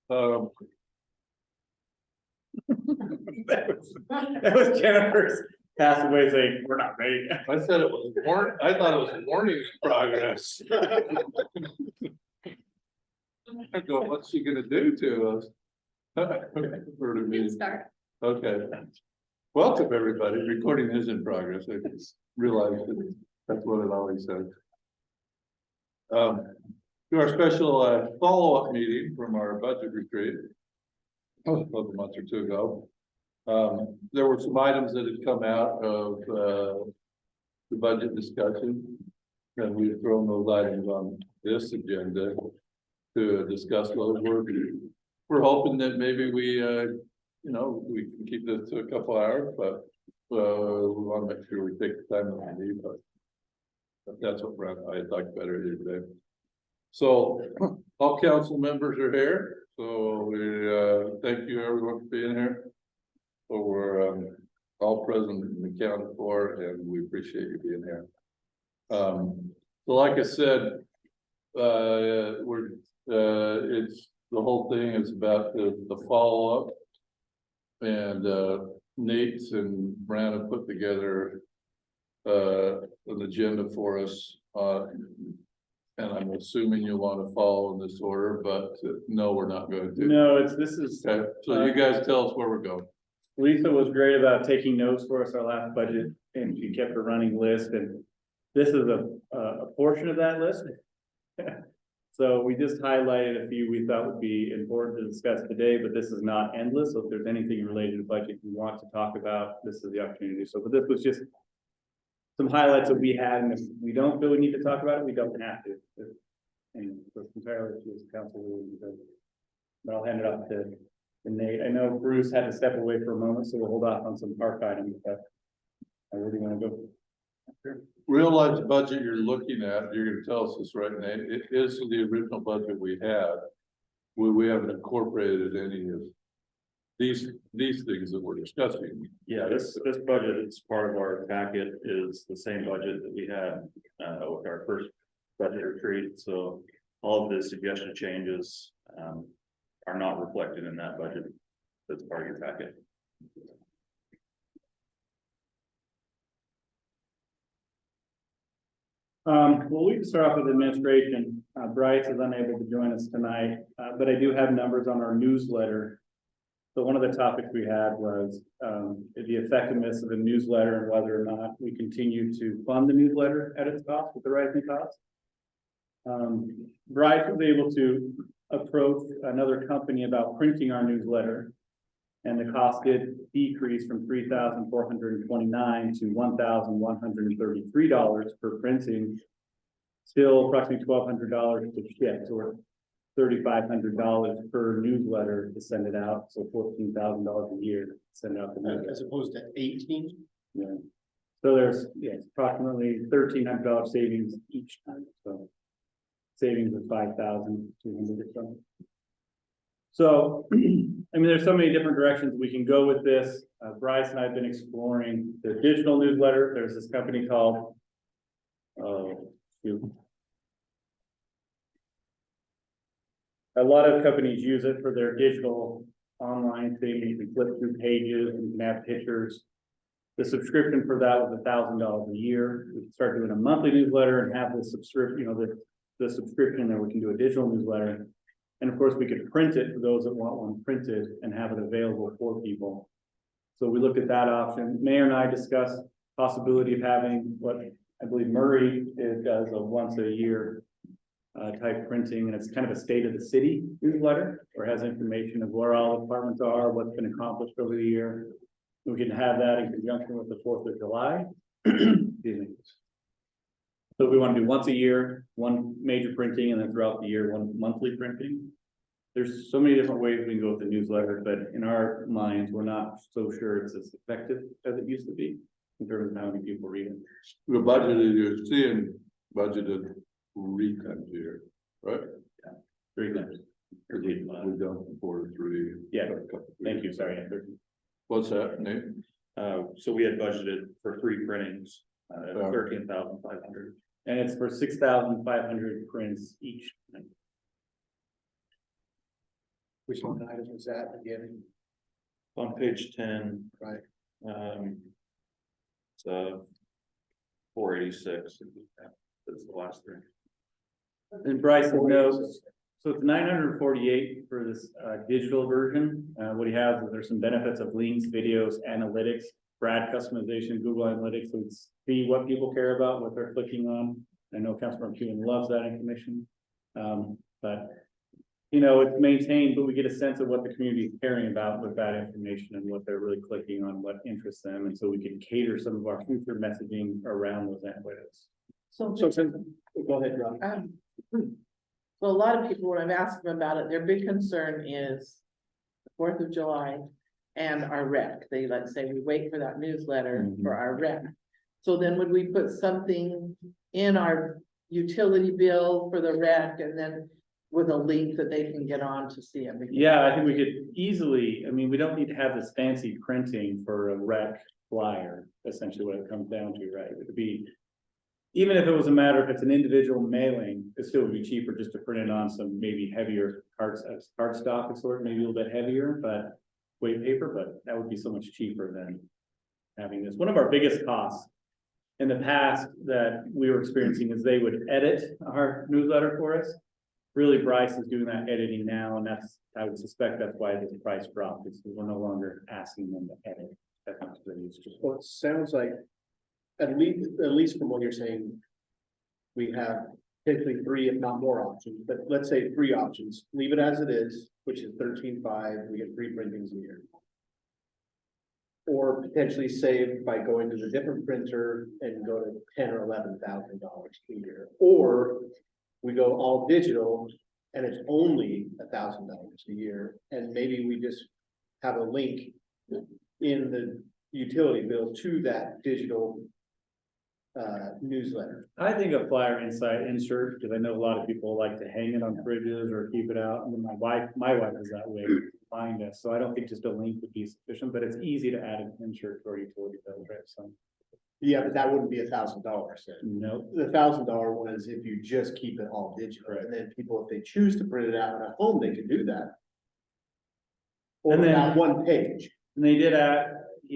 Um, that was Jennifer's passed away saying, we're not ready yet. I said it was I thought it was warning progress. I go, what's she gonna do to us? For the meeting. Start. Okay. Welcome, everybody. Recording is in progress. I just realized that that's what it always says. To our special follow-up meeting from our budget retreat. About a month or two ago. There were some items that had come out of the budget discussion. And we've thrown those items on this agenda to discuss those. We're hoping that maybe we we can keep this to a couple hours, but we want to make sure we take the time that we need, but that's what I thought better here today. So all council members are here, so we thank you everyone for being here. So we're all present and accounted for, and we appreciate you being here. So like I said, it's the whole thing is about the follow-up, and Nate and Brandon put together an agenda for us, and I'm assuming you'll want to follow in this order, but no, we're not going to. No, this is, Okay, so you guys tell us where we're going. Lisa was great about taking notes for us our last budget, and she kept a running list, and this is a portion of that list. So we just highlighted a few we thought would be important to discuss today, but this is not endless. So if there's anything related to budget you want to talk about, this is the opportunity. So, but this was just some highlights that we had, and if we don't feel we need to talk about it, we don't have to. And it's entirely to this council ruling, but I'll hand it off to Nate. I know Bruce had to step away for a moment, so we'll hold off on some park items, but I really want to go. Sure. Realized budget you're looking at, you're gonna tell us this, right, Nate? It is the original budget we had. We haven't incorporated any of these things that we're discussing. Yeah, this budget is part of our packet, is the same budget that we had with our first budget retreat. So all of the suggested changes are not reflected in that budget. That's part of your packet. Well, we can start off with administration. Bryce is unable to join us tonight, but I do have numbers on our newsletter. So one of the topics we had was the effectiveness of the newsletter and whether or not we continue to fund the newsletter at its cost with the rising costs. Bryce was able to approach another company about printing our newsletter, and the cost did decrease from $3,429 to $1,133 per printing. Still approximately $1,200 to ship, or $3,500 per newsletter to send it out, so $14,000 a year to send out the newsletter. As opposed to 18? Yeah. So there's, approximately $1,300 savings each time, so savings of $5,200 or so. So, I mean, there's so many different directions we can go with this. Bryce and I have been exploring the digital newsletter. There's this company called, a lot of companies use it for their digital online thing. You can flip through pages and you can have pictures. The subscription for that was $1,000 a year. We can start doing a monthly newsletter and have the subscription, the subscription, and we can do a digital newsletter. And of course, we could print it for those that want one printed and have it available for people. So we looked at that option. Mayor and I discussed possibility of having what I believe Murray does a once a year type printing, and it's kind of a state of the city newsletter, or has information of where all the departments are, what's been accomplished over the year. We can have that in conjunction with the 4th of July. Excuse me. So we want to do once a year, one major printing, and then throughout the year, one monthly printing. There's so many different ways we can go with the newsletter, but in our minds, we're not so sure it's as effective as it used to be in terms of how many people read it. The budget you're seeing budgeted 3 times a year, right? Yeah, 3 times. We've done 4 to 3. Yeah, thank you, sorry. What's that, Nate? So we had budgeted for 3 printings, at 13,500. And it's for 6,500 prints each. Which one item was that again? On page 10. Right. So 486. That's the last three. And Bryce knows, so it's 948 for this digital version. What he has is there's some benefits of links, videos, analytics, Brad customization, Google Analytics, so it's see what people care about, what they're clicking on. I know Councilmember Cuban loves that information. But you know, it's maintained, but we get a sense of what the community is caring about with that information and what they're really clicking on, what interests them, and so we can cater some of our future messaging around those analytics. So, Go ahead, Rob. so a lot of people, when I've asked them about it, their big concern is the 4th of July and our rec. They like say, we wait for that newsletter for our rec. So then would we put something in our utility bill for the rec and then with a link that they can get on to see everything? Yeah, I think we could easily, I mean, we don't need to have this fancy printing for a rec flyer, essentially what it comes down to, right? It would be, even if it was a matter if it's an individual mailing, it still would be cheaper just to print it on some maybe heavier cardstock of sort, maybe a little bit heavier, but weight paper, but that would be so much cheaper than having this. One of our biggest costs in the past that we were experiencing is they would edit our newsletter for us. Really, Bryce is doing that editing now, and that's, I would suspect that's why the price dropped, is because we're no longer asking them to edit. That's not really, it's just. Well, it sounds like, at least from what you're saying, we have potentially 3, if not more options, but let's say 3 options. Leave it as it is, which is 13.5, we get 3 printings a year. Or potentially save by going to the different printer and go to $10,000 or $11,000 a year. Or we go all digital and it's only $1,000 a year, and maybe we just have a link in the utility bill to that digital newsletter. I think a flyer inside insert, because I know a lot of people like to hang it on fridges or keep it out, and my wife is that way, find us, so I don't think just a link would be sufficient, but it's easy to add an insert to our utility bill, right, so. Yeah, but that wouldn't be $1,000. Nope. The $1,000 one is if you just keep it all digital, and then people, if they choose to print it out at home, they can do that. Or And then- that one page. And he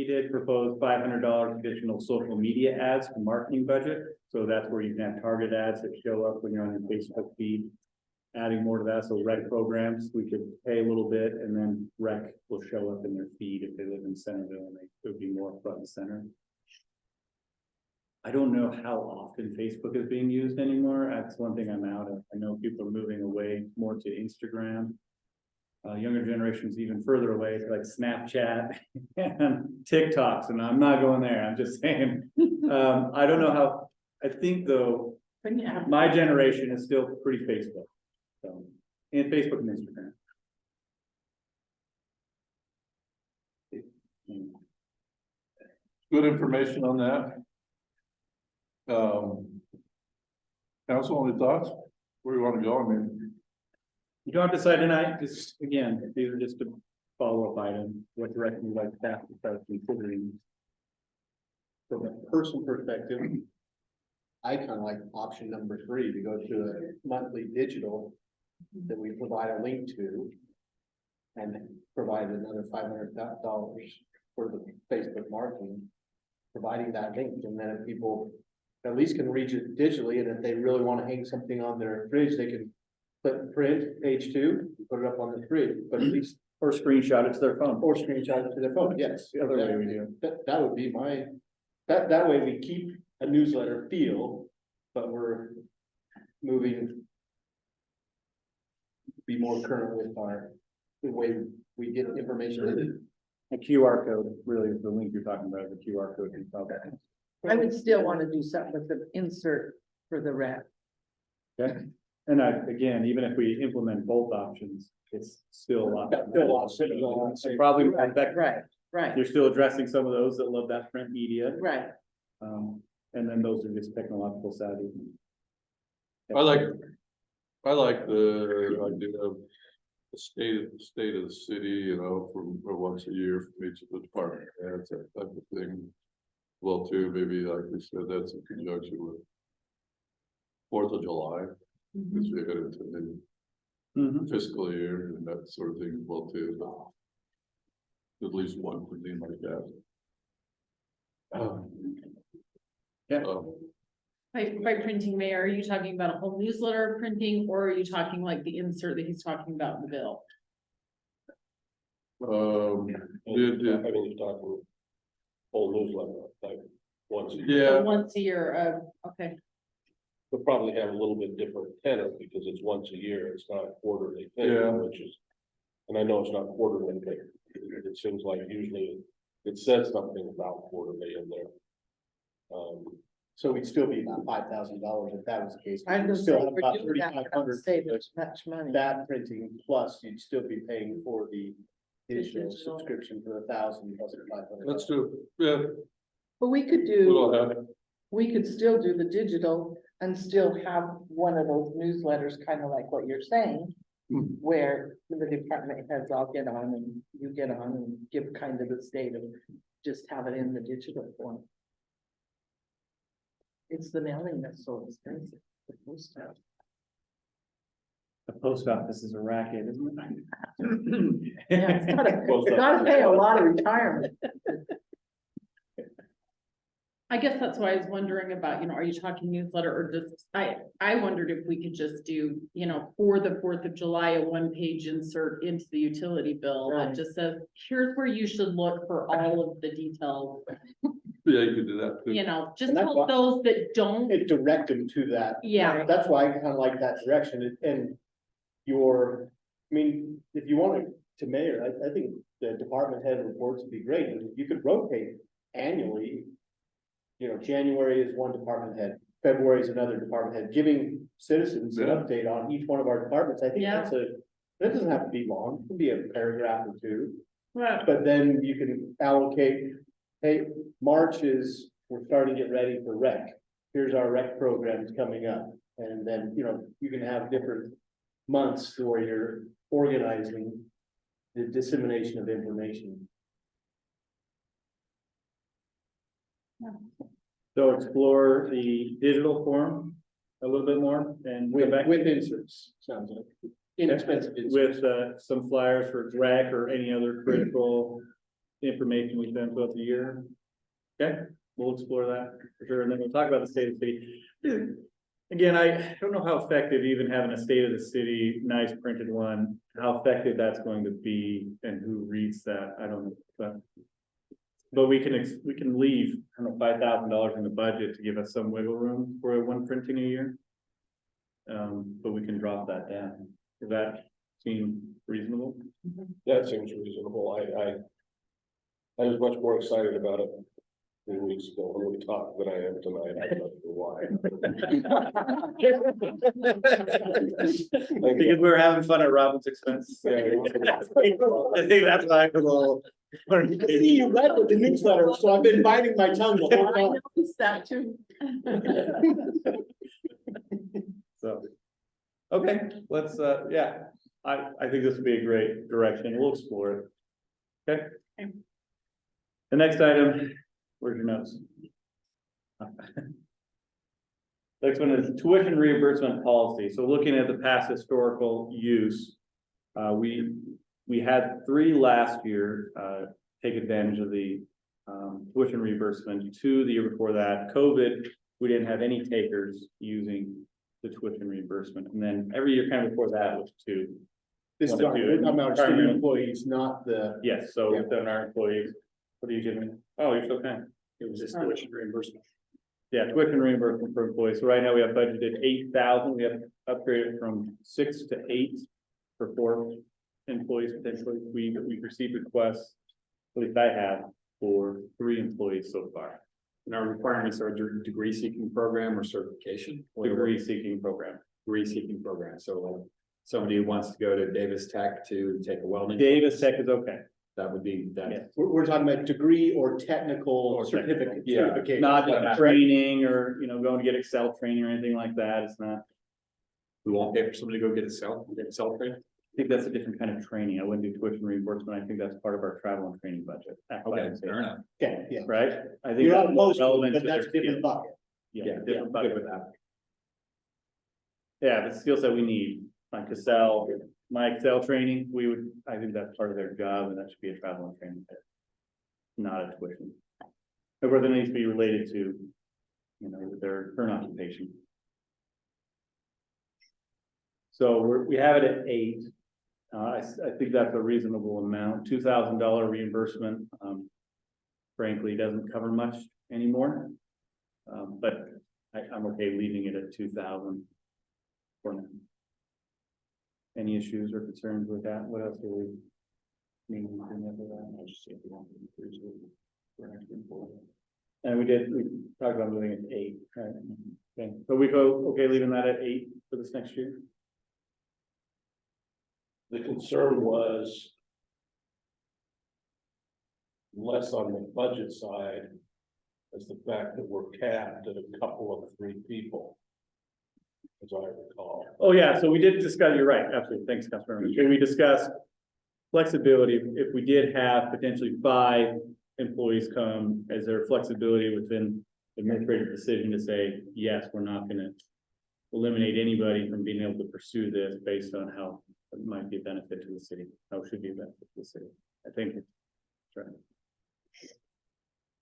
did propose $500 additional social media ads for marketing budget. So that's where you can have target ads that show up when you're on your Facebook feed. Adding more to that, so rec programs, we could pay a little bit and then rec will show up in their feed if they live in Centerville, and it would be more front and center. I don't know how often Facebook is being used anymore. That's one thing I'm out of. I know people are moving away more to Instagram. Younger generations even further away, to like Snapchat and TikToks, and I'm not going there. I'm just saying. I don't know how, I think though, When you have, my generation is still pretty Facebook. So, and Facebook and Instagram. Good information on that. Council, any thoughts? Where do you want to go? I mean, You don't have to decide tonight, just again, these are just a follow-up item, what direction you'd like staff to start considering. From a person perspective, I kind of like option number 3, to go to a monthly digital that we provide a link to, and provide another $500 for the Facebook marketing, providing that link, and then if people at least can reach it digitally, and if they really want to hang something on their fridge, they can click print page 2, put it up on the fridge, but at least, Or screenshot it to their phone. or screenshot it to their phone, yes. The other way we do. That would be my, that way we keep a newsletter feel, but we're moving. Be more current with the way we get information. A QR code really is the link you're talking about, the QR code. You tell that. I would still want to do something with the insert for the rec. Okay, and again, even if we implement both options, it's still a lot. And probably, in fact, Right, you're still addressing some of those that love that print media. right. And then those are just technological savvy. I like the idea of the state of the city, you know, for once a year from each of the department heads, that type of thing. Well, too, maybe like we said, that's in conjunction with 4th of July, as we head into the fiscal year and that sort of thing as well too, but at least one printing like that. Yeah. By printing, Mayor, are you talking about a whole newsletter printing, or are you talking like the insert that he's talking about in the bill? I mean, you're talking whole newsletter, like, once, yeah, Once a year, okay, we'll probably have a little bit different tenor, because it's once a year, it's not a quarterly thing, Yeah. which is. And I know it's not quarterly, but it seems like usually it says something about quarterly in there. So we'd still be about $5,000 if that was the case. I'm We'd just still saying, have we're about doing that, I don't 3,500 say for there's much money. that printing, plus you'd still be paying for the digital Digital. subscription for 1,000 plus the 500. let's do, yeah, But we could we'll do, have, we could still do the digital and still have one of those newsletters, kind of like what you're saying. Hmm. Where the department heads all get on and you get on and give kind of the state of, just have it in the digital form. It's the mailing that's so expensive. The post office. The post office is a racket, isn't it? Yeah, it's gotta pay a lot of retirement. I guess that's why I was wondering about, are you talking newsletter or just, I wondered if we could just do, for the 4th of July, a 1-page insert into the utility bill Right. that just says, here's where you should look for all of the details, yeah, you could do that too. just And that's help why- those that don't, It direct them to that. yeah. That's why I kind of like that direction and I mean, if you wanted to mayor, I think the department head reports would be great, and you could rotate annually. January is one department head, February is another department head, giving citizens an Yeah. update on each one of our departments. I think Yeah. that doesn't have to be long, it can be a paragraph or two. Right. But then you can allocate, hey, we're starting to get ready for rec. Here's our rec programs coming up. And then, you can have different months where you're organizing the dissemination of information. So explore the digital form a little bit more and come back With inserts, sounds like. Inexpensive inserts. with some flyers for rec or any other critical information we send throughout the year. Okay, we'll explore that for sure, and then we'll talk about the state of the city. Again, I don't know how effective even having a state of the city, nice printed one, how effective that's going to be and who reads that, I don't know. But we can leave, I don't know, $5,000 in the budget to give us some wiggle room for one printing a year. But we can drop that down. Does that seem reasonable? That seems reasonable, I was much more excited about it 3 weeks ago when we talked than I am tonight, I don't know why. Because we were having fun at Robin's expense. I think that's why I was a little. I see you read with the newsletter, so I've been biting my tongue the whole I time. noticed that too. So. Okay, let's, yeah, I think this would be a great direction. We'll explore it. Okay? Okay. The next item, where's your notes? Next one is tuition reimbursement policy. So looking at the past historical use, we had 3 last year, take advantage of the tuition reimbursement. 2 the year before that, COVID, we didn't have any takers using the tuition reimbursement. And then every year kind of before that was 2. This is Wanna our, do it? I'm our city employees, not the. Yes, so Yeah. within our employees, what are you giving? Oh, you're still kind. It was just tuition reimbursement. Yeah, tuition reimbursement for employees. So right now we have budgeted 8,000. We have upgraded from 6 to 8 for 4 employees potentially. We received requests, at least I have, for 3 employees so far. And our requirements are a degree seeking program or certification. Degree seeking program. Degree seeking program, so like somebody who wants to go to Davis Tech to take a welding. Davis Tech is okay. That would be Yeah. that. We're talking about degree or technical Or technical, certificate. yeah. certification. Not just training or, going to get Excel training or anything like that. It's not, We won't pay for somebody to go get Excel training. I think that's a different kind of training. I wouldn't do tuition reimbursement. I think that's part of our travel and training budget. Okay, fair enough. Okay, yeah. Right? I think You're not that's more opposed to it, relevant but to that's their a different skill. bucket. Yeah, Yeah, different good bucket. with that. Yeah, the skills that we need. my Excel training, I think that's part of their job, and that should be a travel and training. Not a tuition. Everything needs to be related to, their current occupation. So we have it at 8. I think that's a reasonable amount. $2,000 reimbursement, frankly, doesn't cover much anymore. But I'm okay leaving it at 2,000 for now. Any issues or concerns with that? What else do we need to remember that? I'll just see if we want to increase it for next report. And we talked about moving it to 8, right? Okay, so we go, okay, leaving that at 8 for this next year? The concern was less on the budget side as the fact that we're capped at a couple of 3 people, as I recall. Oh, yeah, so we did discuss, you're right, absolutely, thanks, Councilmember. We discussed flexibility, if we did have potentially 5 employees come, is there flexibility within the administrative decision to say, yes, we're not gonna eliminate anybody from being able to pursue this based on how it might be a benefit to the city, how it should be a benefit to the city. I think it's right.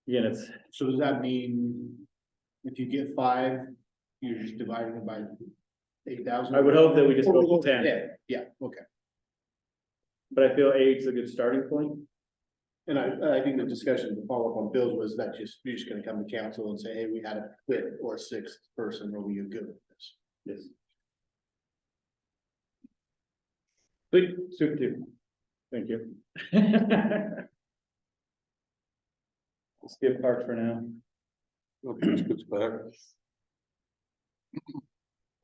Again, So does that mean if you get 5, you're just dividing it by 8,000? I would hope that we just go to 10, Yeah, okay. but I feel 8 is a good starting point. And I think the discussion to follow up on Bill's was that you're just gonna come to council and say, hey, we had a quit or a 6th person, are we good with this? Yes. Good, super duper. Thank you. Skip Park for now. Okay, let's get back.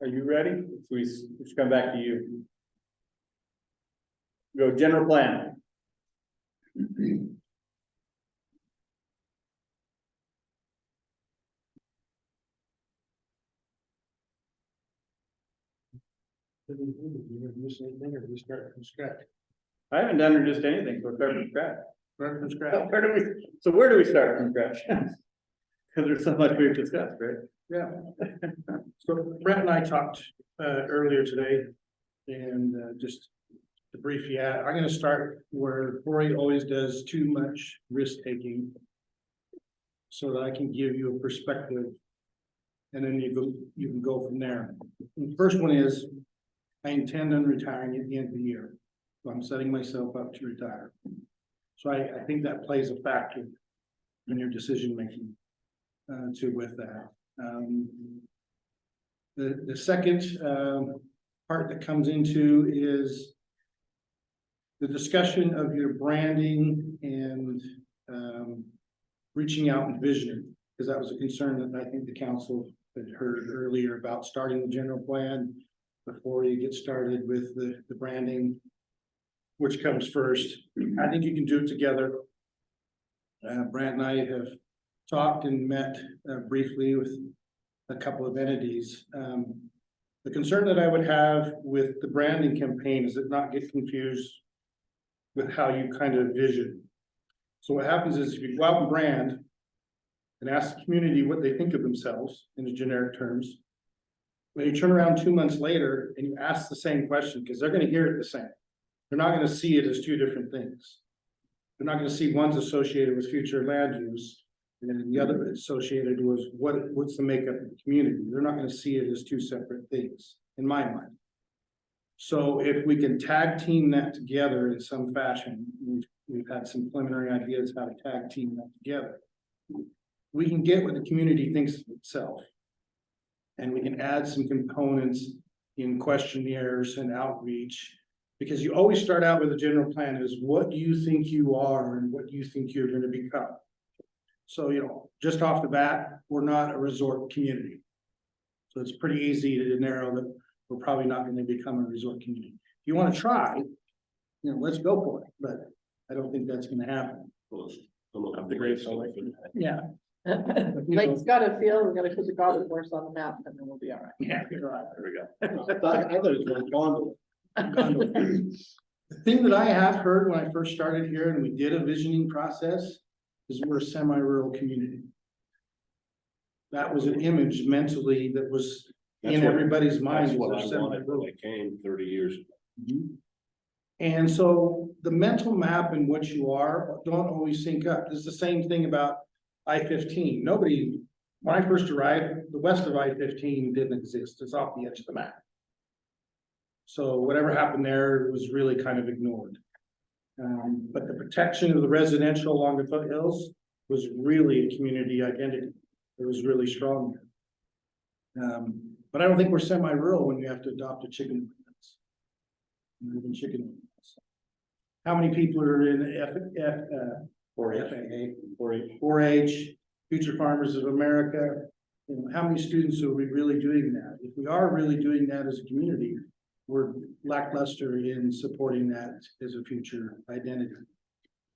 Are you ready? We should come back to you. Go general plan. We start from scratch. I haven't done just anything, so start from scratch. Start from scratch. Where do we start from scratch? Because there's so much we've discussed, right? Yeah. So Brett and I talked earlier today, and just to brief you out, I'm gonna start where Cory always does too much risk taking, so that I can give you a perspective, and then you can go from there. The first one is, I intend on retiring at the end of the year, so I'm setting myself up to retire. So I think that plays a factor in your decision making with that. The second part that comes into is the discussion of your branding and reaching out and visioning, because that was a concern that I think the council had heard earlier about starting the general plan before you get started with the branding, which comes first. I think you can do it together. Brant and I have talked and met briefly with a couple of entities. The concern that I would have with the branding campaign is it not get confused with how you kind of vision. So what happens is if you go out and brand and ask the community what they think of themselves in the generic terms, when you turn around 2 months later and you ask the same question, because they're gonna hear it the same. They're not gonna see it as 2 different things. They're not gonna see one's associated with future land use, and then the other associated with what's the makeup of the community. They're not gonna see it as 2 separate things, in my mind. So if we can tag team that together in some fashion, we've had some preliminary ideas how to tag team that together. We can get what the community thinks of itself. And we can add some components in questionnaires and outreach. Because you always start out with a general plan is what do you think you are and what do you think you're gonna become? So, just off the bat, we're not a resort community. So it's pretty easy to narrow that we're probably not gonna become a resort community. If you wanna try, let's go for it, but I don't think that's gonna happen. Of the great selection. Yeah. Lake's got a feel, we're gonna put the golf course on the map and then we'll be all right. Yeah, you're right. There we go. I thought it was one gondola. The thing that I have heard when I first started here and we did a visioning process is we're a semi-rural community. That was an image mentally that was in everybody's mind. That's is what they're I wanted semi-rural. when I came 30 years. And so the mental map and what you are don't always sync up. It's the same thing about I-15. Nobody, when I first arrived, the west of I-15 didn't exist. It's off the edge of the map. So whatever happened there was really kind of ignored. But the protection of the residential along the foothills was really a community identity. It was really strong. But I don't think we're semi-rural when we have to adopt a chicken. Chicken. How many people are in FAA, 4-H, Future Farmers of America? You know, how many students are we really doing that? If we are really doing that as a community, we're lackluster in supporting that as a future identity.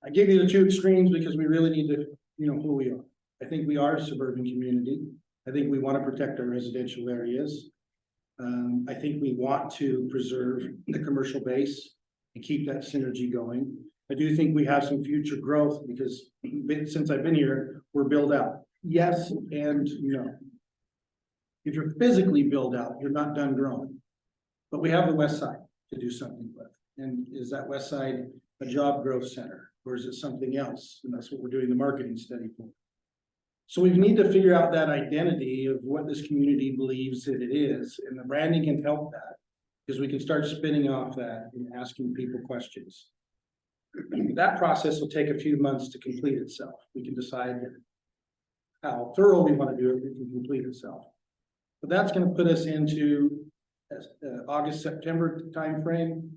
I give you the two extremes because we really need to, you know, who we are. I think we are a suburban community. I think we want to protect our residential areas. I think we want to preserve the commercial base and keep that synergy going. I do think we have some future growth because since I've been here, we're built out. Yes and no. If you're physically built out, you're not done growing. But we have the west side to do something with. And is that west side a job growth center or is it something else? And that's what we're doing the marketing study for. So we need to figure out that identity of what this community believes that it is, and the branding can help that. Because we can start spinning off that and asking people questions. That process will take a few months to complete itself. We can decide how thorough we want to do it, it can complete itself. But that's going to put us into August, September timeframe.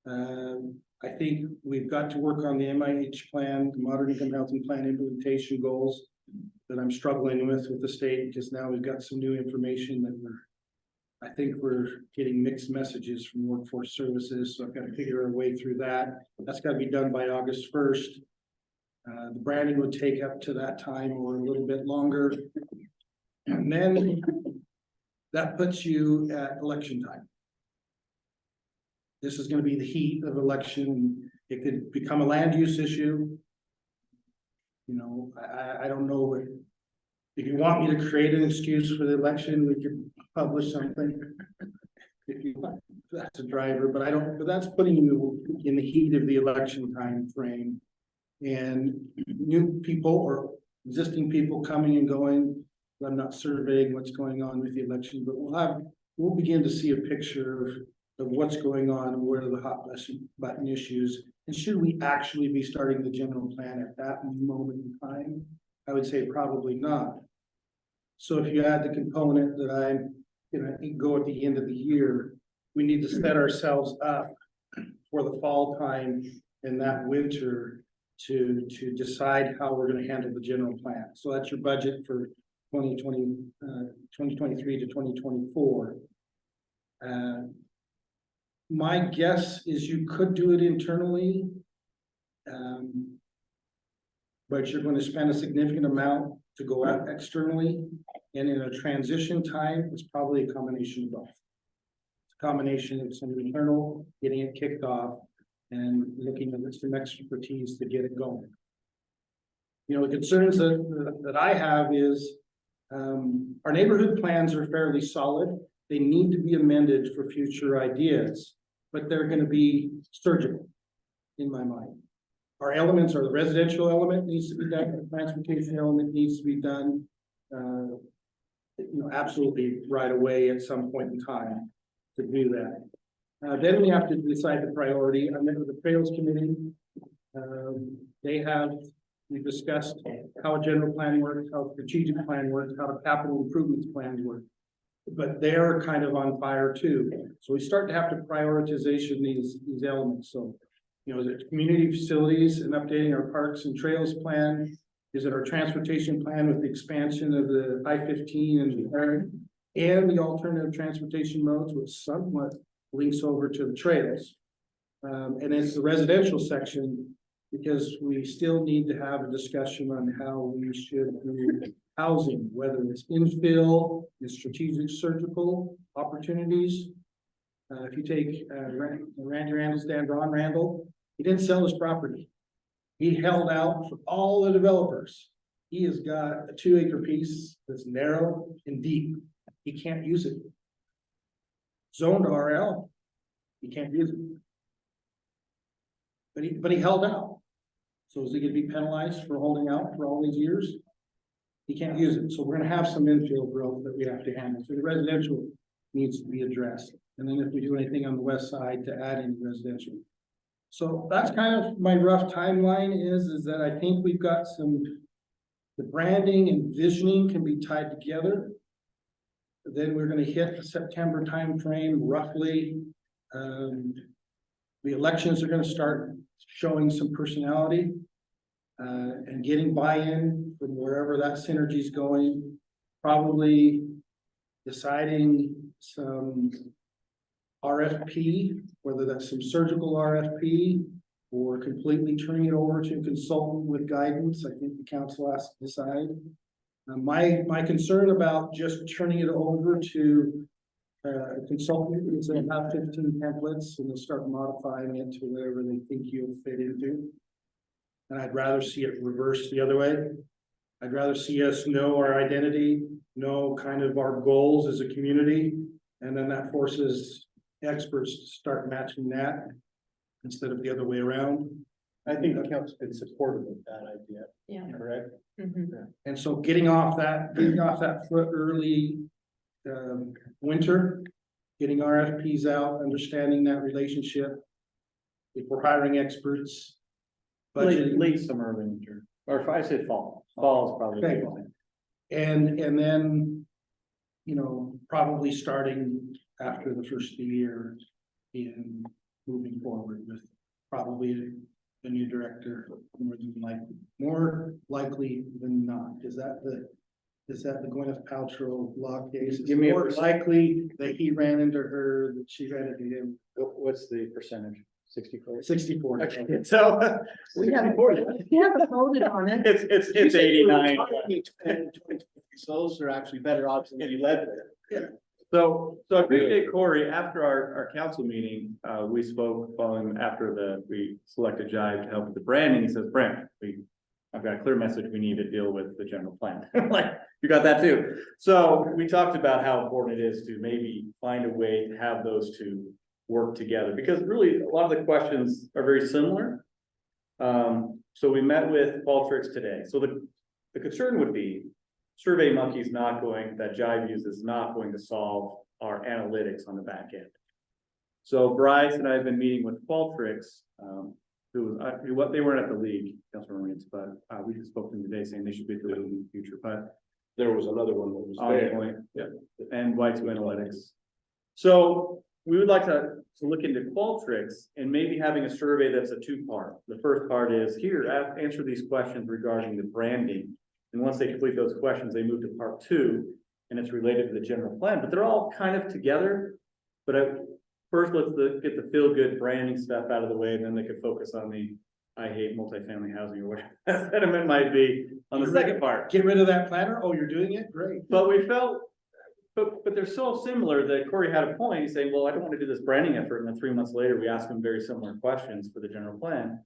I think we've got to work on the MIH plan, the Modern Income Housing Plan implementation goals that I'm struggling with the state, because now we've got some new information that I think we're getting mixed messages from workforce services. So I've got to figure a way through that. That's got to be done by August 1st. The branding would take up to that time or a little bit longer. And then that puts you at election time. This is going to be the heat of election. It could become a land use issue. You know, I don't know what, if you want me to create an excuse for the election, we could publish something. If you want, that's a driver, but but that's putting you in the heat of the election time frame. And new people or existing people coming and going. I'm not surveying what's going on with the election, but we'll begin to see a picture of what's going on and what are the hot button issues. And should we actually be starting the general plan at that moment in time? I would say probably not. So if you add the component that I'm gonna go at the end of the year, we need to set ourselves up for the fall time and that winter to decide how we're gonna handle the general plan. So that's your budget for 2023 to 2024. My guess is you could do it internally. But you're going to spend a significant amount to go out externally. And in a transition time, it's probably a combination of both. It's a combination of some internal, getting it kicked off, and looking at some expertise to get it going. You know, the concerns that I have is our neighborhood plans are fairly solid. They need to be amended for future ideas, but they're going to be surgical in my mind. Our elements are the residential element needs to be done, the transportation element needs to be done, you know, absolutely right away at some point in time to do that. Then we have to decide the priority. I met with the Trails Committee. We discussed how a general plan works, how a strategic plan works, how the capital improvements plans work. But they're kind of on fire too. So we start to have to prioritization these elements. So, you know, is it community facilities and updating our parks and trails plan? Is it our transportation plan with the expansion of the I-15 and the alternative transportation modes, which somewhat links over to the trails? And it's the residential section, because we still need to have a discussion on how we should do housing, whether it's infill, and strategic surgical opportunities. If you take Randy Randall's dad, Ron Randall, he didn't sell his property. He held out for all the developers. He has got a 2-acre piece that's narrow and deep. He can't use it. zoned RL. He can't use it. But he held out. So is he gonna be penalized for holding out for all these years? He can't use it, so we're gonna have some infill growth that we have to handle, so the residential needs to be addressed. And then if we do anything on the west side to add in residential. So that's kind of my rough timeline is that I think we've got the branding and visioning can be tied together. Then we're gonna hit the September timeframe roughly. The elections are gonna start showing some personality. And getting buy-in from wherever that synergy is going, probably deciding some RFP, whether that's some surgical RFP or completely turning it over to a consultant with guidance. I think the council has to decide. My concern about just turning it over to a consultant is they have 15 templates and they'll start modifying it to whatever they think you'll fit into. And I'd rather see it reversed the other way. I'd rather see us know our identity, know kind of our goals as a community, and then that forces experts to start matching that instead of the other way around. I think the council's been supportive of that idea, Yeah. correct? And so getting off that foot early, winter, getting RFPs out, understanding that relationship. If we're hiring experts. budgeting. Late summer, early winter, or if I say fall, fall is probably. Okay. And then, you know, probably starting after the first of the year in moving forward with probably a new director, more likely than not. Is that the Gwyneth Paltrow law case? Is Give me a more percent. likely that he ran into her, that she ran into him? What's the percentage? 64? 64. Okay, so. We haven't voted on it. It's 89. So those are actually better options than you led with. So I appreciate Corey, after our council meeting, we spoke following after we selected Jive to help with the branding. He says, Brent, I've got a clear message. We need to deal with the general plan. Like, you got that too. So we talked about how important it is to maybe find a way to have those two work together, because really a lot of the questions are very similar. So we met with Qualtrics today. So the concern would be SurveyMonkey is not going, that Jive uses is not going to solve our analytics on the back end. So Bryce and I have been meeting with Qualtrics, what they weren't at the league, Councilor Marines, but we just spoke to them today saying they should be at the league in the future, but There was another one that was on there. point, yeah, and Y2 Analytics. So we would like to look into Qualtrics and maybe having a survey that's a two-part. The first part is here, answer these questions regarding the branding. And once they complete those questions, they move to part 2, and it's related to the general plan, but they're all kind of together. But first, let's get the feel-good branding stuff out of the way, and then they could focus on the I hate multifamily housing or whatever that sentiment might be on the second part. Get rid of that planner? Oh, you're doing it? Great. But we felt, but they're so similar that Corey had a point. He's saying, well, I don't want to do this branding effort. And then 3 months later, we ask them very similar questions for the general plan,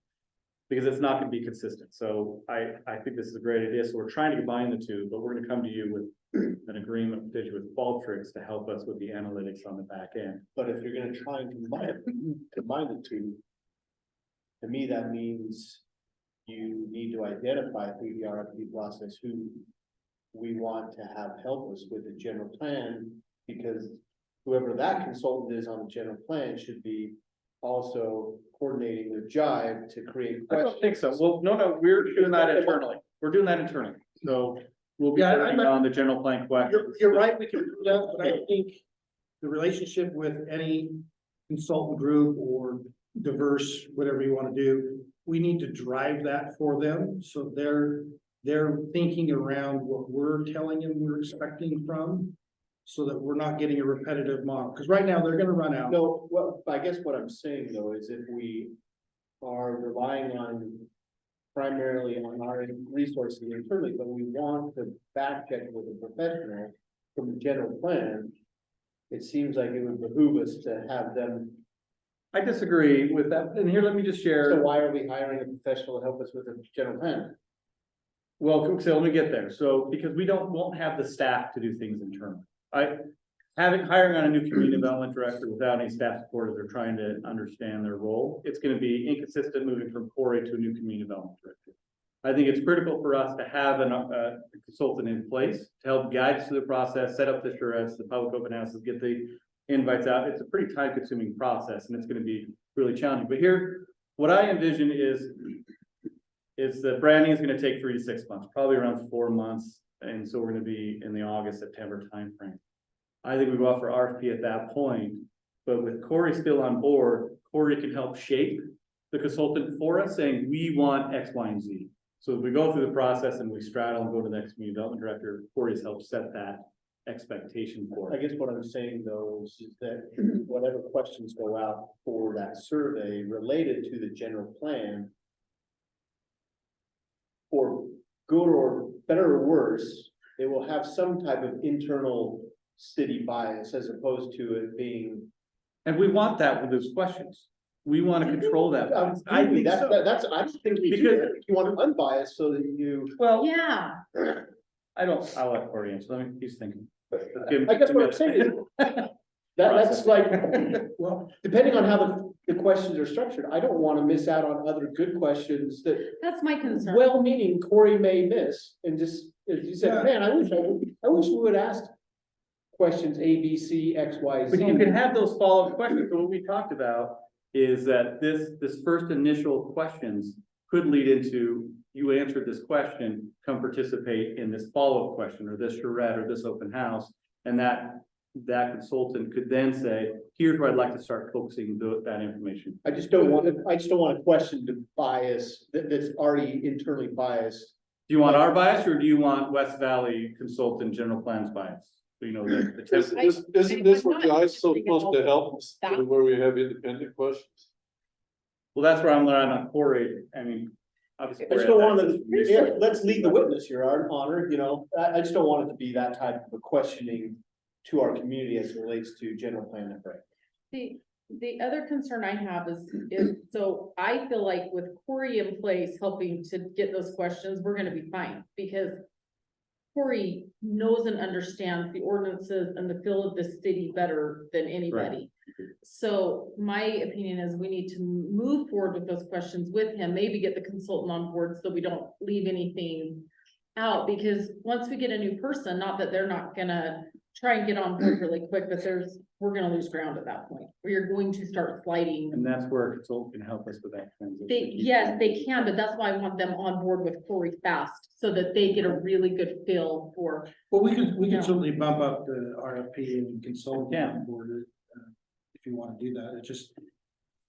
because it's not going to be consistent. So I think this is a great idea. So we're trying to combine the two, but we're going to come to you with an agreement with Qualtrics to help us with the analytics on the back end. But if you're gonna try and combine the two, to me, that means you need to identify through the RFP process who we want to have help us with the general plan, because whoever that consultant is on the general plan should be also coordinating with Jive to create I questions. don't think so. Well, no, we're doing that internally. We're doing that internally. So we'll be Yeah, working on the general plan questions. You're right, we can do that, but I think the relationship with any consultant group or diverse, whatever you want to do, we need to drive that for them. So they're thinking around what we're telling them we're expecting from, so that we're not getting a repetitive model. Because right now they're gonna run out. No, well, I guess what I'm saying though is if we are relying on primarily on our resources internally, but we want to back check with a professional from the general plan, it seems like it would behoove us to have them. I disagree with that. And here, let me just So share. why are we hiring a professional to help us with the general plan? Well, so let me get there. So because we won't have the staff to do things internally. hiring on a new community development director without any staff support as they're trying to understand their role, it's gonna be inconsistent moving from Corey to a new community development director. I think it's critical for us to have a consultant in place to help guide us through the process, set up the charrettes, the public open houses, get the invites out. It's a pretty time consuming process and it's gonna be really challenging. But here, what I envision is the branding is gonna take 3 to 6 months, probably around 4 months. And so we're gonna be in the August, September timeframe. I think we go out for RFP at that point, but with Corey still on board, Corey can help shape the consultant for us, saying, we want X, Y, and Z. So if we go through the process and we straddle and go to the next community development director, Corey's helped set that expectation for I us. guess what I'm saying though is that whatever questions go out for that survey related to the general plan. For good or better or worse, they will have some type of internal city bias as opposed to it being. And we want that with those questions. We want to control that. I think That's, so. that's, I don't think you do. Because- I think you want it unbiased so that you. Well, Yeah, I'll let Corey answer. Let me, he's thinking. I guess what I'm saying is. That's like, Well, depending on how the questions are structured, I don't wanna miss out on other good questions that. that's my concern. Well-meaning Corey may miss and just, as you said, Yeah. man, I wish we would ask. Questions A, B, C, X, Y, Z. But you can have those follow-up questions. So what we talked about is that this first initial questions could lead into, you answered this question, come participate in this follow-up question, or this charrette, or this open house. And that consultant could then say, here's where I'd like to start focusing that information. I just don't want a question to bias, that's already internally biased. Do you want our bias, or do you want West Valley consultant general plans bias? So, you know, the Isn't this what guys so supposed to help us, where we have independent questions? well, that's where I'm learning on Corey. I mean, obviously. I just don't want to, yeah, let's lead the witness, your honor, you know, I just don't want it to be that type of a questioning to our community as it relates to general plan and break. The other concern I have is, so I feel like with Corey in place helping to get those questions, we're gonna be fine, because Corey knows and understands the ordinances and the feel of the city better than anybody. So my opinion is we need to move forward with those questions with him, maybe get the consultant on board so we don't leave anything out, because once we get a new person, not that they're not gonna try and get on board really quick, but we're gonna lose ground at that point, where you're going to start sliding. And that's where a consultant can help us with that transition. Yes, they can, but that's why I want them on board with Corey fast, so that they get a really good feel for. well, we can Yeah. certainly bump up the RFP and consult Yeah. on board if you want to do that. It just,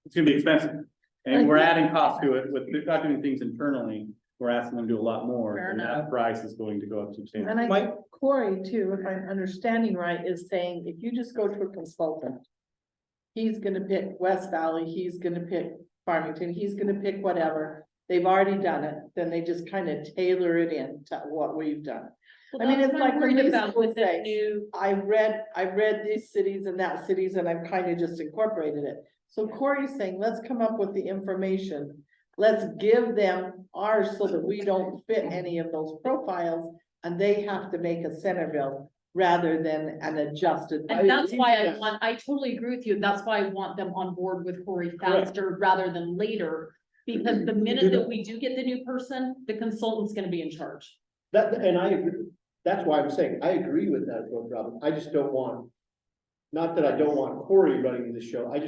It's gonna be expensive, and we're adding cost to it, with not doing things internally, we're asking them to do a lot more, Fair and that price is going to go up substantially. And I Mike? think Corey too, if I'm understanding right, is saying if you just go to a consultant. He's gonna pick West Valley, he's gonna pick Farmington, he's gonna pick whatever. They've already done it, then they just kind of tailor it in to what we've done. I mean, it's like when worried we about with the say, new. I read these cities and that cities and I've kind of just incorporated it. So Corey's saying, let's come up with the information. Let's give them ours so that we don't fit any of those profiles and they have to make a Centerville rather than an adjusted. And that's why I totally agree with you. That's why I want them on board with Corey faster rather than later. Because the minute that we do get the new person, the consultant's gonna be in charge. And I agree, that's why I'm saying, I agree with that, Robin, I just don't want. Not that I don't want Corey running the show, I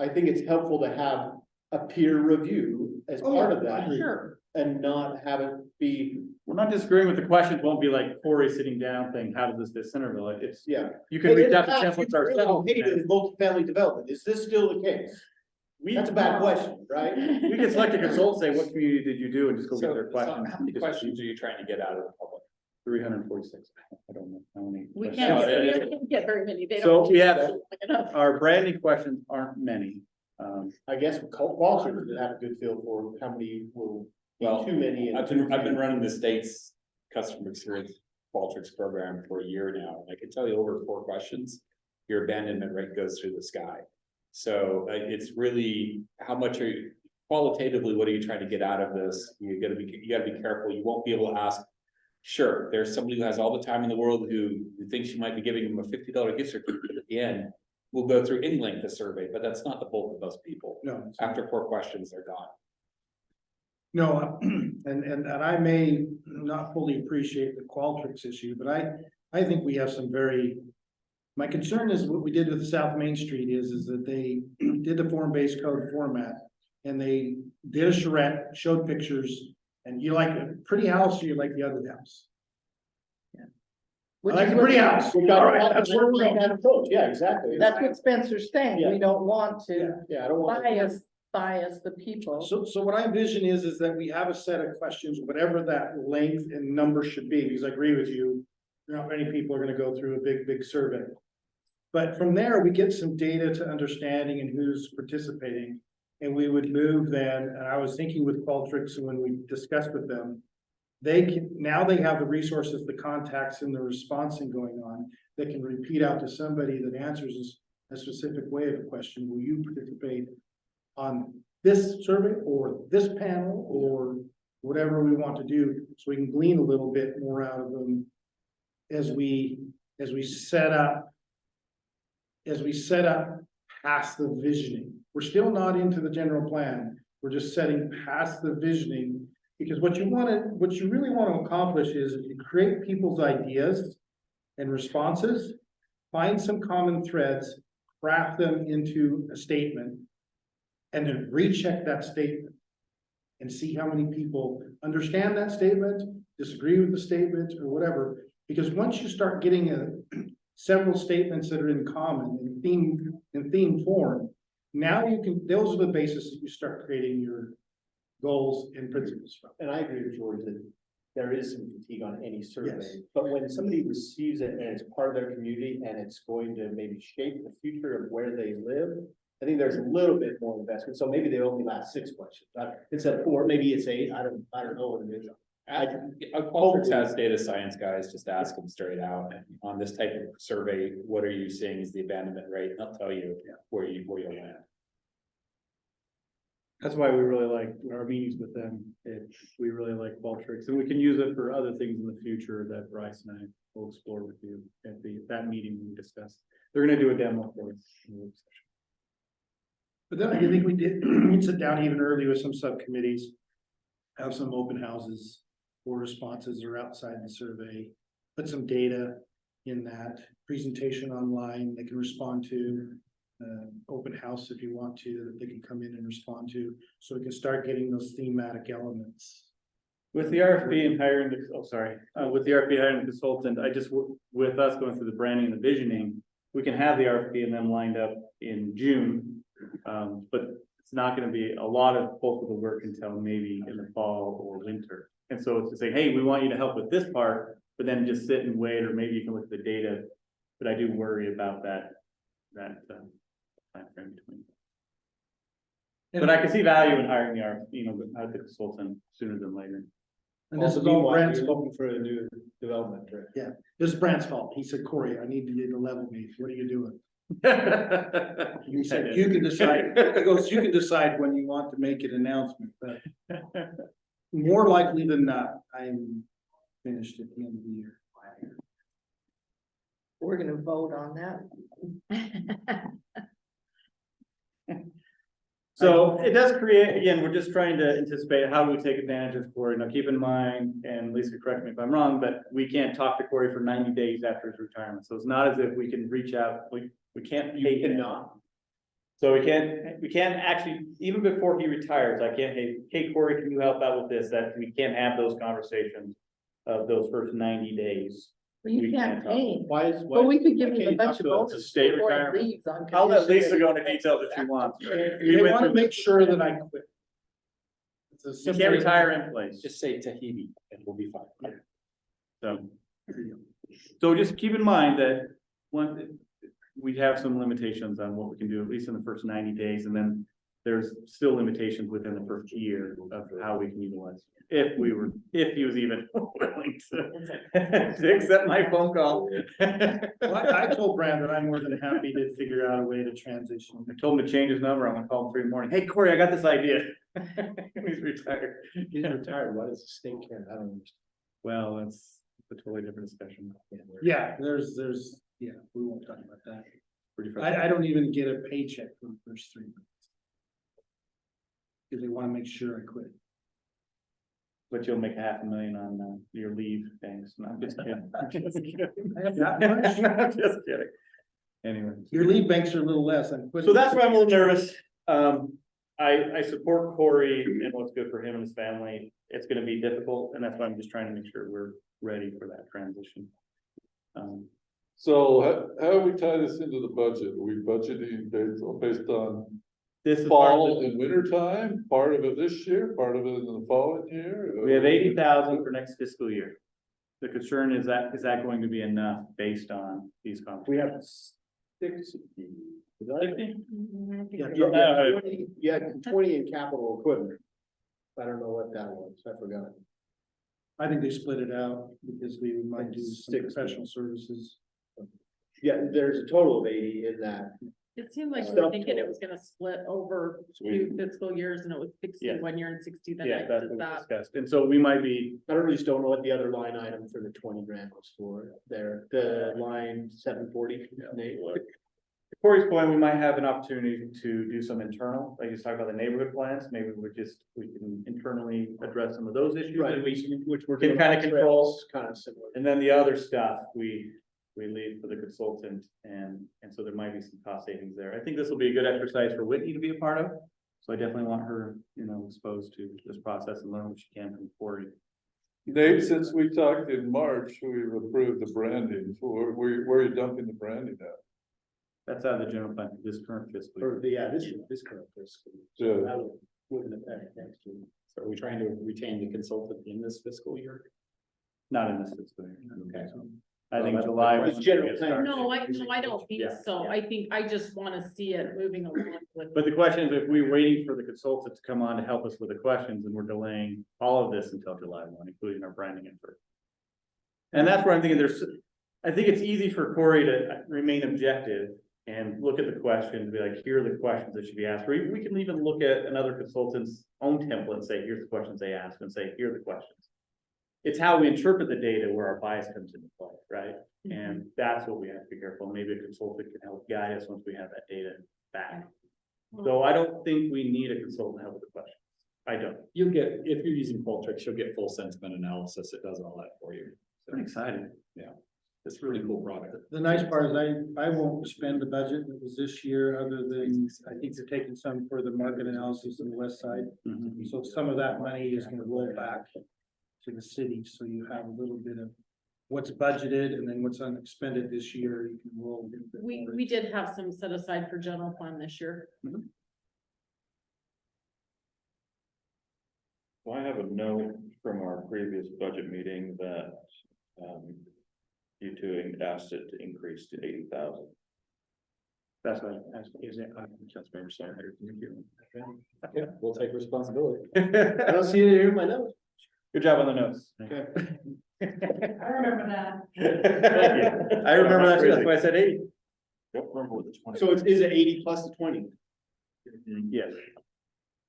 think it's helpful to have a peer review as part of that. Sure. And not have it be, We're not disagreeing with the questions, won't be like Corey sitting down saying, how does this fit Centerville? It's, yeah. you can reach out to Hey, templates you really ourselves. hated multifamily development, is this still the case? That's a bad question, right? We can select a consultant, say, what community did you do, and just go get their So questions. how many questions are you trying to get out of the public? 346, I don't know how many. We questions. can't get very many. They So don't. we have, our branding questions aren't many. I guess Walter would have a good feel for how many will be Well, too many. and I've been running the state's customer experience Qualtrics program for a year now, and I can tell you over 4 questions, your abandonment rate goes through the sky. So it's really, how much are you, qualitatively, what are you trying to get out of this? You gotta be careful. You won't be able to ask Sure, there's somebody who has all the time in the world who thinks you might be giving them a $50 gift certificate at the end. We'll go through any length of survey, but that's not the bulk of those people. No. After 4 questions, they're gone. No, and I may not fully appreciate the Qualtrics issue, but I think we have some very. My concern is what we did with South Main Street is that they did the form-based code format. And they did a charrette, showed pictures, and you like a pretty house or you like the ugly house? I like a pretty house. We got, that's where we're gonna approach, yeah, exactly. That's what Spencer's saying, we don't want to Yeah, I don't want. bias the people. So what I envision is that we have a set of questions, whatever that length and number should be, because I agree with you. Not many people are gonna go through a big survey. But from there, we get some data to understanding and who's participating. And we would move then, and I was thinking with Qualtrics, and when we discussed with them, now they have the resources, the contacts and the responsing going on, that can repeat out to somebody that answers a specific way of a question. Will you participate on this survey or this panel or whatever we want to do, so we can glean a little bit more out of them as we set up past the visioning. We're still not into the general plan. We're just setting past the visioning, because what you really want to accomplish is if you create people's ideas and responses, find some common threads, craft them into a statement, and then recheck that statement and see how many people understand that statement, disagree with the statement, or whatever. Because once you start getting several statements that are in common in theme form, now those are the basis that you start creating your goals and principles from. And I agree with George that there is some fatigue on any Yes. survey, but when somebody receives it and it's part of their community and it's going to maybe shape the future of where they live, I think there's a little bit more investment, so maybe they only last 6 questions, instead of 4, maybe it's 8, I don't know what it is. Qualtrics has data science guys, just ask them straight out, on this type of survey, what are you seeing is the abandonment rate? And they'll tell you where you'll land. That's why we really like our meetings with them. We really like Qualtrics, and we can use it for other things in the future that Bryce and I will explore with you at that meeting we discussed. They're gonna do a demo for us. But then I think we'd sit down even early with some subcommittees, have some open houses or responses or outside the survey, put some data in that presentation online they can respond to, open house if you want to, that they can come in and respond to, so we can start getting those thematic elements. With the RFP and hiring with the RFP hiring the consultant, with us going through the branding and the visioning, we can have the RFP and then lined up in June. But it's not gonna be a lot of bulk of the work until maybe in the fall or winter. And so it's to say, hey, we want you to help with this part, but then just sit and wait, or maybe you can look at the data. But I do worry about that timeframe between. But I can see value in hiring the consultant sooner than later. And this Also, is all meanwhile, Brandt's you're fault. looking for a new development, right? This is Brandt's fault. He said, Corey, I need you to level me. What are you doing? He said, you can decide. He goes, you can decide when you want to make an announcement, but more likely than not, I'm finished at the end of the year. We're gonna vote on that. So it does create, again, we're just trying to anticipate how do we take advantage of Corey. Now, keep in mind, and Lisa, correct me if I'm wrong, but we can't talk to Corey for 90 days after his retirement. So it's not as if we can reach out, we can't pay him. So we can't actually, even before he retires, I can't, hey, Corey, can you help out with this? That we can't have those conversations of those first 90 days. Well, you We can't can't talk. pay. Why But we could give why him can't a you bunch talk of to a bonuses state before he retirement? leaves on I'll let condition Lisa that go into he details if she takes wants. They want to make sure that I quit. It's a You simple- can't retire in place. Just say Tahiti and we'll be fine. So just keep in mind that we have some limitations on what we can do, at least in the first 90 days, and then there's still limitations within the first year of how we can utilize. If he was even willing to accept my phone call. Well, I told Brand that I'm more than happy to figure out a way to transition. I told him to change his number. I'm gonna call him 3 in the morning. Hey, Corey, I got this idea. He's retired. He's retired, why does it stink here? I don't understand. Well, that's a totally different discussion. Yeah, yeah, we won't talk about that. Pretty I don't even get a paycheck for the first 3 months. Cause they wanna make sure I quit. But you'll make $500,000 on your leave, thanks. No, I'm just kidding. I'm just kidding. I have that much? I'm just kidding. Anyway. Your lead banks are a little less. I'm quitting. So that's why I'm a little nervous. I support Corey and what's good for him and his family. It's gonna be difficult, and that's why I'm just trying to make sure we're ready for that transition. So how do we tie this into the budget? Are we budgeting based on This is part of fall the, and winter time, part of it this year, part of it in the following year? we have 80,000 for next fiscal year. The concern is that going to be enough based on these contracts? We have 60. Yeah, 20 in capital equipment. I don't know what that was, I forgot. I think they split it out because we might do some 60. professional services. Yeah, there's a total of 80 in that. It seemed like we were Stuff thinking to- it was gonna split over we- 2 fiscal years and it was 60 Yeah. 1 year and 60 the Yeah, next. that's Is what we that? discussed. And so we might be, I just don't know what the other line item for the 20 grand was for there, the line 740. Nate. to Corey's point, we might have an opportunity to do some internal, like you talk about the neighborhood plans, maybe we can internally address some of those issues. Right, And which we're. can kind of control. Kind of similar. And then the other stuff, we leave for the consultant, and so there might be some cost savings there. I think this will be a good exercise for Whitney to be a part of. So I definitely want her, exposed to this process and learn what she can from Corey. Nate, since we talked in March, we've approved the branding for, where are you dumping the branding at? That's out of the general plan for this current fiscal year. Or, yeah, this current fiscal. So, That wouldn't affect next year. So are we trying to retain the consultant in this fiscal year? Not in this fiscal year. Okay. I think Well, July. It's once we general get plan. started. No, I don't think Yeah, so. I think, I just wanna see it moving along with. But the question is, if we're waiting for the consultant to come on to help us with the questions, and we're delaying all of this until July 1, including our branding effort. And that's where I'm thinking I think it's easy for Corey to remain objective and look at the questions, and be like, here are the questions that should be asked. Or we can even look at another consultant's own template and say, here's the questions they asked, and say, here are the questions. It's how we interpret the data where our bias comes into play, right? And that's what we have to be careful. Maybe a consultant can help guide us once we have that data back. So I don't think we need a consultant to help with the questions. I don't. You'll get, if you're using Qualtrics, you'll get full sentiment analysis. It does all that for you. So Pretty exciting. it's a really cool product. The nice part is I won't spend the budget that was this year, other than, I think they're taking some for the market analysis on the west side. Mhm. So some of that money is gonna roll back to the city, so you have a little bit of what's budgeted and then what's unexpended this year, you can roll. a little bit more. We did have some set aside for general plan this year. So I have a note from our previous budget meeting that, you two asked it to increase to 80,000. That's what is it? Councilmember Sarah. Yeah, we'll take responsibility. I don't see it here in my notes. Good job on the notes. Okay. I remember that. I remember that, too. That's why I said 80. Don't remember what the 20. So is it 80 plus the 20? Yes.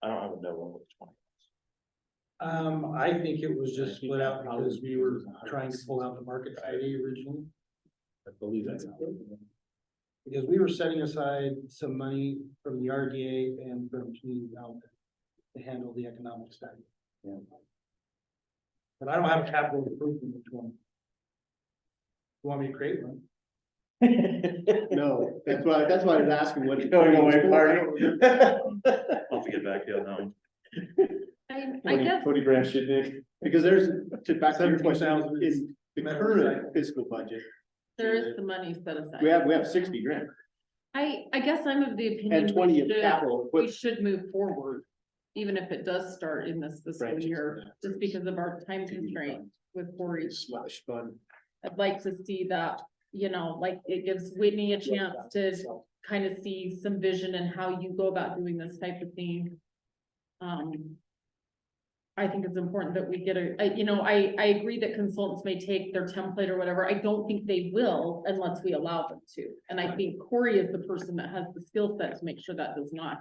I don't have a note on what the 20. I think it was just split out because we were trying to pull out the market study originally. I believe that's. Because we were setting aside some money from the RDA and from community development to handle the economic study. Yeah. But I don't have a capital improvement which one. You want me to create one? No, that's why I was asking what. Going away party. I'll have to get back to you on that one. I guess, 20 grand shit, Nick. Because there's, back to your question, 17,000 is in the metal current recycling. fiscal budget, there is the money set aside. we have 60 grand I guess I'm of the opinion. and 20 we of should- capital We equipment. should move forward, even if it does start in this fiscal Branches year, from that just first. because of our time constraint with Cory. Slush fund. I'd like to see that, like it gives Whitney a chance to kind of see some vision in how you go about doing this type of thing. I think it's important that we get I agree that consultants may take their template or whatever. I don't think they will unless we allow them to. And I think Cory is the person that has the skill set to make sure that does not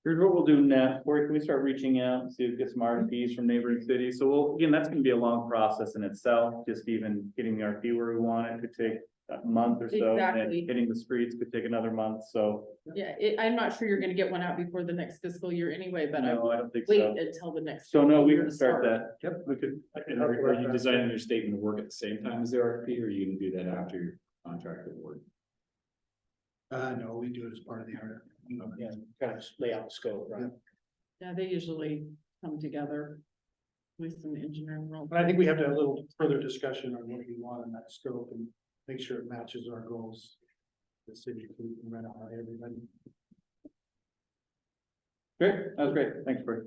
Here's what we'll do now, Corey, can we start reaching out, see if we get some RFPs from neighboring cities, so we'll, again, that's gonna be a long process in itself, just even getting the RFP where we want it, could take a month or so. And then Exactly. hitting the streets could take another month, so, Yeah, I'm not sure you're gonna get one out before the next fiscal year anyway, but I no, I don't think wait so. until the next. So no, we year can to start that, yep, we could. And are you designing your statement of work at the same time as the RFP, or are you gonna do that after your contract award? No, we do it as part of the RFP. Yeah, kind of lay out the scope, right? Yeah, they usually come together with some engineering role. But I think we have to have a little further discussion on what we want in that scope and make sure it matches our goals. The city can run out everybody. Great, that was great, thanks, Corey.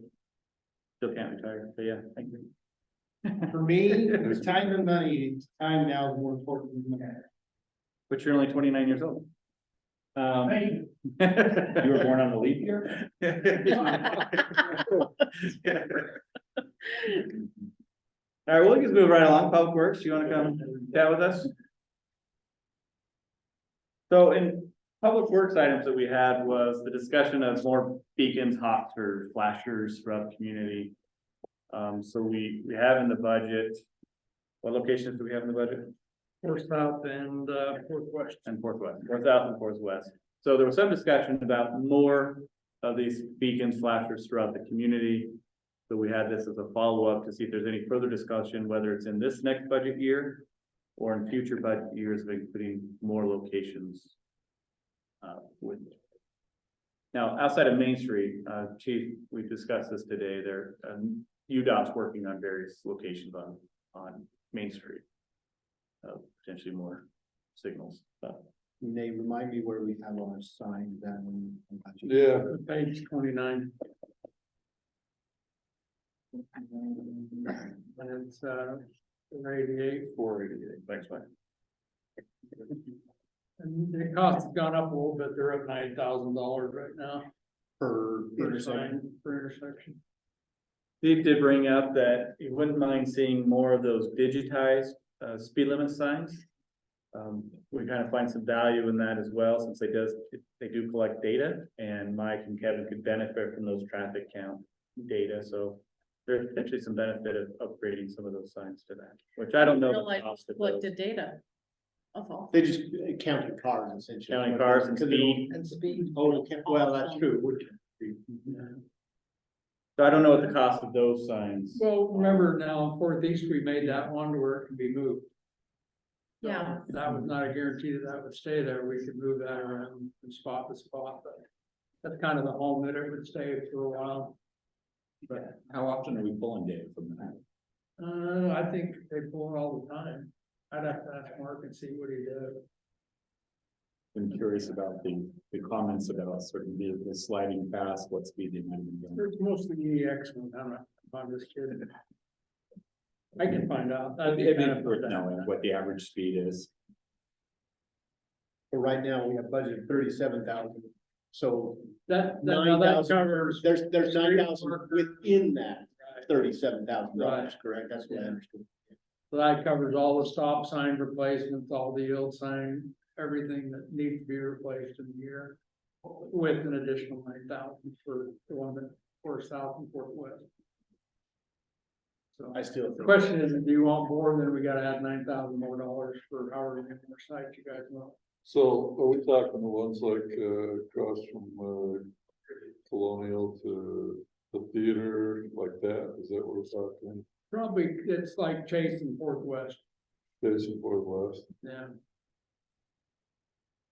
Still can't retire, but yeah, thank you. For me, it's time and money. Time now is more important than money. But you're only 29 years old. Thank you. You were born on the leap year? All right, we'll just move right along. Public Works, you wanna come chat with us? So in Public Works items that we had was the discussion of more beacons, hots, or flashers throughout the community. So we have in the budget, what locations do we have in the budget? North, south, and northwest. And Northwest, North South and Northwest. So there was some discussion about more of these beacons, flashers throughout the community. So we had this as a follow-up to see if there's any further discussion, whether it's in this next budget year or in future budget years of including more locations. With. Now, outside of Main Street, Chief, we discussed this today, there, UDOT's working on various locations on Main Street. Potentially more signals, but. They remind me where we have our sign down. Yeah, Page 29. And it's 488. 488, thanks, Mike. And the cost has gone up a little bit. They're at $9,000 right now Per per intersection. sign, per intersection. Steve did bring up that he wouldn't mind seeing more of those digitized speed limit signs. We kind of find some value in that as well, since they do collect data, and Mike and Kevin could benefit from those traffic count data, so there's potentially some benefit of upgrading some of those signs to that, which I don't know. the Realize cost of those. collected data. That's all. They just counted cars essentially. Counting cars and speed. And speed. Oh, well, that's true. It would. So I don't know what the cost of those signs. Well, remember now, Northeast, we made that one to where it can be moved. Yeah. That was not a guarantee that that would stay there. We could move that around from spot to spot, but that's kind of the home that it would stay for a while. But how often are we pulling data from that? I think they pull it all the time. I'd have to ask Mark and see what he does. I'm curious about the comments about certain vehicles sliding past, what speed they might have been going. It's mostly EX one, I'm just kidding. I can find out. That'd be It'd be kind of worth knowing what the average speed is. But right now, we have budgeted 37,000, so That 9,000 covers. there's street 9,000 workers. within that Right. $37,000, Right. correct? That's what I understood. So that covers all the stop sign replacements, all the yield sign, everything that needs to be replaced in the year. With an additional 9,000 for the one that for south and west. So I still the think. question is, do you want more, then we gotta add $9,000 more for however many more sites you guys want. so are we talking the ones like, across from, Colonial to the theater, like that? Is that what we're talking? Probably, it's like Chase and West, Jason Ford West? yeah.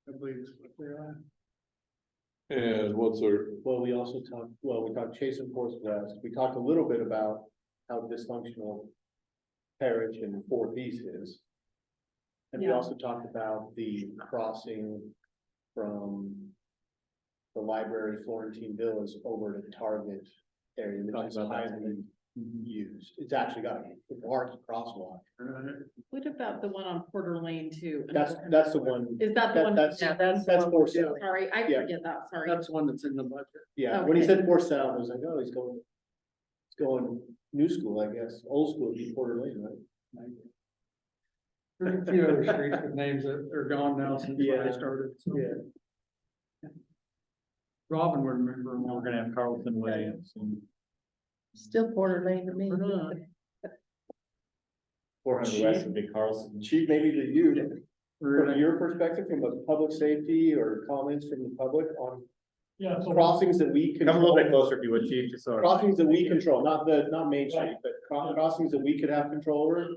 I believe it's what they are. And what's our, Well, we talked Chase and Forest West. We talked a little bit about how dysfunctional Parrish and Northeast is. And we Yeah. also talked about the crossing from the library, Florentine Villas over to Target area, which Talked is about that highly used. It's actually got a large crosswalk. What about the one on Porter Lane too? That's the one, Is that the one? that's, Yeah, that's that's. Forth South. Sorry, I Yeah. forget that, sorry. That's the one that's in the budget. Yeah, when he Okay. said Forth South, I was like, oh, he's going new school, I guess. Old school would be Porter Lane, right? There's a few other streets with names that are gone now since I Yeah. started, so. Yeah. Robin would remember them We're all. gonna have Carlton Way and Still Porter Lane to me. Or not. 400 west of Big Carlson. Chief, maybe to you, from Really. your perspective, from a public safety or comments from the public on Yeah, crossings that we Come a little bit control. closer if you would, Chief, just so. Crossings that we control, not Main Street, but crossings that we could have control over.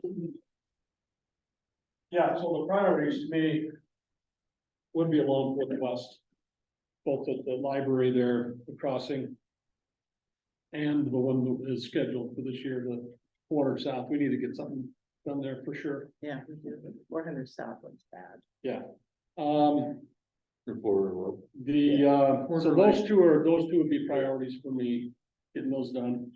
Yeah, so the priorities to me would be along with the west. Both at the library there, the crossing. And the one that is scheduled for this year, the quarter south, we need to get something done there for sure. Yeah, 400 South one's bad. Report. So those two would be priorities for me, getting those done.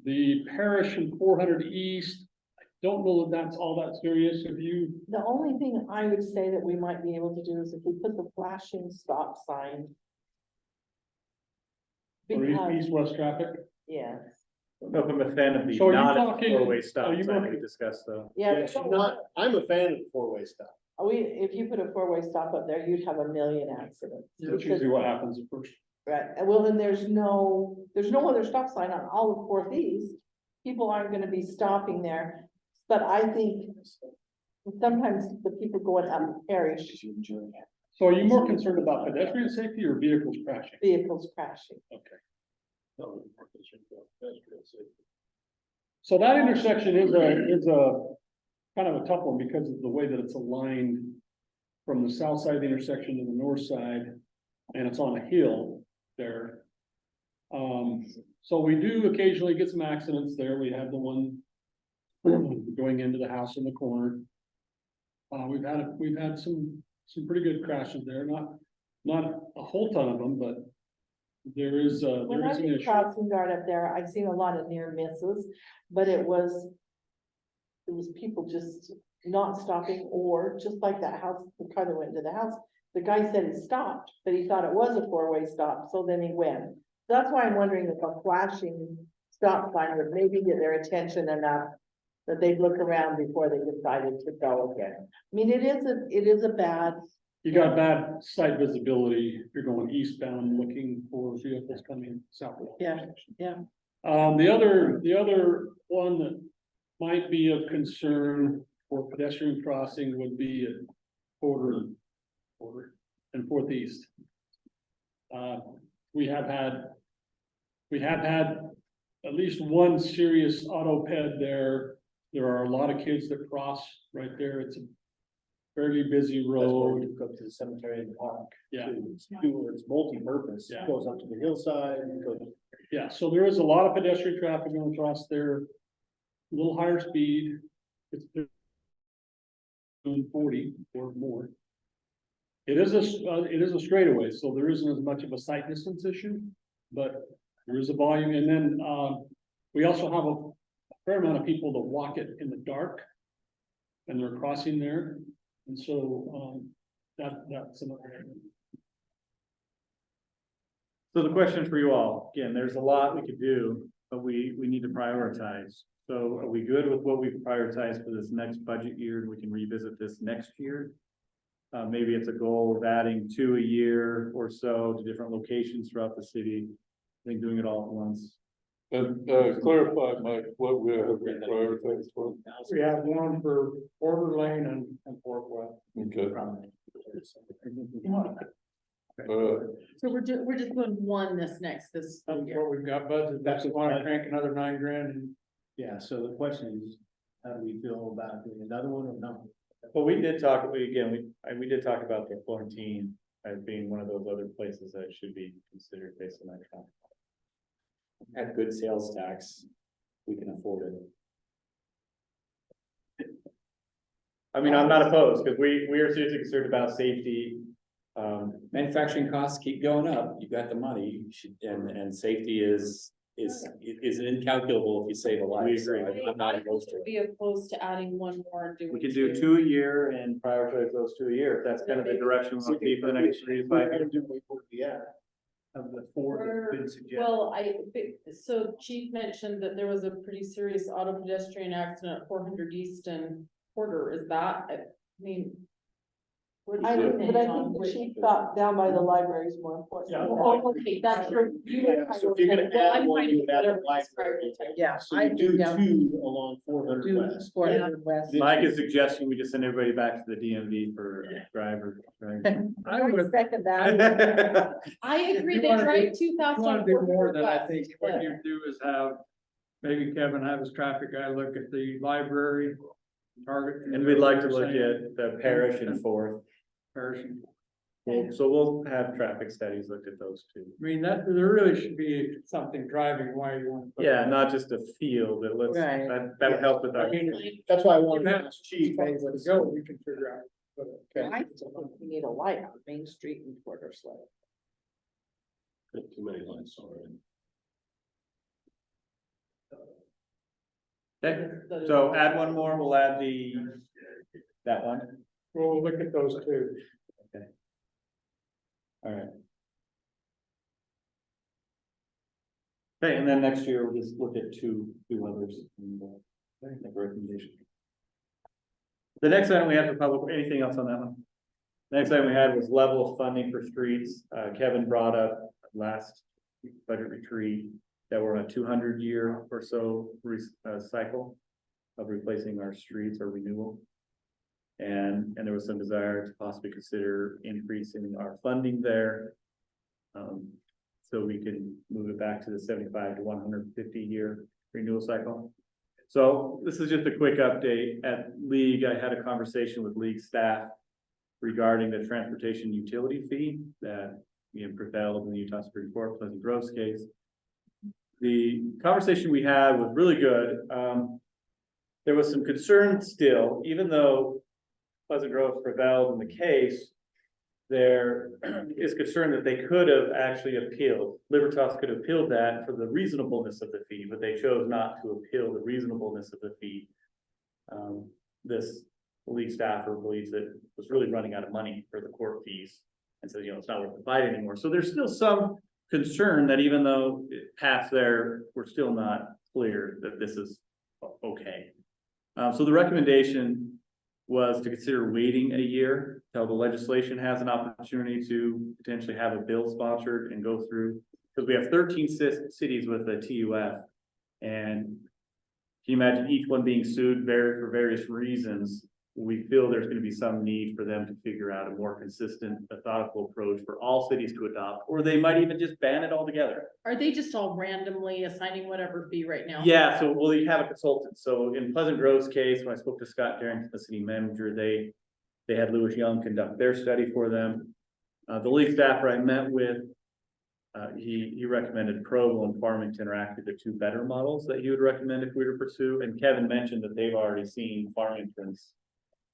The parish and 400 east, I don't know that that's all that serious. Have you, The only thing I would say that we might be able to do is if we put the flashing stop sign. or Because, east-west traffic? yes, No, if I'm a fan of the So are you not talking- four-way stop are you sign we talking- discussed though. yeah. I'm a fan of the four-way stuff. If you put a four-way stop up there, you'd have a million accidents. That's usually what happens at first. Right, and well, then there's no other stop sign on all of Fourth East. People aren't gonna be stopping there, but I think sometimes the people going up Parish, So are you more concerned about pedestrian safety or vehicles crashing? vehicles crashing. So that intersection is a kind of a tough one because of the way that it's aligned from the south side of the intersection to the north side, and it's on a hill there. So we do occasionally get some accidents there. We had the one going into the house in the corner. We've had some pretty good crashes there, not a whole ton of them, but there is When I an did issue. crossing guard up there, I've seen a lot of near misses, but it was people just not stopping, or just like that house, the car that went into the house. The guy said he stopped, but he thought it was a four-way stop, so then he went. That's why I'm wondering if a flashing stop sign would maybe get their attention enough that they'd look around before they decided to go again. I mean, it is a bad, You got bad sight visibility, if you're going eastbound looking for vehicles coming southward. Yeah, yeah. The other one that might be of concern for pedestrian crossing would be at Porter and Fourth East. We have had at least one serious auto ped there. There are a lot of kids that cross right there. It's a fairly busy road. Go to the cemetery and park. Yeah. It's multi-purpose, Yeah. it goes up to the hillside, it goes. Yeah, so there is a lot of pedestrian traffic going across there. A little higher speed. It's 40 or more. It is a straightaway, so there isn't as much of a sight distance issue, but there is a volume. And then, we also have a fair amount of people that walk it in the dark. And they're crossing there. And so, that's another area. So the question for you all, again, there's a lot we could do, but we need to prioritize. So are we good with what we've prioritized for this next budget year, and we can revisit this next year? Maybe it's a goal of adding 2 a year or so to different locations throughout the city. I think doing it all at once. And, clarify, Mike, what we have prioritized for, We have one for Porter Lane and Fort West. okay, So we're just doing one this next That's fiscal year. what we've got budgeted. That's why I crank another $9,000 and Yeah, so the question is, how do we feel about doing another one or not? But we did talk, we did talk about the Florentine as being one of those other places that should be considered based on that count. At good sales tax, we can afford it. I mean, I'm not opposed, because we are seriously concerned about safety. Manufacturing costs keep going up, you've got the money, you should, and safety is incalculable if you save a life. We So agree. I'm not opposed to it. Be opposed to adding one more and doing. We could do 2 a year and prioritize those 2 a year, if that's kind of the direction we want to be for the next 3 to 5 years. Of the four that have been suggested. Well, so Chief mentioned that there was a pretty serious auto pedestrian accident at 400 East and Porter, is that, I mean. But I think the chief thought down by the library is more important. Yeah. Oh, okay, that's your. Yeah, so if you're gonna add one, you would add the library. Yeah. So you do yeah. two along 400 Do west. 400 west. Mike is suggesting we just send everybody back to the DMV for driver. I would, Second that. I agree, You they wanna drive do- too fast you wanna on do more 400 than I west. think what you do is have, maybe Kevin have his traffic guy look at the library, target. And we'd like to look at the parish and Fourth. Parish. So we'll have traffic studies looked at those too. I mean, that, there really should be something driving why you want. to put Yeah, that. not just a field, that let's, Right. that would help with I our. mean, That's why I wanted to Yeah. ask Chief. hey, let's go, we can figure out. Okay. I think we need a light on Main Street and Porter Slope. Too many lines already. Okay, so add one more, we'll add that one, We'll look at those two. all right. Okay, and then next year we'll just look at two others and make a recommendation. The next item we have for public, anything else on that one? Next item we had was level of funding for streets. Kevin brought up last budget retreat that we're on a 200-year or so cycle of replacing our streets or renewal. And there was some desire to possibly consider increasing our funding there. So we can move it back to the 75 to 150 year renewal cycle. So this is just a quick update. At League, I had a conversation with League staff regarding the transportation utility fee that prevailed in the Utah Supreme Court Pleasant Grove's case. The conversation we had was really good. There was some concern still, even though Pleasant Grove prevailed in the case, there is concern that they could have actually appealed. Libertas could have appealed that for the reasonableness of the fee, but they chose not to appeal the reasonableness of the fee. This league staffer believes that it was really running out of money for the court fees. And so, it's not worth the fight anymore. So there's still some concern that even though it passed there, we're still not clear that this is okay. So the recommendation was to consider waiting a year till the legislation has an opportunity to potentially have a bill sponsored and go through. Because we have 13 cities with a TUF. And can you imagine each one being sued for various reasons? We feel there's going to be some need for them to figure out a more consistent, methodical approach for all cities to adopt, or they might even just ban it altogether. Are they just all randomly assigning whatever fee right now? Yeah, so you have a consultant. So in Pleasant Grove's case, when I spoke to Scott Darrington, the city manager, they had Lewis Young conduct their study for them. The league staffer I met with, he recommended Provo and Farmington are actually the two better models that he would recommend if we were to pursue. And Kevin mentioned that they've already seen Farmington's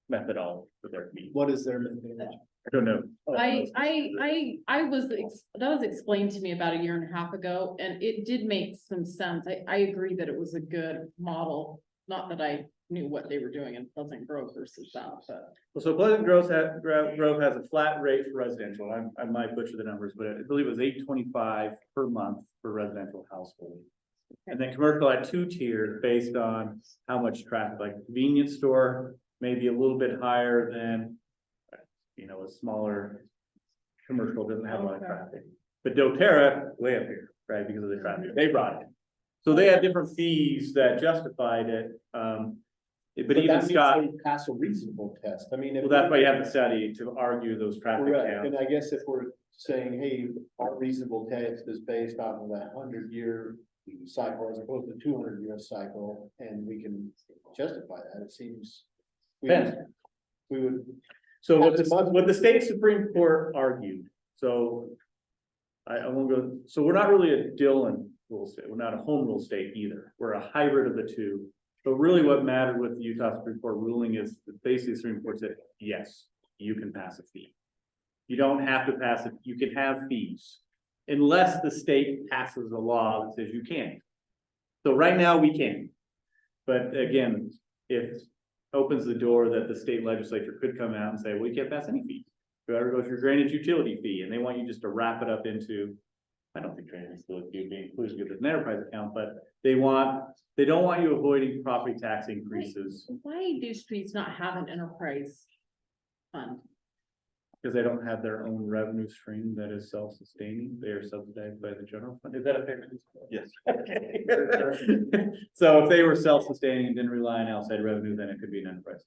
methodology for their fee. What is their methodology? I don't know. I was, that was explained to me about a year and a half ago, and it did make some sense. I agree that it was a good model. Not that I knew what they were doing in Pleasant Grove versus that, but. So Pleasant Grove has a flat rate for residential. I might butcher the numbers, but I believe it was $825 per month for residential household. And then commercial at 2 tiers based on how much traffic, like convenience store, maybe a little bit higher than, a smaller commercial doesn't have a lot of traffic. But doTERRA, way up here, right, because of the traffic, they brought it. So they had different fees that justified it. But even that means Scott, they pass a reasonable test. I mean. well, that's why you have the study to argue those traffic Right, counts. and I guess if we're saying, hey, our reasonable test is based off of that 100-year cycle as opposed to 200-year cycle, and we can justify that, it seems. We would, So what the state Supreme Court argued, so I won't go, so we're not really a Dillon rule state, we're not a home rule state either. We're a hybrid of the two. But really what mattered with the Utah Supreme Court ruling is that basically the Supreme Court said, yes, you can pass a fee. You don't have to pass it, you can have fees. Unless the state passes a law that says you can't. So right now we can. But again, it opens the door that the state legislature could come out and say, well, you can't pass any fees. Whoever goes your drainage utility fee, and they want you just to wrap it up into, I don't think drainage utility fee would be included with an enterprise account, but they don't want you avoiding property tax increases. Why do streets not have an enterprise fund? because they don't have their own revenue stream that is self-sustaining, they are subsidized by the general fund, is that a fair? Yes. So if they were self-sustaining and didn't rely on outside revenue, then it could be an enterprise.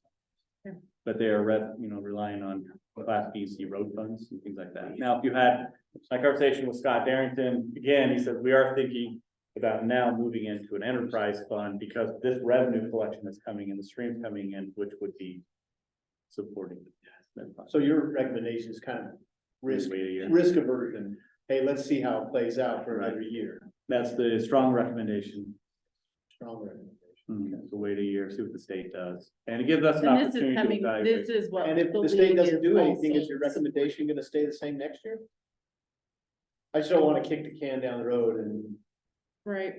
fund. But they are relying on Class B, C road funds and things like that. Now, if you had my conversation with Scott Darrington, again, he said, we are thinking about now moving into an enterprise fund because this revenue collection is coming in, the streams coming in, which would be supporting. So your recommendation is kind of risk, Wait a year. risk aversion. Hey, let's see how it plays out for another year. That's the strong recommendation. Strong recommendation. So wait a year, see what the state does, and it gives us an And this is opportunity to coming, evaluate. this is what. And if the league state doesn't is do anything, is also your recommendation gonna stay the same next year? I just don't wanna kick the can down the road and. Right,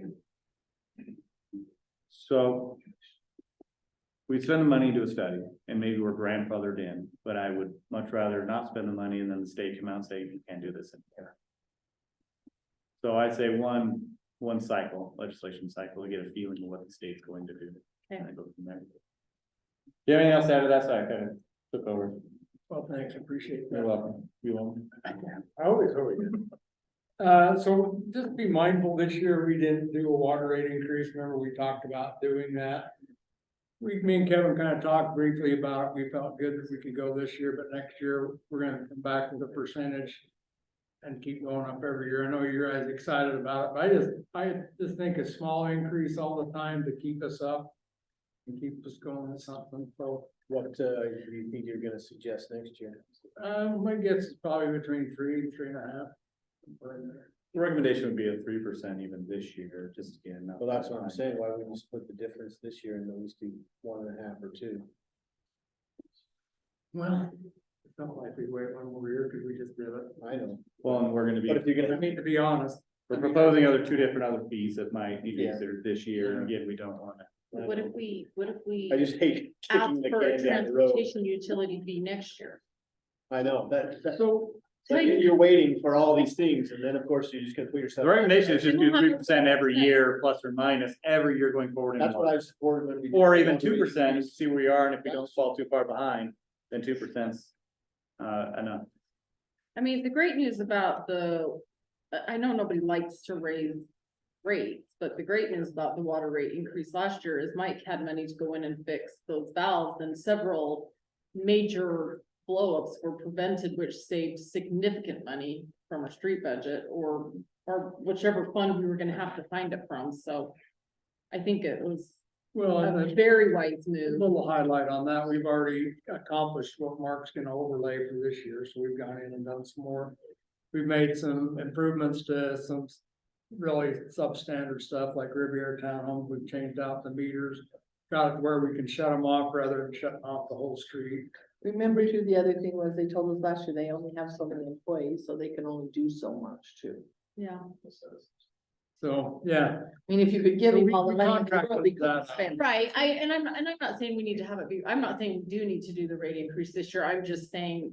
So. We spend the money to a study and maybe we're grandfathered in, but I would much rather not spend the money and then the state come out and say, you can't do this anymore. So I'd say one cycle, legislation cycle, to get a feeling of what the state's going to do. Okay. And I go from there. Do you have anything else to add to that side? I kind of took over. Well, thanks, I appreciate You're that. welcome. You welcome. I always. So just be mindful, this year we didn't do a water rate increase, remember we talked about doing that. Me and Kevin kind of talked briefly about it, we felt good that we could go this year, but next year we're gonna come back with a percentage. And keep going up every year, I know you guys are excited about it, but I just think a small increase all the time to keep us up. And keep us going with something, so, What, do you think you're gonna suggest next year? my guess is probably between 3 and 3.5. The recommendation would be a 3% even this year, just again. not- Well, that's what I'm saying, why wouldn't you split the difference this year and at least do 1.5 or 2? Well, it's not like we wait one more year, because we just did it. I know, Well, and we're gonna but if be, you're I gonna, mean, to be honest, we're proposing two different other fees that might be Yeah. considered this year, and again, we don't want to. what if we I just hate ask kicking the for a can down the road. transportation utility fee next year? I know, so, but you're waiting for all these things, and then, of course, you're just gonna put yourself. The recommendation is just do We don't have 3% every 3%. year, plus or minus, every year going forward. That's what I was supporting when we. did Or the even water rate 2%, increase. see where we are, and if we don't fall too far behind, then 2%'s enough. I mean, the great news about I know nobody likes to raise rates, but the great news about the water rate increase last year is Mike had money to go in and fix those valves and several major blowups were prevented, which saved significant money from our street budget or whichever fund we were gonna have to find it from, so I think it was well, and a a very wise move. little highlight on that, we've already accomplished what Mark's gonna overlay for this year, so we've gone in and done some more. We've made some improvements to some really substandard stuff like Riviera Townhomes, we've changed out the meters. Got it where we can shut them off rather than shutting off the whole street. Remember too, the other thing was they told us last year, they only have so many employees, so they can only do so much too. Yeah. So, yeah, I mean, if you could give So him we- all the we money, in the contracted world, he couldn't that out. spend. Right, and I'm not saying we need to have it be, I'm not saying we do need to do the rate increase this year, I'm just saying,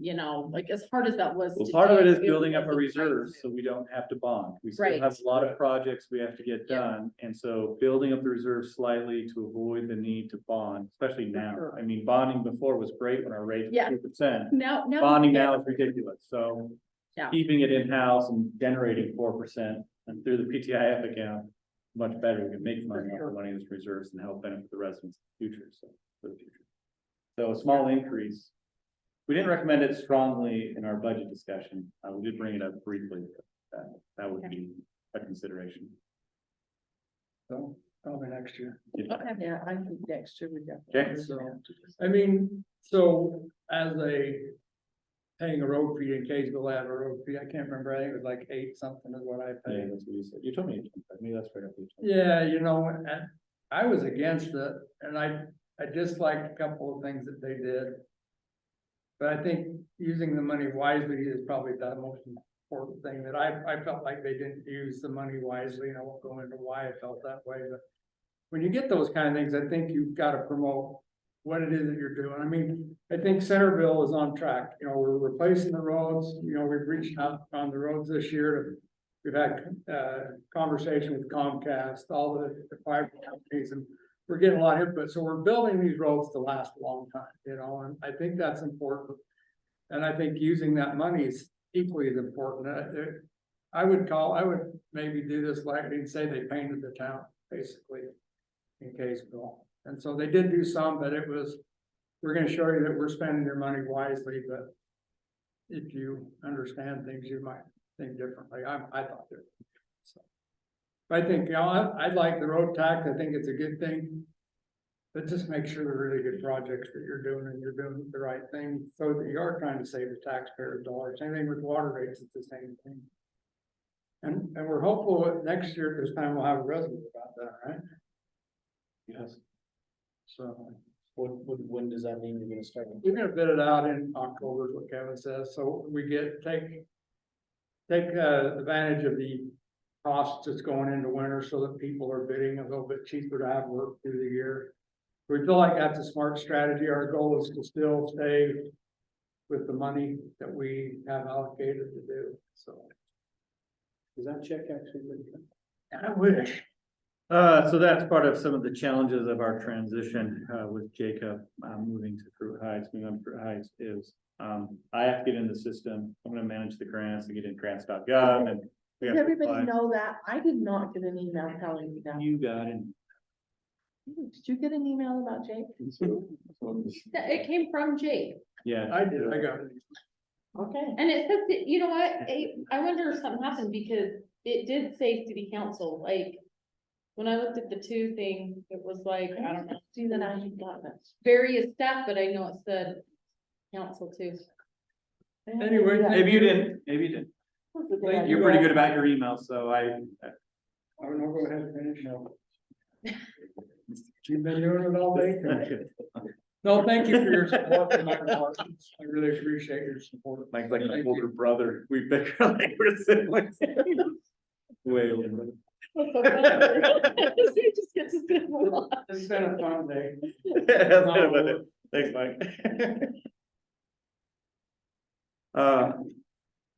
like, as hard as that was. Well, to part of it do, is building up a was wise reserve, move. so we don't have to bond. We still Right. have a lot of projects we have to get Yeah. done, and so building up the reserve slightly to avoid the need to bond, especially now. sure. I mean, bonding before was great when our rate was Yeah. 2%. Now. Bonding now is ridiculous, so. Yeah. Keeping it in-house and generating 4% and through the PTIF account, much better, we can make money off the money in these reserves and help benefit the residents in the future, so, for the future. So a small increase. We didn't recommend it strongly in our budget discussion, we did bring it up briefly, but that would be a consideration. so probably next year. Okay. Yeah, I think next year we got. Okay. So, I mean, so as paying a road fee in Kaysville, have a road fee, I can't remember, I think it was like 8 something is what I Yeah, paid. that's what you said, you told me, maybe that's right. Yeah, and I was against it, and I disliked a couple of things that they did. But I think using the money wisely is probably the most important thing that I felt like they didn't use the money wisely, and I won't go into why I felt that way, but. When you get those kind of things, I think you've got to promote what it is that you're doing. I mean, I think Centerville is on track, we're replacing the roads, we've reached out on the roads this year. We've had conversation with Comcast, all the fiber companies, and we're getting a lot of input, so we're building these roads to last a long time, and I think that's important. And I think using that money is equally as important. I would maybe do this like and say they painted the town, basically, in Kaysville. And so they did do some, but it was, we're gonna show you that we're spending your money wisely, but if you understand things, you might think differently. I thought that. So, I think, you know, I'd like the road tax. I think it's a good thing. But just make sure they're really good projects that you're doing and you're doing the right thing, so that you are trying to save the taxpayers dollars. Same thing with water rates, it's the same thing. And we're hopeful that next year at this time we'll have a resident about that, right? Yes. So When does that mean you're gonna start? we're gonna bid it out in October, is what Kevin says, so we take advantage of the costs that's going into winter, so that people are bidding a little bit cheaper to have work through the year. We feel like that's a smart strategy. Our goal is to still stay with the money that we have allocated to do, so. Is that check actually good? I wish. So that's part of some of the challenges of our transition, with Jacob, moving to Fruit Heights, moving on to Fruit Heights is, I have to get in the system. I'm gonna manage the grants and get in grants.gov and. we Does have to everybody apply. know that? I did not get an email telling me that. You got it. Did you get an email about Jake? It came from Jake, Yeah. I did, I got it. Okay. and it says that, you know what, I wonder if something happened, because it did say city council, like. When I looked at the two thing, it was like, I don't know, See that I had gotten it. various stuff, but I know it said council too. Anyway, Yeah. Maybe you didn't, maybe you didn't. That's a good Thank idea. You're pretty good about your emails, so I. I don't know, go ahead and finish now. You've been doing it all day. No, thank you for your support in my departments. I really appreciate your support. Mike's like my Thank older you. brother. We bicker like we're siblings. Way older. You just get to sit along. It's been a fun day. Thanks, Mike.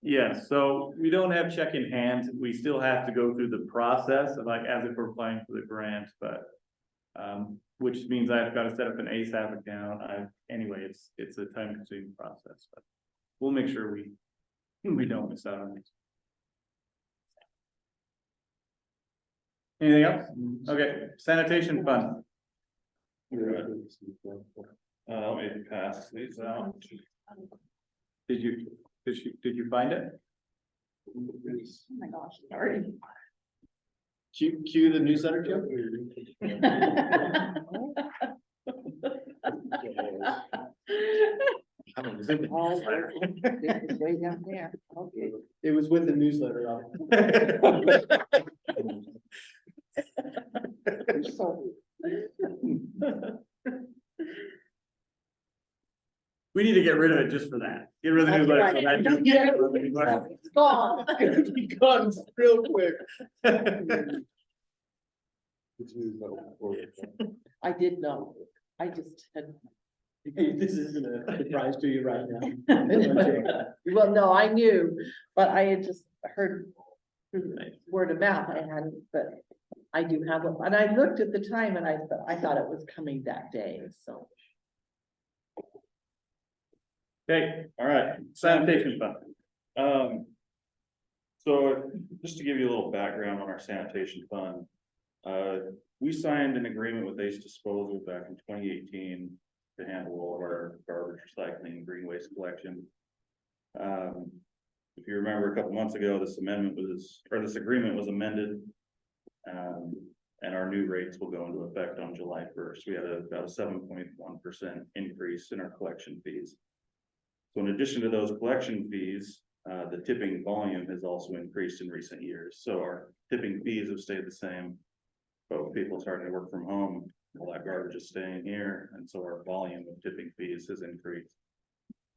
Yeah, so we don't have check in hand. We still have to go through the process of like, as if we're applying for the grant, but. Which means I've got to set up an ASAP account. Anyway, it's a time consuming process, but we'll make sure we don't miss out on it. Anything else? Okay, sanitation fund. Let me pass these out. Did you find it? Oh my gosh, sorry. Cue the newsletter, Joe? It's way down there. Okay. It was with the newsletter. So, We need to get rid of it just for that. Get rid of the That's newsletter. right. so that- Don't get it. It's gone. He comes real quick. I did know. I just had. This isn't a surprise to you right now. Well, no, I knew, but I had just heard through word of mouth. I hadn't, but I do have it. And I looked at the time and I thought it was coming that day, so. Okay, all right, sanitation fund. So just to give you a little background on our sanitation fund. We signed an agreement with Ace Disposal back in 2018 to handle all of our garbage recycling, green waste collection. If you remember a couple months ago, this agreement was amended. And our new rates will go into effect on July 1st. We had about a 7.1% increase in our collection fees. So in addition to those collection fees, the tipping volume has also increased in recent years. So our tipping fees have stayed the same. But with people starting to work from home, all that garbage is staying here, and so our volume of tipping fees has increased.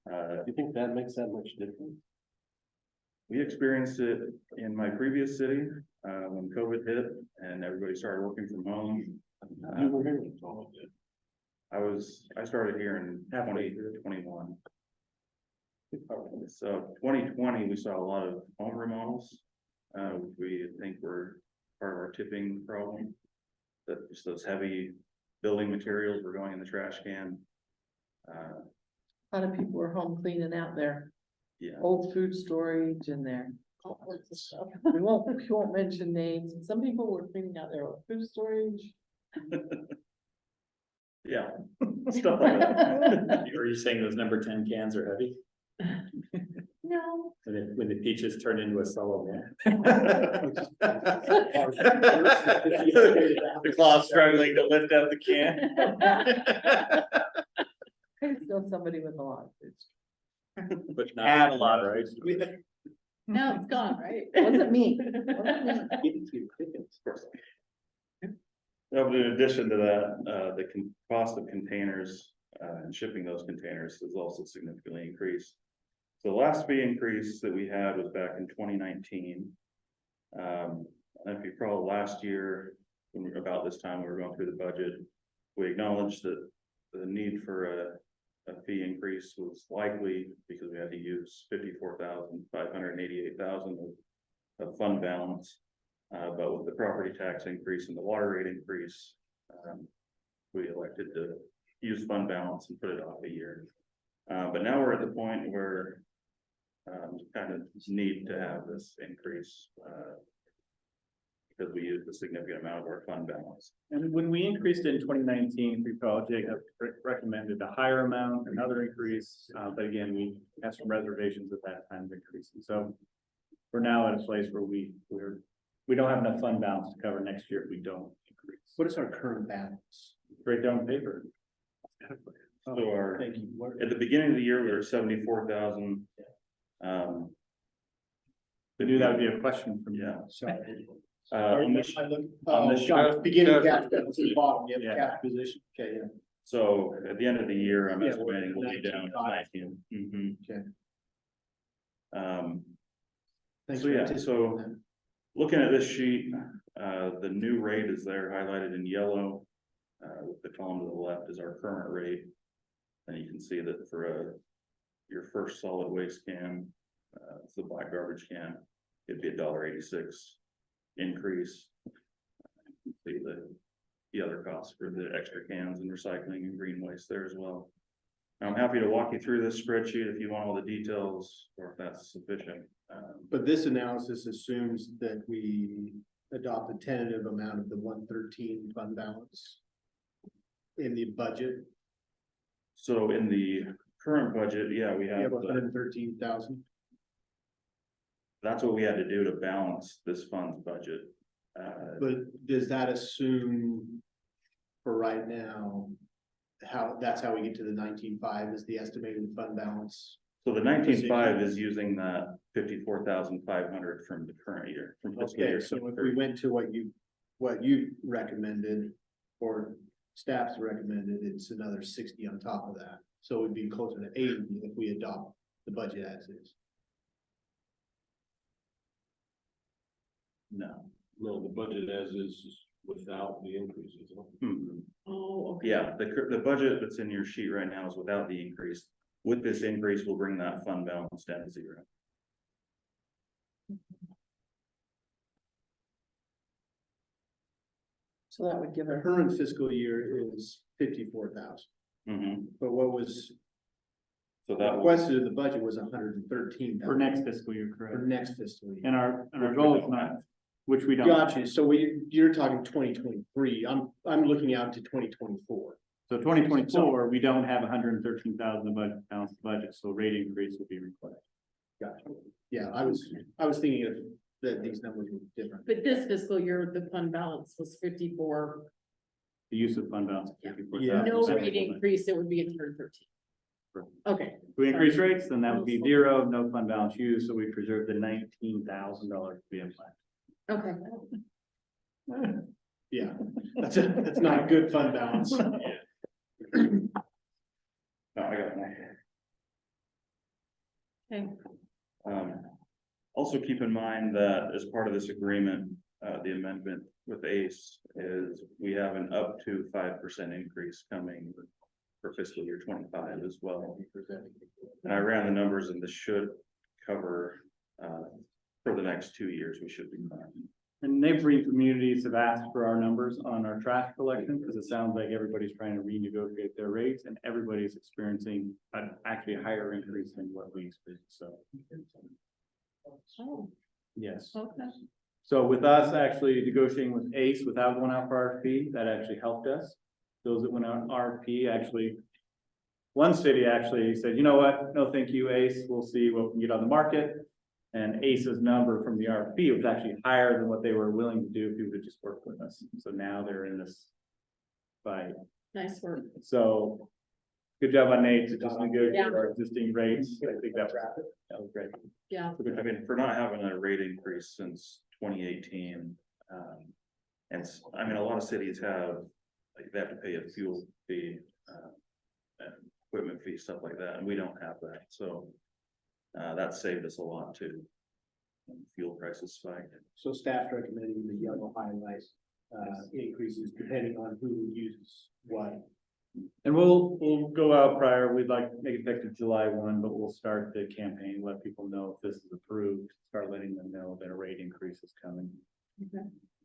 Do you think that makes that much difference? We experienced it in my previous city, when COVID hit and everybody started working from home. You were here. I started here in 2021. So 2020, we saw a lot of home remodels, which we think were part of our tipping problem. That just those heavy building materials were going in the trash can. A lot of people are home cleaning out their Yeah, old food storage and their. all sorts of stuff. We won't mention names. Some people were cleaning out their old food storage. yeah. Stuff like that. Are you saying those number 10 cans are heavy? No. When the peaches turn into a solo man? The claw's struggling to lift up the can. I still somebody with a lot of food. But not Add a lot, right? Now it's gone, right? Wasn't me. Wasn't me. But in addition to that, the cost of containers, and shipping those containers has also significantly increased. So the last fee increase that we had was back in 2019. And if you recall last year, about this time, we were going through the budget, we acknowledged that the need for a fee increase was likely because we had to use 54,588,000 of fund balance. But with the property tax increase and the water rate increase, we elected to use fund balance and put it off a year. But now we're at the point where kind of need to have this increase, because we used a significant amount of our fund balance. And when we increased it in 2019, we probably recommended a higher amount, another increase, but again, we had some reservations at that time of increasing. So we're now at a place where we don't have enough fund balance to cover next year if we don't increase. What is our current balance? Right down paper. So our, Thank you. What- at the beginning of the year, we were 74,000. I knew that would be a question from you. Yeah. Sorry. On this, I look- on Oh, this got sheet- beginning cash balance at the bottom, you have Yeah. cash position, okay, yeah. so at the end of the year, I'm Yeah, estimating we'll be down to 19,500. 19. Okay. Thanks So for yeah, anticipating that. Looking at this sheet, the new rate is there highlighted in yellow. With the column to the left is our current rate. And you can see that for your first solid waste can, it's the black garbage can, it'd be $1.86 increase. You can see the other costs for the extra cans and recycling and green waste there as well. I'm happy to walk you through this spreadsheet if you want all the details or if that's sufficient. But this analysis assumes that we adopt a tentative amount of the 113 fund balance in the budget. So in the current budget, yeah, we We have, have 113,000. that's what we had to do to balance this fund's budget. But does that assume for right now, that's how we get to the 19.5 is the estimated fund balance? So the 19.5 is using that 54,500 from the current year, from fiscal Okay, year. so if we 23. went to what you recommended or staff's recommended, it's another 60 on top of that. So it'd be closer to 80 if we adopt the budget as is. No. No, the budget as is without the increases. Hmm. Oh, okay. Yeah, the budget that's in your sheet right now is without the increase. With this increase, we'll bring that fund balance down to 0. So that would give The her, current fiscal year is 54,000, Mhm. but what was So that will, requested in the budget was 113,000 For next fiscal year, for correct? next fiscal year. And our goal is not, which we don't. Gotcha, so you're talking 2023, I'm looking out to 2024. So 2024, we don't have 113,000 budget, balance the budget, so rate increase will be required. Gotcha. Yeah, I was thinking that these numbers were different. But this fiscal year, the fund balance was 54, The use of fund balance. Yeah. 54,000. no rate increase, it would be 113. Okay, If we increase rates, then that would be 0, no fund balance used, so we preserve the $19,000 to be applied. okay. Yeah, that's not a good fund balance. no, I got it. Okay. Also keep in mind that as part of this agreement, the amendment with ACE is we have an up to 5% increase coming for fiscal year 25 as well. And I ran the numbers and this should cover, for the next 2 years, we should be fine. And neighboring communities have asked for our numbers on our trash collection, because it sounds like everybody's trying to renegotiate their rates, and everybody's experiencing actually a higher increase than what we experienced, so. Oh, Yes. okay. So with us actually negotiating with Ace without going out for RFP, that actually helped us. Those that went out RFP actually. One city actually said, you know what, no, thank you, Ace, we'll see what we can get on the market. And Ace's number from the RFP was actually higher than what they were willing to do if you would have just worked with us. So now they're in this fight. Nice work. So good job on Nate to just negotiate our existing rates. I think that was great. Yeah. I mean, for not having a rate increase since 2018. I mean, a lot of cities have, like, they have to pay a fuel fee, and equipment fee, stuff like that, and we don't have that, so. That saved us a lot too. When fuel prices spiked. So staff recommending the yellow highlight, increases depending on who uses what. And we'll go out prior, we'd like to make it effective July 1, but we'll start the campaign, let people know if this is approved, start letting them know that a rate increase is coming.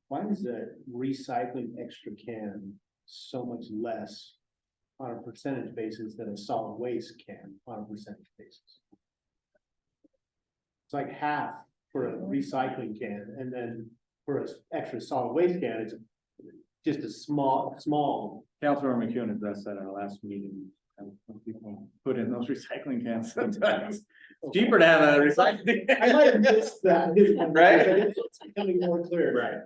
Why is a recycling extra can so much less on a percentage basis than a solid waste can on a percentage basis? It's like half for a recycling can, and then for an extra solid waste can, it's just a small. Councilor McEwen addressed that at our last meeting. And when people put in those recycling cans sometimes. It's cheaper to have a recycling. I might have missed that. Right? It's becoming more clear.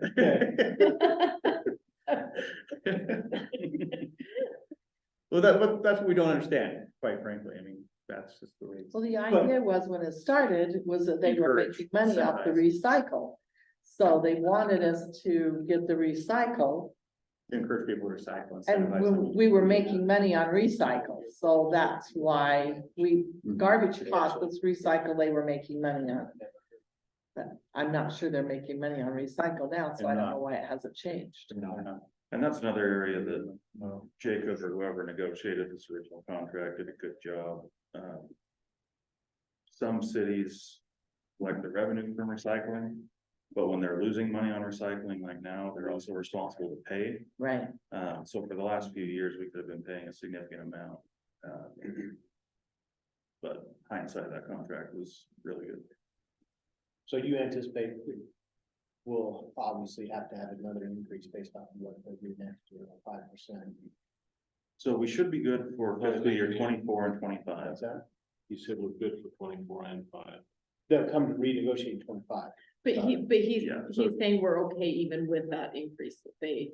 Well, that's what we don't understand, quite frankly. I mean, that's just the way. Well, the idea was when it started was that they were Encourage, making money off the recycle. So they wanted us to get the recycle, To encourage people to recycle. and incentivize them. we were making money on recycle, so that's why garbage cost was recycle, they were making money on. But I'm not sure they're making money on recycle now, so I don't know why it hasn't changed. And that's another area that Jacob or whoever negotiated this original contract did a good job. Some cities like the revenue from recycling, but when they're losing money on recycling, like now, they're also responsible to pay. Right, So for the last few years, we could have been paying a significant amount. But hindsight, that contract was really good. So you anticipate we'll obviously have to have another increase based on what they do next year, 5%. So we should be good for fiscal year 24 and 25. What's that? You said we're good for 24 and 5. They'll come to renegotiate in 25. But he's Yeah, so- saying we're okay even with that increase that they,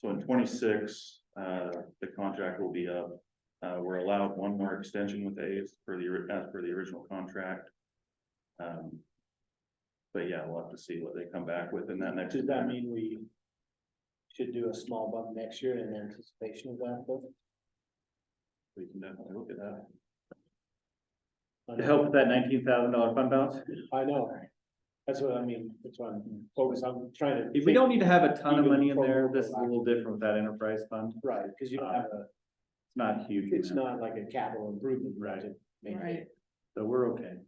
So in 26, the contract will be up. We're allowed one more extension with A's as per the original contract. But yeah, we'll have to see what they come back with in that next. Does that mean we should do a small bump next year in anticipation of that? Though? We can definitely look at that. To help with that $19,000 fund balance. I know. That's what I mean. That's why I'm focused. I'm trying to. If we don't need to have a ton of Even money in there, from- this is a little different with that enterprise fund. It's Right, because you don't have a, not huge. it's amount. not like a capital improvement. Right. budget. right, So we're okay.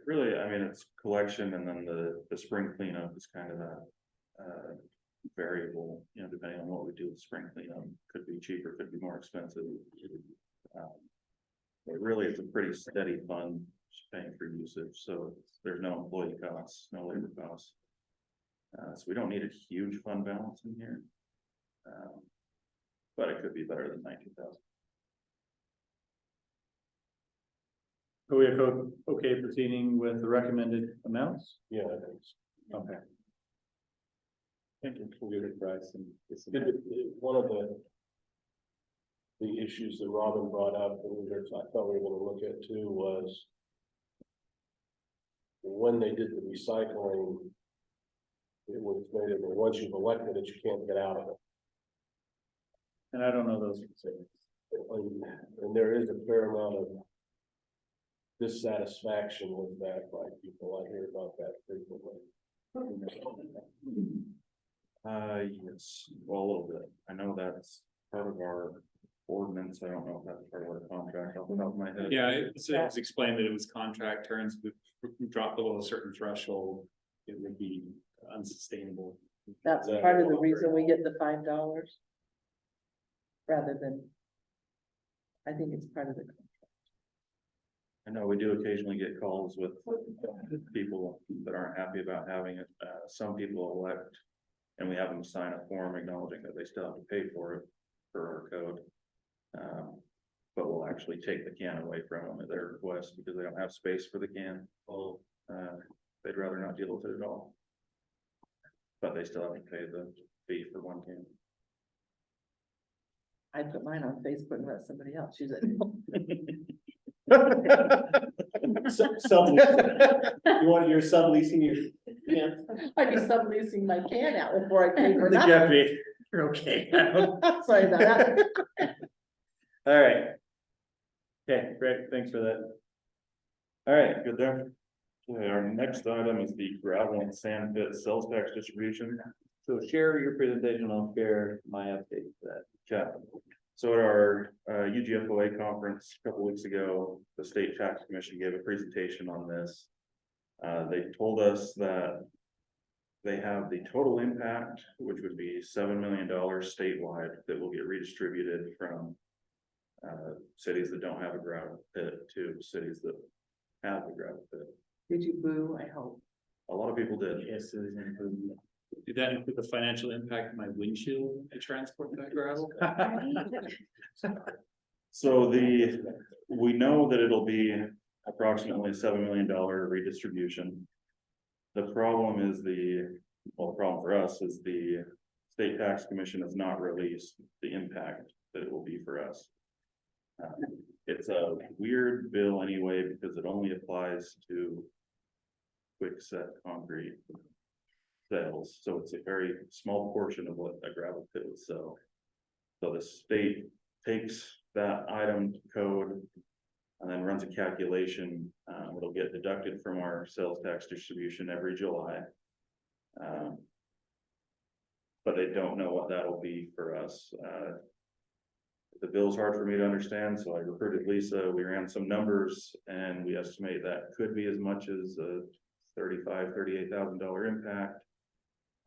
Really, I mean, it's collection and then the spring cleanup is kind of a variable, you know, depending on what we do with spring cleanup, could be cheaper, could be more expensive. But really, it's a pretty steady fund, just paying for usage, so there's no employee costs, no labor costs. So we don't need a huge fund balance in here. But it could be better than 19,000. Are we okay proceeding with the recommended amounts? Yeah, I think so. Okay. Thank you. We'll get a price and. One of the issues that Robin brought up, and I thought we were gonna look at too, was when they did the recycling, it was stated that once you've elected it, you can't get out of it. And I don't know those specifics. And there is a fair amount of dissatisfaction with that by people. I hear about that frequently. Yes, well, a little bit. I know that's part of our ordinance. I don't know if that's part of our contract off the top of my head. Yeah, it was explained that it was contract terms, if we dropped below a certain threshold, it would be unsustainable. That's part of the reason we get the $5. Rather than. I think it's part of the. I know we do occasionally get calls with people that aren't happy about having it. Some people elect. And we have them sign a form acknowledging that they still have to pay for it per our code. But we'll actually take the can away from them at their request because they don't have space for the can. They'd rather not deal with it at all. But they still have to pay the fee for one can. I put mine on Facebook and let somebody else use it. You're subleasing your, yeah. I'd be subleasing my can out before I pay for The nothing. Jeffrey, you're okay. Sorry about that. All right. Okay, great, thanks for that. All right, good there. Okay, our next item is the gravel and sand pit sales tax distribution. So share your presentation, I'll share my update to that. Okay, so at our UGFOA conference a couple weeks ago, the state tax commission gave a presentation on this. They told us that they have the total impact, which would be $7 million statewide that will get redistributed from cities that don't have a gravel pit to cities that have a gravel pit. Did you boo? I hope. A lot of people did. Yes, did that include the financial impact of my windshield to transport that gravel? So we know that it'll be approximately $7 million redistribution. The problem is the problem for us is the state tax commission has not released the impact that it will be for us. It's a weird bill anyway, because it only applies to quick set concrete sales, so it's a very small portion of what a gravel pit would sell. So the state takes that item code and then runs a calculation. It'll get deducted from our sales tax distribution every July. But they don't know what that'll be for us. The bill's hard for me to understand, so I recruited Lisa. We ran some numbers and we estimate that could be as much as a $38,000 impact.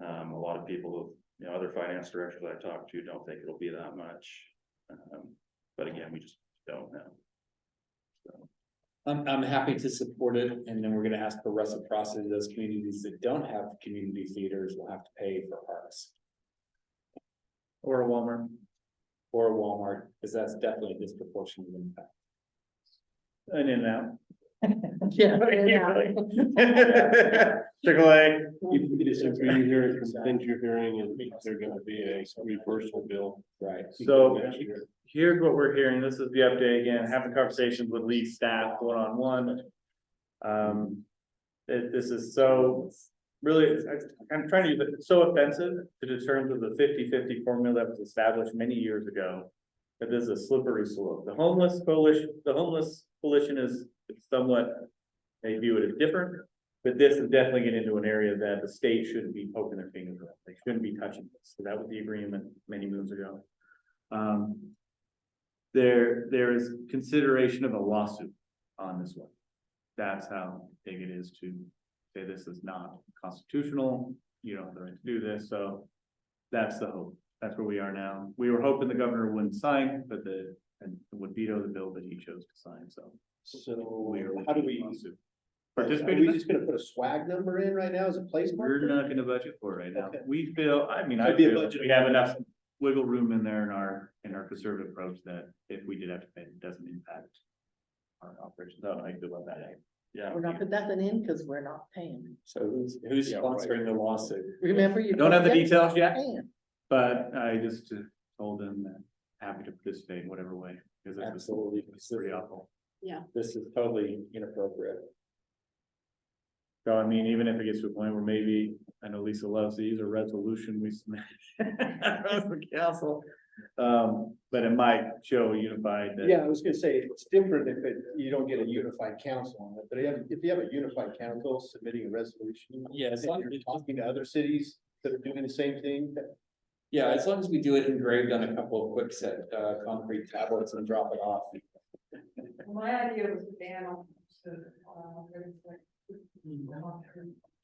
A lot of people, other finance directors I talked to don't think it'll be that much. But again, we just don't know. So. I'm happy to support it, and then we're gonna ask for reciprocity. Those communities that don't have community theaters will have to pay for parks Or a Walmart. or Walmart, because that's definitely a disproportionate impact. And in now. Yeah. Chick-fil-A. You disagree here, some things you're hearing, and they're gonna be a reversal bill. Right. So here's what we're hearing. This is the update again, having conversations with lead staff one-on-one. This is so really, I'm trying to use it, so offensive to the terms of the 50-50 formula that was established many years ago. That this is a slippery slope. The homeless coalition is somewhat, they view it as different. But this is definitely getting into an area that the state shouldn't be poking their fingers at. They shouldn't be touching this. So that was the agreement many moons ago. There is consideration of a lawsuit on this one. That's how big it is to say this is not constitutional. You don't have the right to do this. So that's the hope. That's where we are now. We were hoping the governor wouldn't sign, but would veto the bill that he chose to sign. So How do we? participate. Are we just gonna put a swag number in right now as a place We're marker? not gonna budget for it right now. Okay. We feel, I Could be a feel budget. we have enough wiggle room in there in our conservative approach that if we did have to pay, it doesn't impact our operations. Oh, I feel about that. Yeah. We're not putting nothing in because we're not paying. So who's Yeah, sponsoring the lawsuit? Remember, you. Don't have the get details yet, paying. but I just told them that happy to participate in whatever way. Because it's Absolutely. pretty awful. This is totally inappropriate. So I mean, even if it gets to a point where maybe, I know Lisa loves these, a resolution we submit. From the council, but it might show unified. that- Yeah, I was gonna say, it's different if you don't get a unified council on it, but if you have a unified council submitting a resolution. Yeah, as and long you're as, talking to other cities that are doing the same thing, yeah, as long as we do it engraved on a couple of quick set, concrete tablets and drop it off. My idea was to ban them.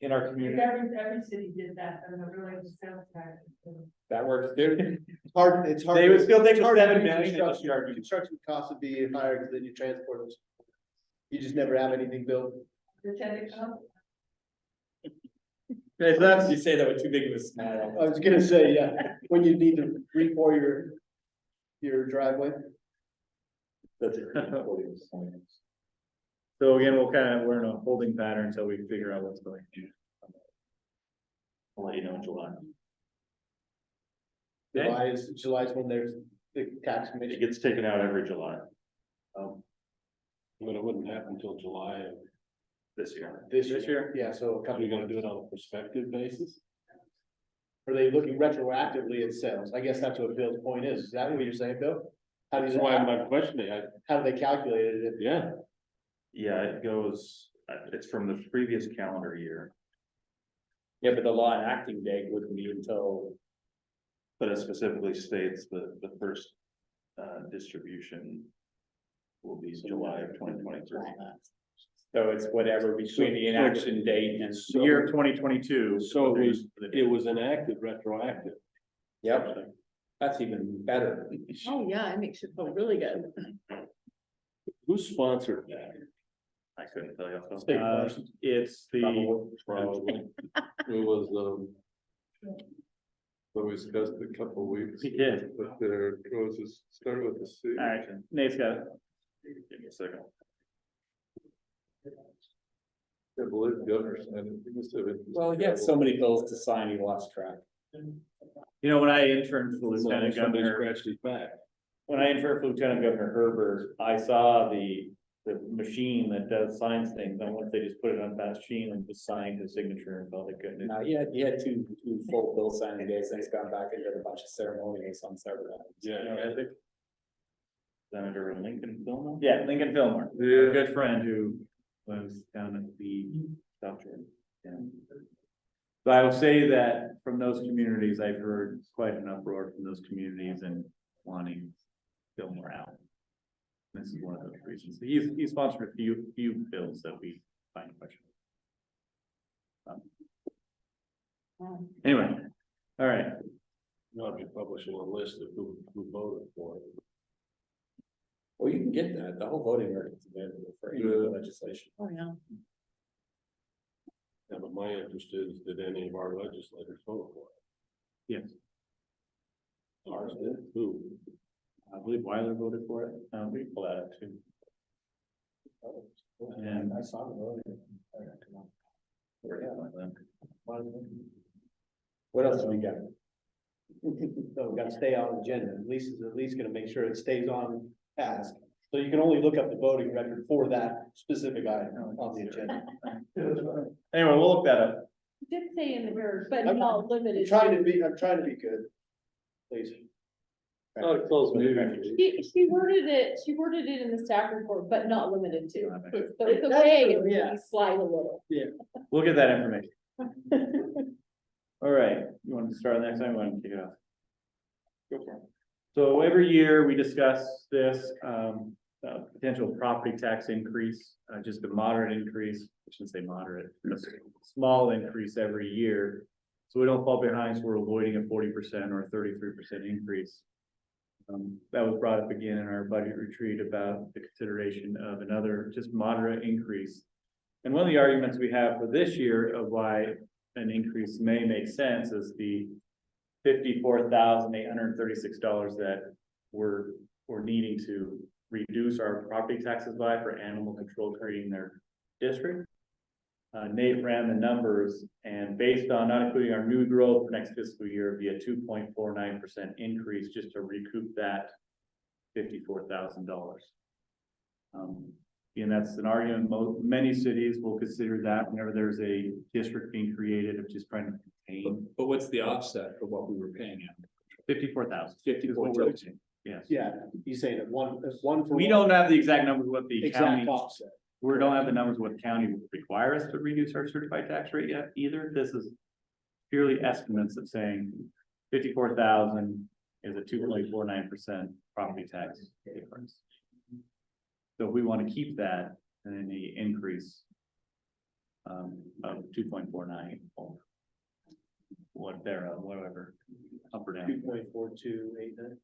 in our community. Every city did that, and the related sales tax. That works too. Hard, it's hard. They would still take it's the hard to 7 do million and just construction. charge you. Construction costs would be higher because then you transport them. You just never have anything built. Okay, so that's, You say that with too big of a smile. I was gonna say, yeah, when you need to re-pour your driveway. That's it. so again, we're in a holding pattern until we figure out what's going on. I'll let you know in July. Okay. July's when there's the tax It commission. gets taken out every July But it wouldn't happen until July of. this year. This This year, year? yeah, so a couple. You're gonna do months. it on a prospective basis? Are they looking retroactively at sales? I guess that's what Bill's point is. Is that what you're saying, Bill? How do That's you, why I'm questioning, how do they calculate it? yeah. Yeah, it goes, it's from the previous calendar year, Yeah, but the law enacting date wouldn't be until, but it specifically states that the first distribution will be July of 2023. so it's whatever between the inaction date and. The year of 2022. So it was enacted retroactive. Yep, that's even better. Oh, yeah, it makes you feel really good. Who sponsored that? I couldn't tell you. off the top. State farm. It's the, Probably. It was, what we discussed a couple of weeks. we did. But there goes, start with the C. All right, Nate's got it. Give me a second. I believe the governor signed it. He must have been- Well, he had so many bills to sign, he lost track. You know, when I interned for Lieutenant Somebody Governor, scratched his back. when I interned for Lieutenant Governor Herbert, I saw the machine that does signs things. I wonder if they just put it on that machine and just signed his signature and felt it couldn't. Now, he had two full bill signing days, and he's gone back into a bunch of ceremonials on several times. Yeah. Senator Lincoln Fillmore? Yeah, Lincoln Fillmore, Yeah. a good friend who was down at the South Jordan. Yeah. So I will say that from those communities, I've heard quite an uproar from those communities and wanting Fillmore out. This is one of those reasons. He's sponsored a few bills that we find questionable. Anyway, all right. You ought to be publishing a list of who voted for it. Well, you can get that, the whole voting record is available for any of the legislation. Oh, yeah. Yeah, but my interest is, did any of our legislators vote for Yes, it? Ours did. Who? I believe Weiler voted for it. We can pull that up too. And I saw the voting. What else do we got? So we gotta stay on the agenda. Lisa's at least gonna make sure it stays on task. So you can only look up the voting record for that specific item on the agenda. Anyway, we'll look that up. Did say in there, but I'm- not I'm limited. trying to be good. Please. Not a closed meeting. She worded it in the staff report, but not limited to. So it's okay if we slide a little. We'll get that information. All right, you want to start next time? You want to kick it off? Go for it. So every year we discuss this, potential property tax increase, just a moderate increase, I shouldn't say moderate, a small increase every year. So we don't fall behind, so we're avoiding a 40% or a 33% increase. That was brought up again in our budget retreat about the consideration of another just moderate increase. And one of the arguments we have for this year of why an increase may make sense is the $54,836 that we're needing to reduce our property taxes by for animal control creating their district. Nate ran the numbers, and based on not including our new growth for next fiscal year, it'd be a 2.49% increase just to recoup that $54,000. And that's an argument many cities will consider that whenever there's a district being created of just trying to contain But what's the offset for what we were paying at? 54,000. 54,000. Yes. Yeah, he's saying that one for. We don't have the exact numbers what the county. Exact offset. We don't have the numbers what the county would require us to reduce our certified tax rate yet either. This is purely estimates of saying 54,000 is a 2.49% property tax difference. So if we want to keep that, then the increase of 2.49. What they're, whatever, up or down. 2.4289.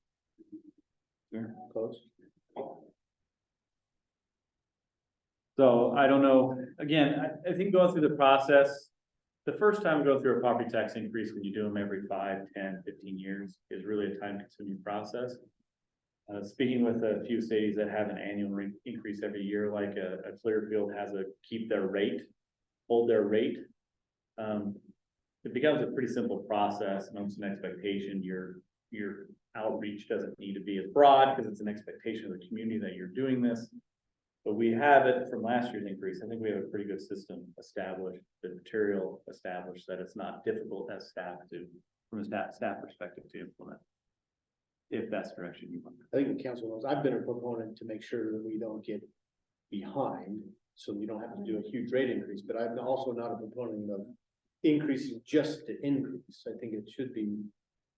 Sure. Close. So I don't know, again, I think going through the process, the first time going through a property tax increase, when you do them every 5, 10, 15 years, is really a time consuming process. Speaking with a few cities that have an annual increase every year, like a Clearfield has a keep their rate, hold their rate. It becomes a pretty simple process, and it's an expectation, your outreach doesn't need to be as broad, because it's an expectation of the community that you're doing this. But we have it from last year's increase. I think we have a pretty good system established, the material established, that it's not difficult as staff to, from a staff perspective, to implement. If that's the direction you want. I think the council knows, I've been a proponent to make sure that we don't get behind, so we don't have to do a huge rate increase, but I'm also not a proponent of increasing just to increase. I think it should be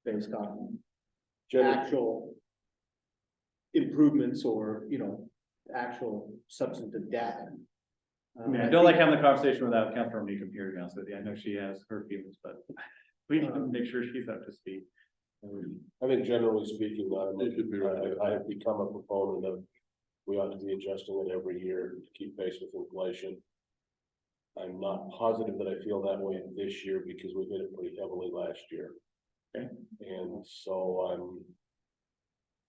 based on actual improvements or, actual substantive data. I mean, I don't like having the conversation without Councilor Newcomb here, to be honest with you. I know she has her feelings, but we need to make sure she's up to speed. I think generally speaking, It should be right. I have become a proponent of, we ought to be adjusting it every year to keep pace with inflation. I'm not positive that I feel that way this year because we hit it pretty heavily last year. Okay. And so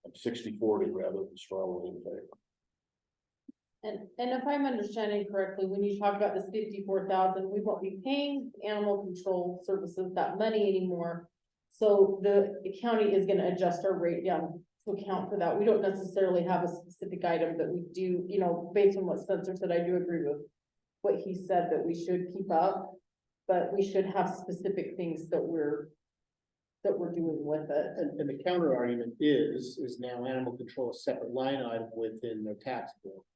I'm 60-40 rather than strongly in favor. And if I'm understanding correctly, when you talk about this 54,000, we won't be paying animal control services that money anymore. So the county is gonna adjust our rate down to account for that. We don't necessarily have a specific item that we do, based on what Spencer said, I do agree with what he said, that we should keep up. But we should have specific things that we're doing with it. And the counter argument is now animal control a separate line item within their tax bill.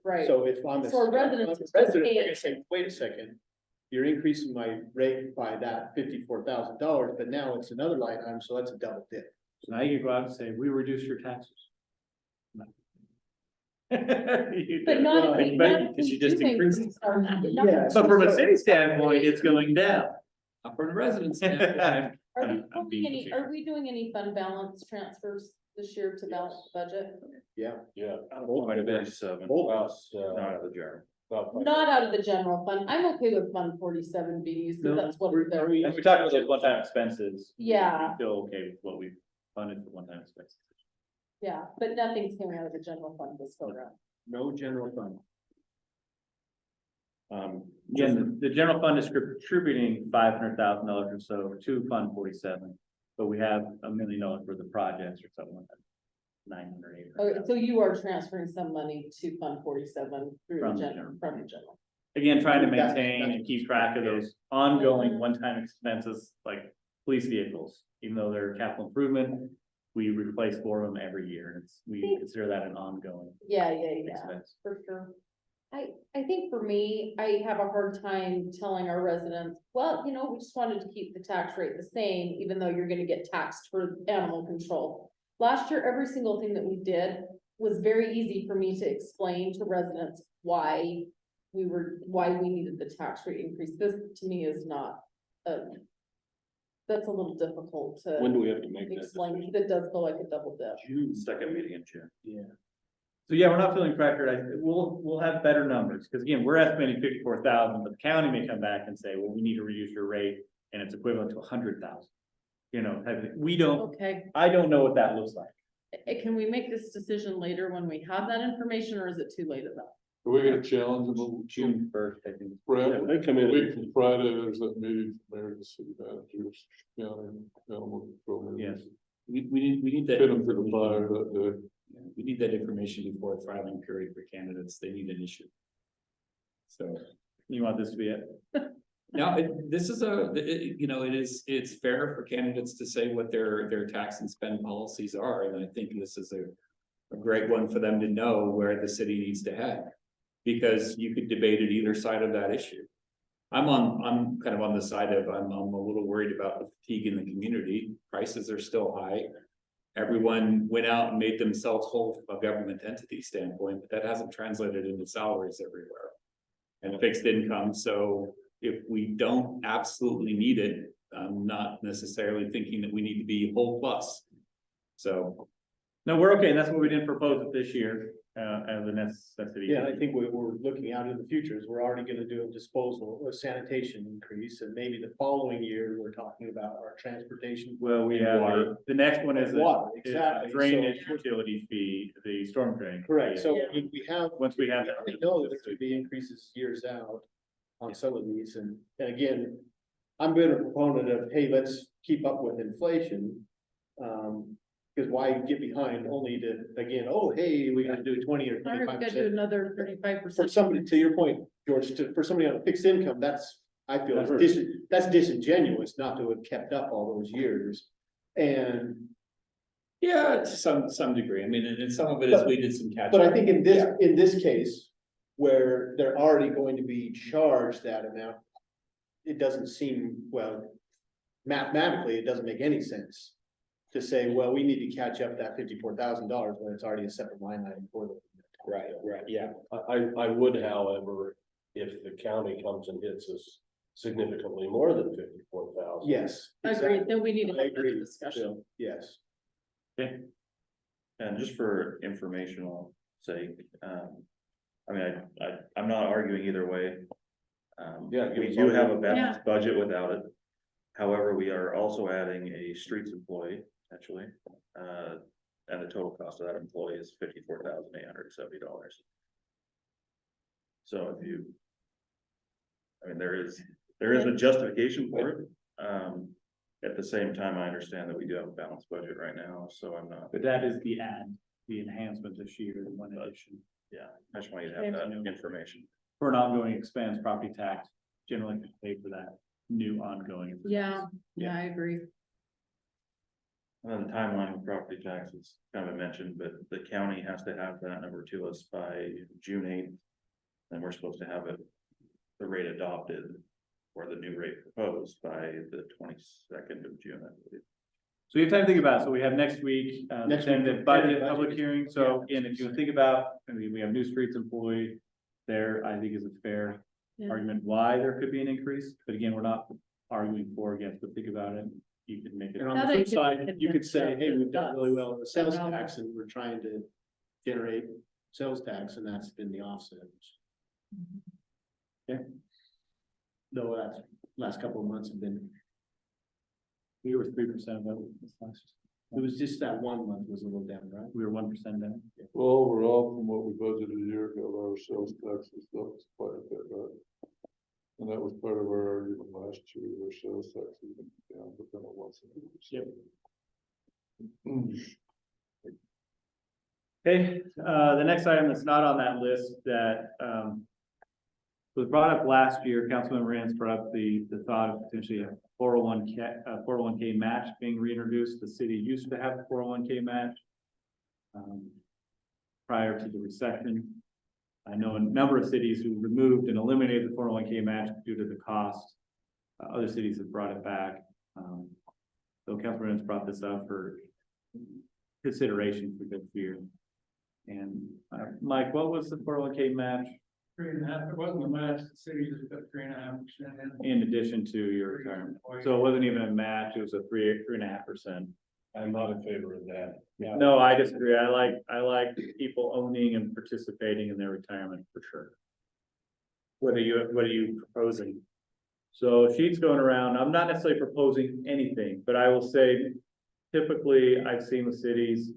Right. So if I'm a So our residents I'm a resident, pay they're it. gonna say, wait a second, you're increasing my rate by that $54,000, but now it's another line item, so that's a double dip. So now you go out and say, we reduce your taxes. But not if we. But- not if because we you just do increased increase our- not- But from a city standpoint, it's going down. From the residents. Are we doing any fund balance transfers this year to balance the budget? Yeah. Yeah. Quite a bit. About, Not out of the jar. about Not out of the general fund. I'm okay with Fund 47 being used, because that's what they're. And we talked about those one-time expenses. Yeah. We feel okay with what we funded for one-time expenses. Yeah, but nothing's coming out of the general fund this go around. No general fund. Again, the general fund is contributing $500,000 or so to Fund 47, but we have $1 million worth of projects or something like that. 900. Okay, so you are transferring some money to Fund 47 through From the the general, from the general. Again, trying to That's- maintain and keep track of those ongoing one-time expenses like police vehicles, even though they're capital improvement. We replace for them every year, and we consider that an ongoing Yeah, expense. for sure. I think for me, I have a hard time telling our residents, well, we just wanted to keep the tax rate the same, even though you're gonna get taxed for animal control. Last year, every single thing that we did was very easy for me to explain to residents why we needed the tax rate increase. This, to me, is not, that's a little difficult to when do we have to make that explain, decision? because it does go like a double dip. Second meeting in June. Yeah. So yeah, we're not feeling pressured. We'll have better numbers, because again, we're estimating 54,000, but the county may come back and say, well, we need to reduce your rate, and it's equivalent to 100,000. We don't, Okay, I don't know what that looks like. can we make this decision later when we have that information, or is it too late at that? Are we gonna challenge them? June 1st, I think. Brett, They come a in. week from Friday, there's that meeting, mayor and city managers, county, animal control. Yes. We need that. Fit them to the fire that day. We need that information before the filing period for candidates. They need an issue. So, You want this to be it? now, this is it's fair for candidates to say what their tax and spend policies are, and I think this is a great one for them to know where the city needs to head. Because you could debate at either side of that issue. I'm kind of on the side of, I'm a little worried about the fatigue in the community. Prices are still high. Everyone went out and made themselves whole from a government entity standpoint, but that hasn't translated into salaries everywhere. and fixed income, so if we don't absolutely need it, I'm not necessarily thinking that we need to be whole plus. So, No, we're okay, and that's what we didn't propose it this year, as a necessity. Yeah, I think we're looking out in the future, is we're already gonna do a disposal, a sanitation increase, and maybe the following year, we're talking about our transportation. Well, we have, Water. the next one is the Water, is exactly. drainage So- utility fee, the storm drain. Correct, so Yeah. we have. Once we have We that. know that there's gonna be increases years out on some of these, and again, I'm been a proponent of, hey, let's keep up with inflation. Because why get behind only to, again, oh, hey, we gotta do 20 or I heard we 25%. gotta do another 35%. For somebody, to your point, George, for somebody on a fixed income, that's, I feel, That that's disingenuous not to have kept up all those years. And, yeah, to some degree, I mean, and some of it is we did some catch up. but I think in this case, where they're already going to be charged that amount, it doesn't seem, well, mathematically, it doesn't make any sense to say, well, we need to catch up that $54,000 when it's already a separate line item for them. Right, yeah. I would, however, if the county comes and hits us significantly more than 54,000. Yes. Agreed, then we need to I have agree, that discussion. Bill, yes. Okay. And just for informational sake, I mean, I'm not arguing either way. Yeah, We do have a balanced budget without it. However, we are also adding a streets employee, actually. And the total cost of that employee is $54,870. So if you. I mean, there is a justification for it. At the same time, I understand that we do have a balanced budget right now, so I'm not. But that is the the enhancement this year, the one addition. Yeah, I just want you to have that information. For an ongoing expense, property tax generally can pay for that new ongoing. expense. Yeah, I agree. And then the timeline of property taxes kind of mentioned, but the county has to have that number to us by June 8th. And we're supposed to have it, the rate adopted or the new rate proposed by the 22nd of June, I believe. So we have time to think about it. So we have next week, Next week, the budget budget. public hearing. So again, if you think about, I mean, we have new streets employee. There, I think is a fair Yeah. argument why there could be an increase, but again, we're not arguing for or against, but think about it. You could make it. And on Now the that flip side, could- you could say, hey, we've done really well in the sales No. tax and we're trying to generate sales tax and that's been the offset. Yeah. Though that's, last couple of months have been, We were 3% of it was just that 1 month was a little down, right? we were 1% down. Well, overall, from what we budgeted a year ago, our sales tax is up quite a bit, right? And that was part of our argument last year, our sales tax is down, but then it wasn't. Okay, the next item that's not on that list that, was brought up last year, Councilman Rance brought up the thought of potentially a 401k match being reintroduced. The city used to have a 401k match. Prior to the recession. I know a number of cities who removed and eliminated the 401k match due to the cost. Other cities have brought it back. So Councilman Rance brought this up for consideration for this year. And Mike, what was the 401k match 3.5%, it wasn't a match, the city just put 3.5% in. in addition to your retirement? So it wasn't even a match, it was a 3.5%. I'm not in favor of that. Yeah. No, I disagree. I like people owning and participating in their retirement for sure. What are you proposing? So sheets going around, I'm not necessarily proposing anything, but I will say typically I've seen the cities.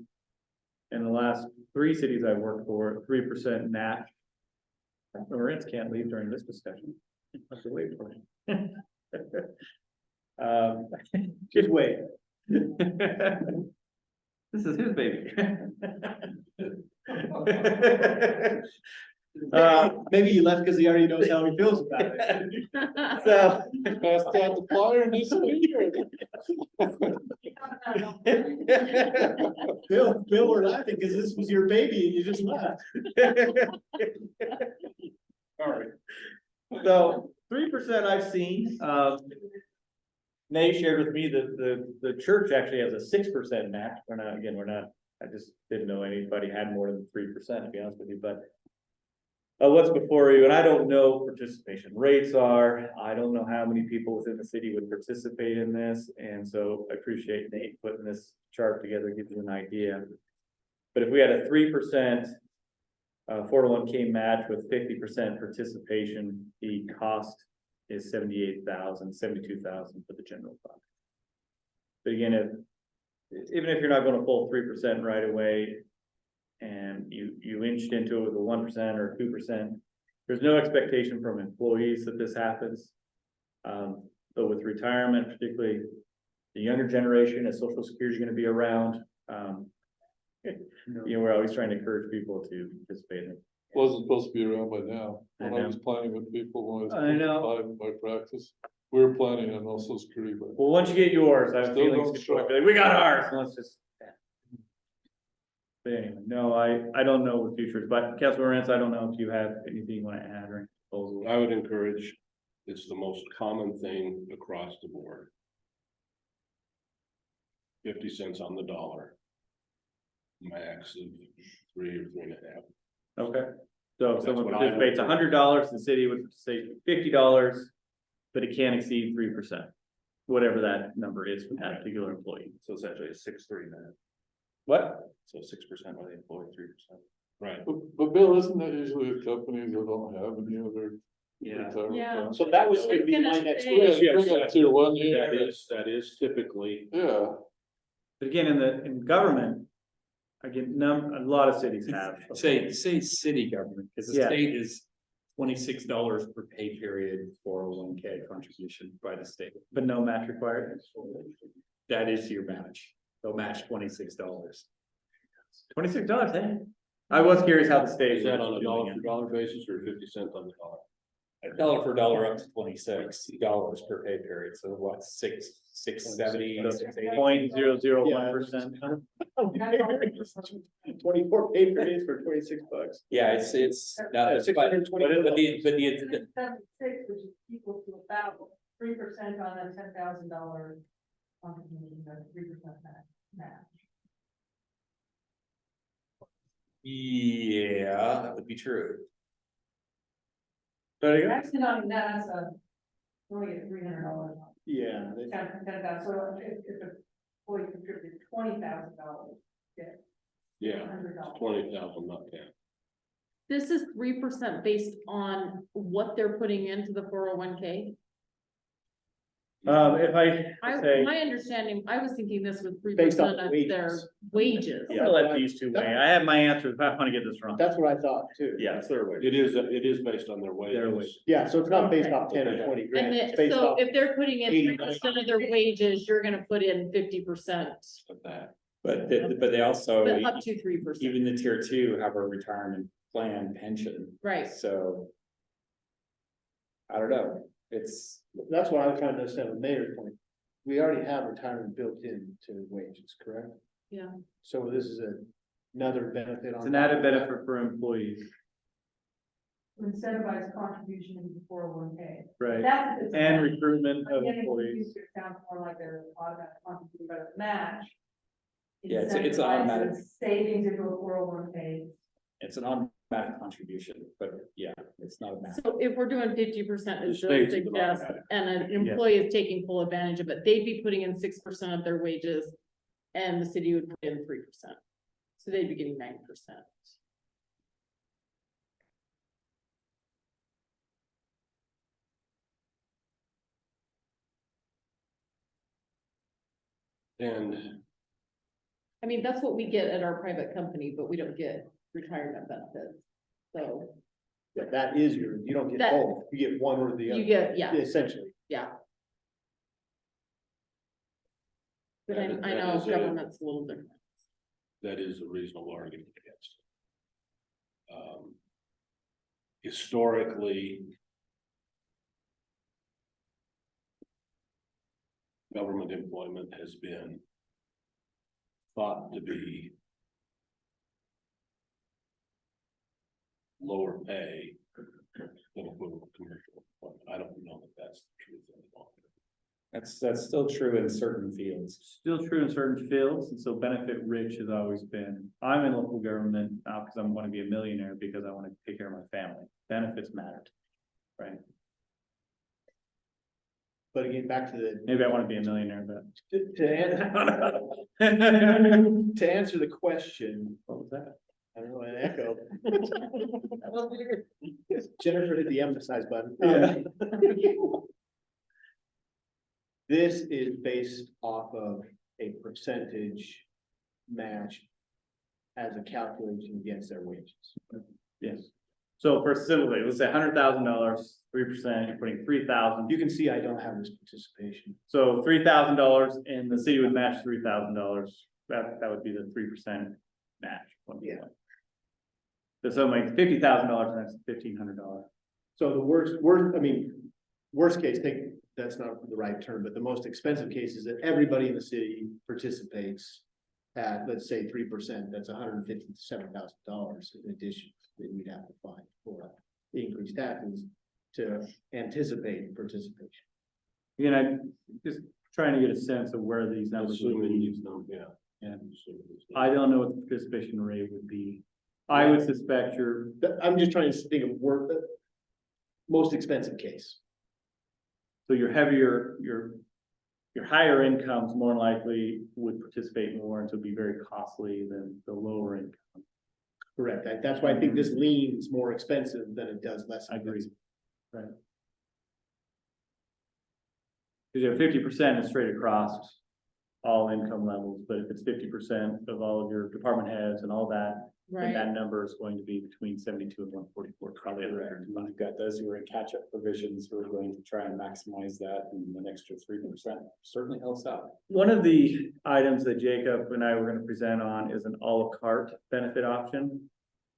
In the last 3 cities I've worked for, 3% match. Marines can't leave during this discussion. I have to wait for him. Just wait. This is his baby. Maybe he left because he already knows how he feels about it. So. Passed out the flyer and this year. Bill, we're laughing because this was your baby and you just left. All right. So 3% I've seen, Nate shared with me that the church actually has a 6% match. We're not, I just didn't know anybody had more than 3%, to be honest with you, but. what's before you, and I don't know what participation rates are. I don't know how many people within the city would participate in this, and so I appreciate Nate putting this chart together, gives you an idea. But if we had a 3%. 401k match with 50% participation, the cost is 72,000 for the general fund. But again, even if you're not gonna pull 3% right away, and you inched into it with a 1% or 2%, there's no expectation from employees that this happens. But with retirement, particularly the younger generation, as Social Security is gonna be around, we're always trying to encourage people to participate in it. Wasn't supposed to be around by now. When I I know. was planning with people, when I was I know. 45 in my practice, we were planning on also security, but Well, once you get yours, I have Still feelings don't people are show. like, we got ours, and let's just. But anyway, no, I don't know what futures, but Councilor Rance, I don't know if you have anything you wanna add or any proposals. I would encourage, it's the most common thing across the board. 50 cents on the dollar. Max of 3 or 3.5. Okay, so if That's someone what I would participates do. $100, the city would say $50, but it can't exceed 3%. Whatever that number is for that particular employee. So essentially a 6-3 minute, What? so 6% of the employee, 3%. Right. but Bill, isn't that usually the companies that don't have any other? Yeah. retirement Yeah. plans? So that was gonna be I was my gonna next say- question. Bring up tier 1 here. That is typically, Yeah, But again, in government, again, a lot of cities have. Say city government, because the Yeah. state is $26 per pay period for a 1K contribution by the state. But no match required. That is your match. They'll match $26. $26, eh? I was curious how the state. is that on a was dollar doing for it. dollar basis or 50 cents on the dollar? $1 for dollar up to $26 per pay period, so what, 670? So 0.001%. 24 pay periods for $26. Yeah, it's not, but 620. the, Seventy-six, which is equal to about 3% on a $10,000 contribution, 3% match. yeah, that would be true. But again, Actually, not even that, that's only at $300. Yeah. $10,000, so if a employee contributed $20,000, Yeah, $100. 20,000, not 10. This is 3% based on what they're putting into the 401k? if I say, My understanding, I was thinking this was Based on 3% of wages. their wages. I'm gonna let these two weigh. I have my answers, if I wanna get this wrong. That's what I thought too. Yeah, it's their way. It is based on their wages. Their wages. Yeah, so it's not based off 10 or 20 grand. And It's then, based so off. if they're putting in 80, 3% of their wages, you're gonna put in 50%, Of that. But they also, but up to 3%, even the tier 2 have a retirement plan pension, right? so. I don't know, it's, That's what I was trying to understand with Mayor's point. We already have retirement built into wages, correct? Yeah. So this is another benefit on. It's an top added of that. benefit for employees, Incentivize contribution into 401k. right? That's. And recruitment of employees. It sounds more like an automatic contribution, but a match. Yeah, it's an automatic. Incentivizes savings into a 401k. it's an automatic contribution, but yeah, it's not a match. So if we're doing 50%, it The does state's an suggest, automatic. and an employee is taking full advantage of it, they'd be putting in 6% of their wages. And the city would put in 3%. So they'd be getting 9%. And I mean, that's what we get at our private company, but we don't get retirement benefits. So Yeah, that is you don't get That- both, you get one or the you other, get, yeah, essentially. yeah. But I That- I that know is a- government's a little different. that is a reasonable argument against. Historically. Government employment has been. Thought to be. Lower pay. Than equivalent commercial employment. I don't know that that's the truth anymore. That's still true in certain fields. Still true in certain fields, and so benefit rich has always been, I'm in local government, not because I want to be a millionaire, because I want to take care of my family. Benefits matter, right? But again, back to the, Maybe I want to be a millionaire, but. to answer the question, What was that? I don't know, an echo. Jennifer hit the emphasize button. This is based off of a percentage match as a calculation against their wages. Yes. So for simply, let's say $100,000, 3%, you're putting 3,000. You can see I don't have this participation. So $3,000 and the city would match $3,000. That would be the 3% match. Yeah. So something like $50,000, and that's $1,500. So the worst, I mean, worst case, that's not the right term, but the most expensive case is that everybody in the city participates at, let's say, 3%, that's $157,000 in addition that we'd have to find for increased taxes to anticipate participation. Again, I'm just trying to get a sense of where these numbers would Assuming be. these numbers, yeah. And Assuming these I numbers. don't know what the participation rate would be. I would suspect you're, I'm just trying to think of most expensive case. so your heavier, your higher incomes more than likely would participate more, and so be very costly than the lower income. Correct. That's why I think this leans more expensive than it does less. I agree. expensive. Because you have 50% is straight across all income levels, but if it's 50% of all of your department heads and all that, then Right, that number is going to be between 72 and 144, probably. You've got those who are in catch-up provisions, who are going to try and maximize that, and an extra 3% certainly helps out. One of the items that Jacob and I were gonna present on is an à la carte benefit option.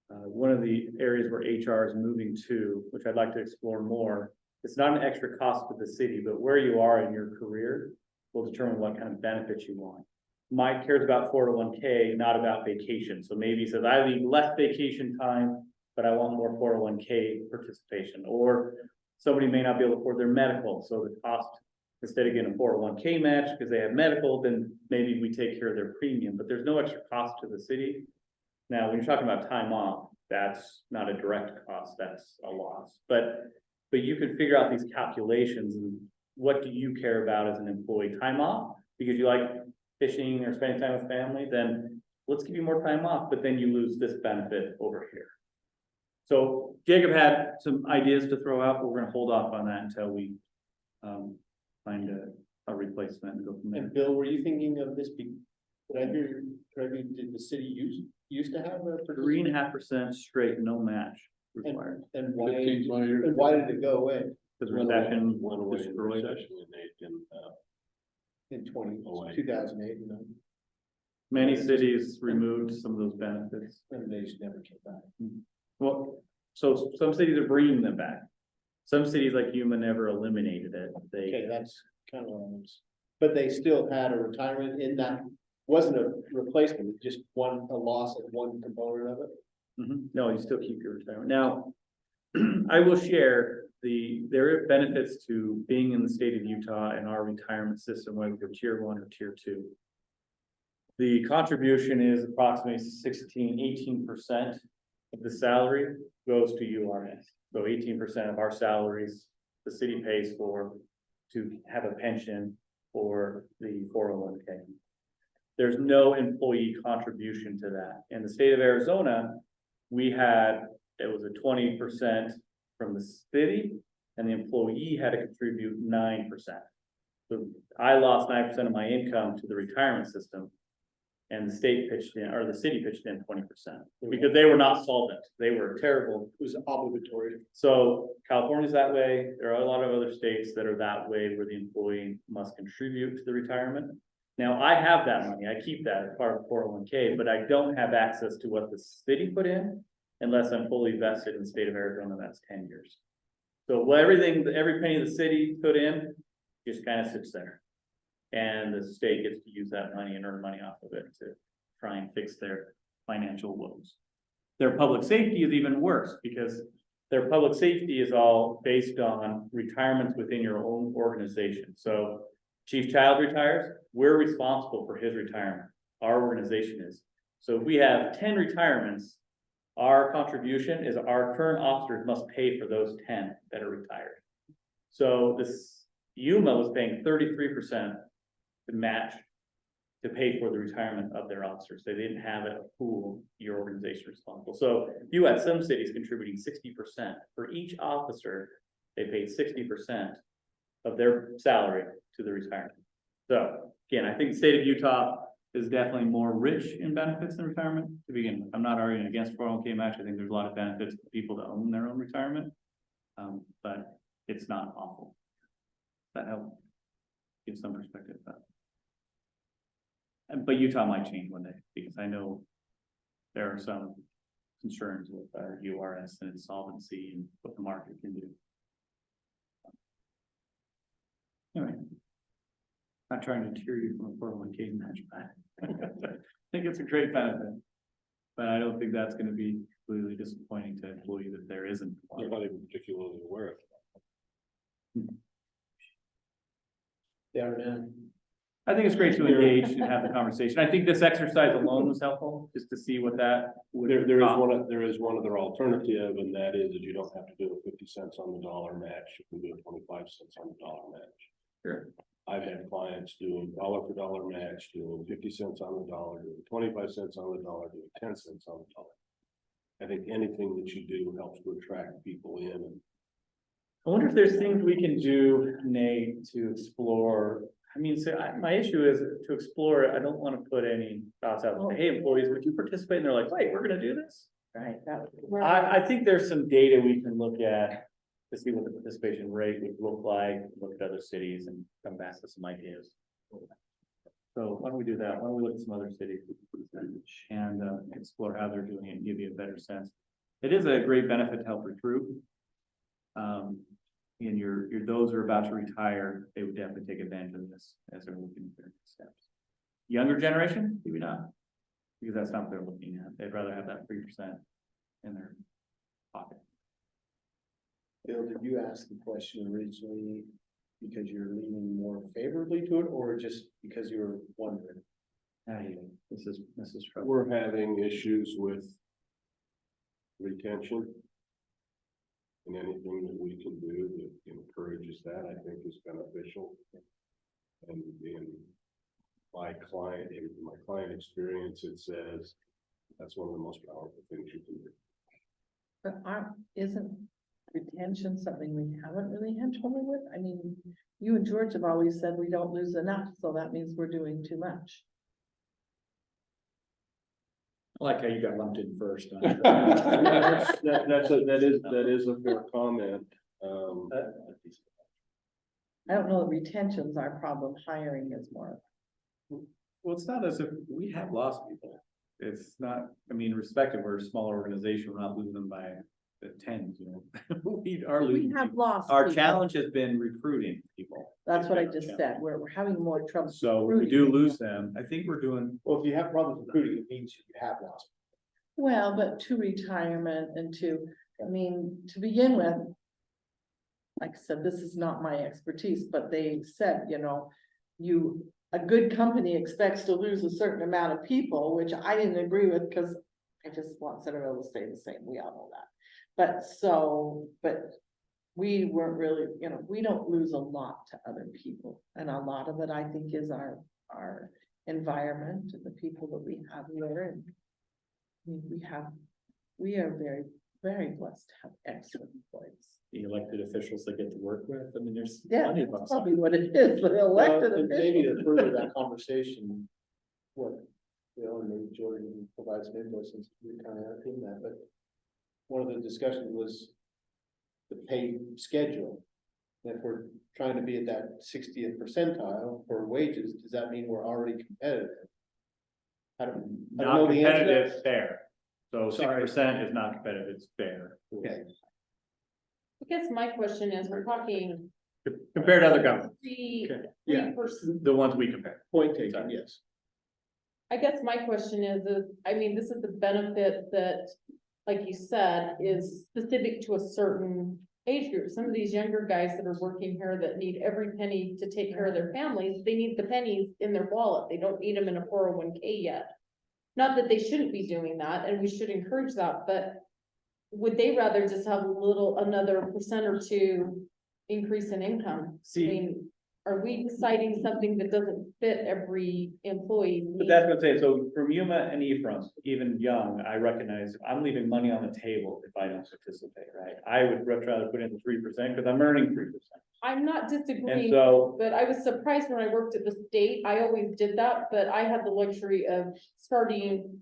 One of the areas where HR is moving to, which I'd like to explore more, it's not an extra cost to the city, but where you are in your career will determine what kind of benefits you want. Mike cares about 401k, not about vacation. So maybe he says, I need less vacation time, but I want more 401k participation. Or somebody may not be able to afford their medical, so the cost, instead of getting a 401k match because they have medical, then maybe we take care of their premium, but there's no extra cost to the city. Now, when you're talking about time off, that's not a direct cost, that's a loss. But you can figure out these calculations and what do you care about as an employee? Time off, because you like fishing or spending time with family, then let's give you more time off, but then you lose this benefit over here. So Jacob had some ideas to throw out, but we're gonna hold off on that until we find a replacement and go from there. And Bill, were you thinking of this? Did I hear you correctly? Did the city used to have a? 3.5% straight, no match required. And why, 15, 20 years. and why did it go away Because recession Went away in destroyed it. recession and they can, in Oh, wait. 2008 and then, Many cities removed some of those benefits. and they just never came back? Well, so some cities are bringing them back. Some cities like Yuma never eliminated it. Okay, They, that's kind of what I was, but they still had a retirement in that, wasn't a replacement, it just a loss of one component of it. no, you still keep your retirement. Now, I will share there are benefits to being in the state of Utah and our retirement system, whether you're tier 1 or tier 2. The contribution is approximately 18% of the salary goes to URS. So 18% of our salaries, the city pays for to have a pension for the 401k. There's no employee contribution to that. In the state of Arizona, it was a 20% from the city and the employee had to contribute 9%. So I lost 9% of my income to the retirement system. And the state pitched in, or the city pitched in 20%, because they were not solvent. They were terrible. It was obligatory. So California's that way. There are a lot of other states that are that way where the employee must contribute to the retirement. Now, I have that money. I keep that as part of 401k, but I don't have access to what the city put in unless I'm fully vested in the state of Arizona, that's 10 years. So every penny the city put in just kind of sits there. And the state gets to use that money and earn money off of it to try and fix their financial woes. Their public safety is even worse because their public safety is all based on retirements within your own organization. So Chief Child retires, we're responsible for his retirement. Our organization is. So if we have 10 retirements, our contribution is our current officers must pay for those 10 that are retired. So this Yuma was paying 33% to match to pay for the retirement of their officers. They didn't have a pool, your organization responsible. So you had some cities contributing 60%. For each officer, they paid 60% of their salary to the retirement. So again, I think the state of Utah is definitely more rich in benefits than retirement to begin with. I'm not arguing against 401k match. I think there's a lot of benefits to people that own their own retirement. But it's not awful. That helps give some perspective. But Utah might change one day, because I know there are some concerns with our URS and insolvency and what the market can do. Anyway, not trying to tear you from a 401k match, but I think it's a great benefit. But I don't think that's gonna be completely disappointing to employees if there isn't one. I'm not even particularly aware of it. Yeah, man. I think it's great to engage and have the conversation. I think this exercise alone was helpful, just to see what that would. There is one other alternative, and that is that you don't have to do a 50 cents on the dollar match, you can do a 25 cents on the dollar match. Sure. I've had clients doing dollar for dollar match, doing 50 cents on the dollar, doing 25 cents on the dollar, doing 10 cents on the dollar. I think anything that you do helps to attract people in, and I wonder if there's things we can do, Nate, to explore. I mean, so my issue is to explore it. I don't want to put any thoughts out. Hey, employees, would you participate? And they're like, wait, we're gonna do this? Right, that, I think there's some data we can look at to see what the participation rate would look like, look at other cities and come back with some ideas. So why don't we do that? Why don't we look at some other cities and explore how they're doing it and give you a better sense. It is a great benefit to help recruit. And those who are about to retire, they would definitely take advantage of this as they're looking at their next steps. Younger generation, maybe not, because that's not what they're looking at. They'd rather have that 3% in their pocket. Bill, did you ask the question originally because you're leaning more favorably to it, or just because you were wondering? This is trouble. we're having issues with retention. And anything that we can do that encourages that, I think is beneficial. And in my client experience, it says that's one of the most powerful things you can do. but isn't retention something we haven't really had trouble with? I mean, you and George have always said we don't lose enough, so that means we're doing too much. I like how you got lumped in first. That is a fair comment. I don't know that retention's our problem, hiring is more. Well, it's not as if we have lost people. It's not, I mean, respective, we're a smaller organization, we're not losing them by the tens, you know. We are We losing have people. lost. Our people. challenge has been recruiting people. That's what I It's been just our said, we're having more trouble. So we recruiting. do lose them. I think we're doing, Well, if you have problems recruiting, it means you have lost. Well, but to retirement and I mean, to begin with. Like I said, this is not my expertise, but they said, you know, a good company expects to lose a certain amount of people, which I didn't agree with, because I just want Centerville to stay the same, we all know that. But we weren't really, you know, we don't lose a lot to other people, and a lot of it, I think, is our environment and the people that we have here, and we are very, very blessed to have excellent employees. The elected officials that get to work with, I mean, there's Yeah, plenty of that's upside. probably what it is, the elected And maybe officials. to further that conversation, what, you know, and maybe Jordan provides some input since we kind of in that, but one of the discussions was the pay schedule. And if we're trying to be at that 60th percentile for wages, does that mean we're already competitive? I don't not know the answer to that. competitive, fair. So Sorry. 6% is not competitive, it's fair. Okay, I guess my question is, we're talking Compared to other governments, three, yeah. 3%. the ones we compare. Point taken, yes. I guess my question is, I mean, this is the benefit that, like you said, is specific to a certain age group, some of these younger guys that are working here that need every penny to take care of their families, they need the pennies in their wallet, they don't need them in a 401k yet. Not that they shouldn't be doing that, and we should encourage that, but would they rather just have another percent or two increase in income? I See, mean, are we deciding something that doesn't fit every employee? but that's what I'm saying, so from Yuma and Ephraim, even young, I recognize I'm leaving money on the table if I don't participate, right? I would rather put in the 3% because I'm earning 3%. I'm not And disagreeing, so, but I was surprised when I worked at the state, I always did that, but I had the luxury of starting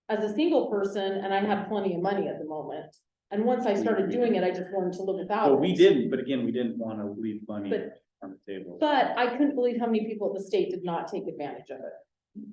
as a single person, and I had plenty of money at the moment. And once I started doing it, I just learned to live without so it. we didn't, but again, we didn't want to leave money But- on the table. But I couldn't believe how many people at the state did not take advantage of it,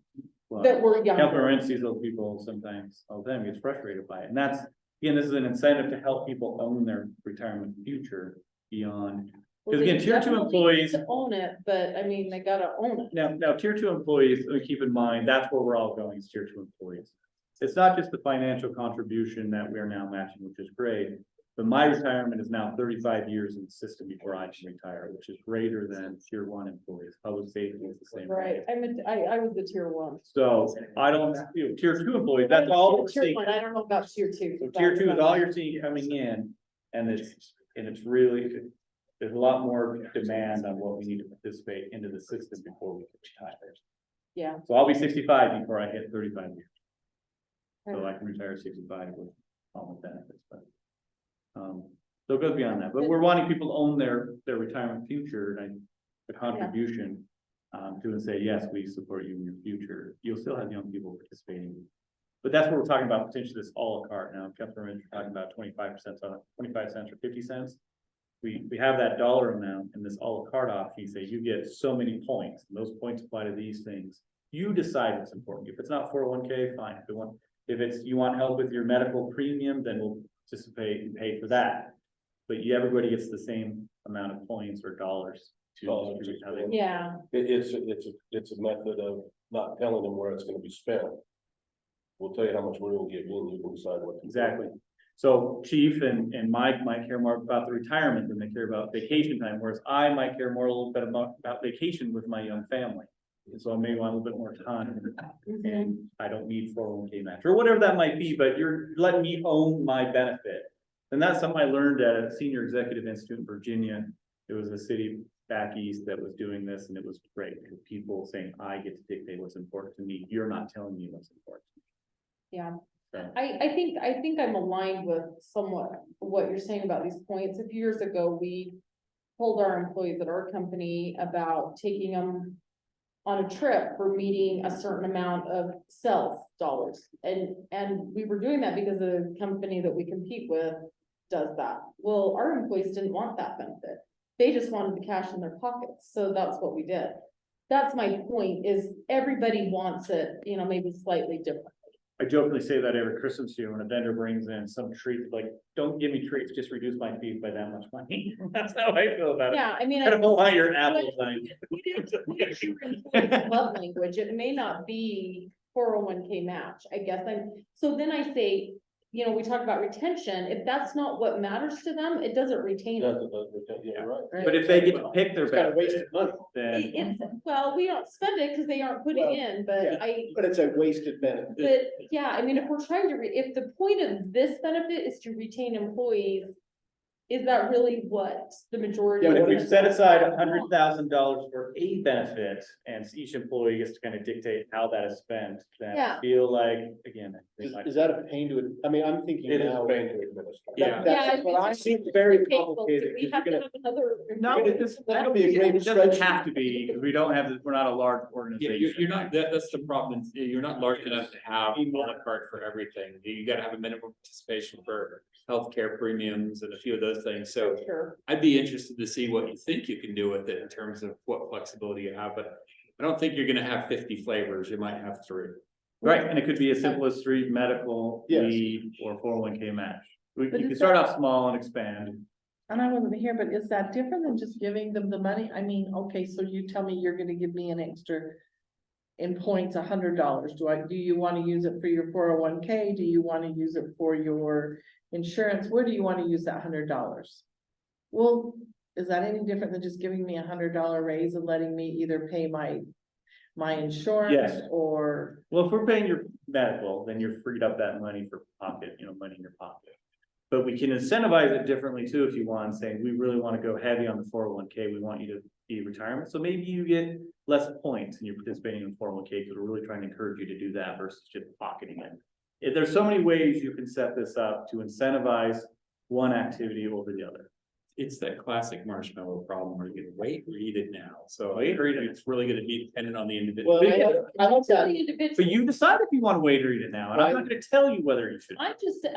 Well, that were Councilor younger. Rent sees those people sometimes, all the time, gets frustrated by it, and that's, again, this is an incentive to help people own their retirement future beyond. Well, Because again, they tier two definitely need employees, to own it, but I mean, they gotta own it. now tier two employees, keep in mind, that's where we're all going, is tier two employees. It's not just the financial contribution that we are now matching, which is great, but my retirement is now 35 years in the system before I can retire, which is greater than tier one employees, public safety is the same. way. Right, I was the tier one. So I don't, tier two employees, that's all we're Tier seeing. one, I don't know about tier two. So tier two is all you're seeing coming in, and it's really, there's a lot more demand on what we need to participate into the system before we can retire. Yeah. So I'll be 65 before I hit 35 years. So I can retire 65 with all the benefits, but. So it goes beyond that, but we're wanting people to own their retirement future and the contribution. To say, yes, we support you in your future, you'll still have young people participating. But that's what we're talking about, potentially this à la carte now, Councilor, you're talking about 25% on 25 cents or 50 cents. We have that dollar amount in this à la carte option, you say you get so many points, and those points apply to these things. You decide what's important, if it's not 401k, fine, if it's, you want help with your medical premium, then we'll participate and pay for that. But everybody gets the same amount of points or dollars to distribute how they. Yeah, It's a method of not telling them where it's gonna be spent. We'll tell you how much we're gonna give you, and you can decide what. to do. Exactly. So Chief and Mike might care more about the retirement than they care about vacation time, whereas I might care more a little bit about vacation with my young family. And so I may want a little bit more time, and I don't need 401k match or whatever that might be, but you're letting me own my benefit. And that's something I learned at a Senior Executive Institute in Virginia. It was a city back east that was doing this, and it was great, because people saying, I get to dictate what's important to me, you're not telling me what's important. yeah. So, I think I'm aligned with somewhat what you're saying about these points. A few years ago, we told our employees at our company about taking them on a trip for meeting a certain amount of sales dollars. And we were doing that because the company that we compete with does that. Well, our employees didn't want that benefit. They just wanted the cash in their pockets. So that's what we did. That's my point, is everybody wants it, maybe slightly different. I jokingly say that every Christmas year when a vendor brings in some treat, like, don't give me treats, just reduce my fees by that much money. That's how I feel about it. Yeah, I mean. I don't want your apple sign. It's your employee's love language. It may not be 401k match, I guess. So then I say, we talk about retention. If that's not what matters to them, it doesn't retain it. Yeah, right. But if they get to pick their It's kind of benefit, wasted money, then Well, we don't spend it because they aren't putting Well, in, but yeah. but it's a wasted benefit. but yeah, I mean, if we're trying to, if the point of this benefit is to retain employees, is that really what the majority? but if of we us set aside want? $100,000 for a benefit and each employee gets to kind of dictate how that is spent, then I Yeah. feel like, again. I think Is that a pain to, I mean, I'm thinking It is a now. pain to administer. Yeah. That's what I see very complicated. We have to have another. No, That'll be a great it doesn't spreadsheet. have to be, because we don't have, we're not a large Yeah, organization. you're not, that's the problem, you're not large enough to have a la carte for everything, you gotta have a minimum participation for healthcare premiums and a few of those things, so. Sure. I'd be interested to see what you think you can do with it in terms of what flexibility you have, but I don't think you're gonna have 50 flavors, you might have 3. Right, and it could be as simple as 3 medical, Yes. leave, or 401k match. You But can is start that- off small and expand. And I wasn't here, but is that different than just giving them the money? I mean, okay, so you tell me you're gonna give me an extra in points, $100. Do you want to use it for your 401k? Do you want to use it for your insurance? Where do you want to use that $100? Well, is that any different than just giving me $100 raise and letting me either pay my insurance Yes. or? Well, if we're paying your medical, then you're freed up that money for pocket, money in your pocket. But we can incentivize it differently too, if you want, saying, we really want to go heavy on the 401k, we want you to be retirement, so maybe you get less points and you're participating in 401k, because we're really trying to encourage you to do that versus just pocketing it. There's so many ways you can set this up to incentivize one activity over the other. It's that classic marshmallow problem where you wait, read it now. So I agree that it's really gonna be dependent on the individual. Well, I like that. The individual. But you decide if you want to wait or read it now, and I'm not gonna tell you whether you should. I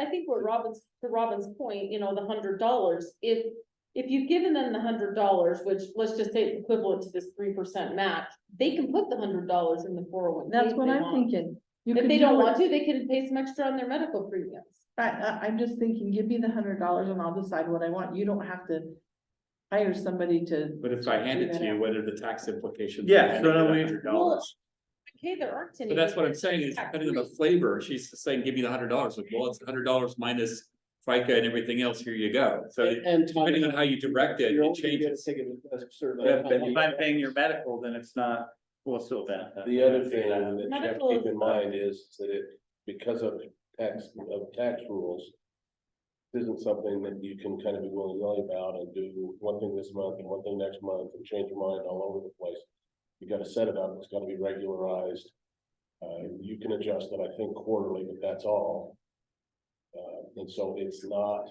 think what to Robin's point, the $100, if you've given them the $100, which let's just say it's equivalent to this 3% match, they can put the $100 in the 401k. That's if what they I'm want. thinking. You If could they do don't it- want to, they can pay some extra on their medical premiums. I'm just thinking, give me the $100 and I'll decide what I want. You don't have to hire somebody to. But if I hand it to you, what are the tax implications? Yeah, so then we- $100. Okay, there aren't any. But that's what I'm saying, is depending on the flavor, she's saying, give me the $100, like, well, it's $100 minus FICA and everything else, here you go. So And Tom, depending on how you direct it, you're it only gonna changes. take a certain If amount of time. I'm paying your medical, then it's not, well, it's still a benefit. The other thing that you have to Medical keep is- in mind is that because of tax rules. This isn't something that you can kind of be willy-nilly about and do one thing this month and one thing next month and change your mind all over the place. You got to set it up, it's got to be regularized. You can adjust it, I think quarterly, but that's all. And so it's not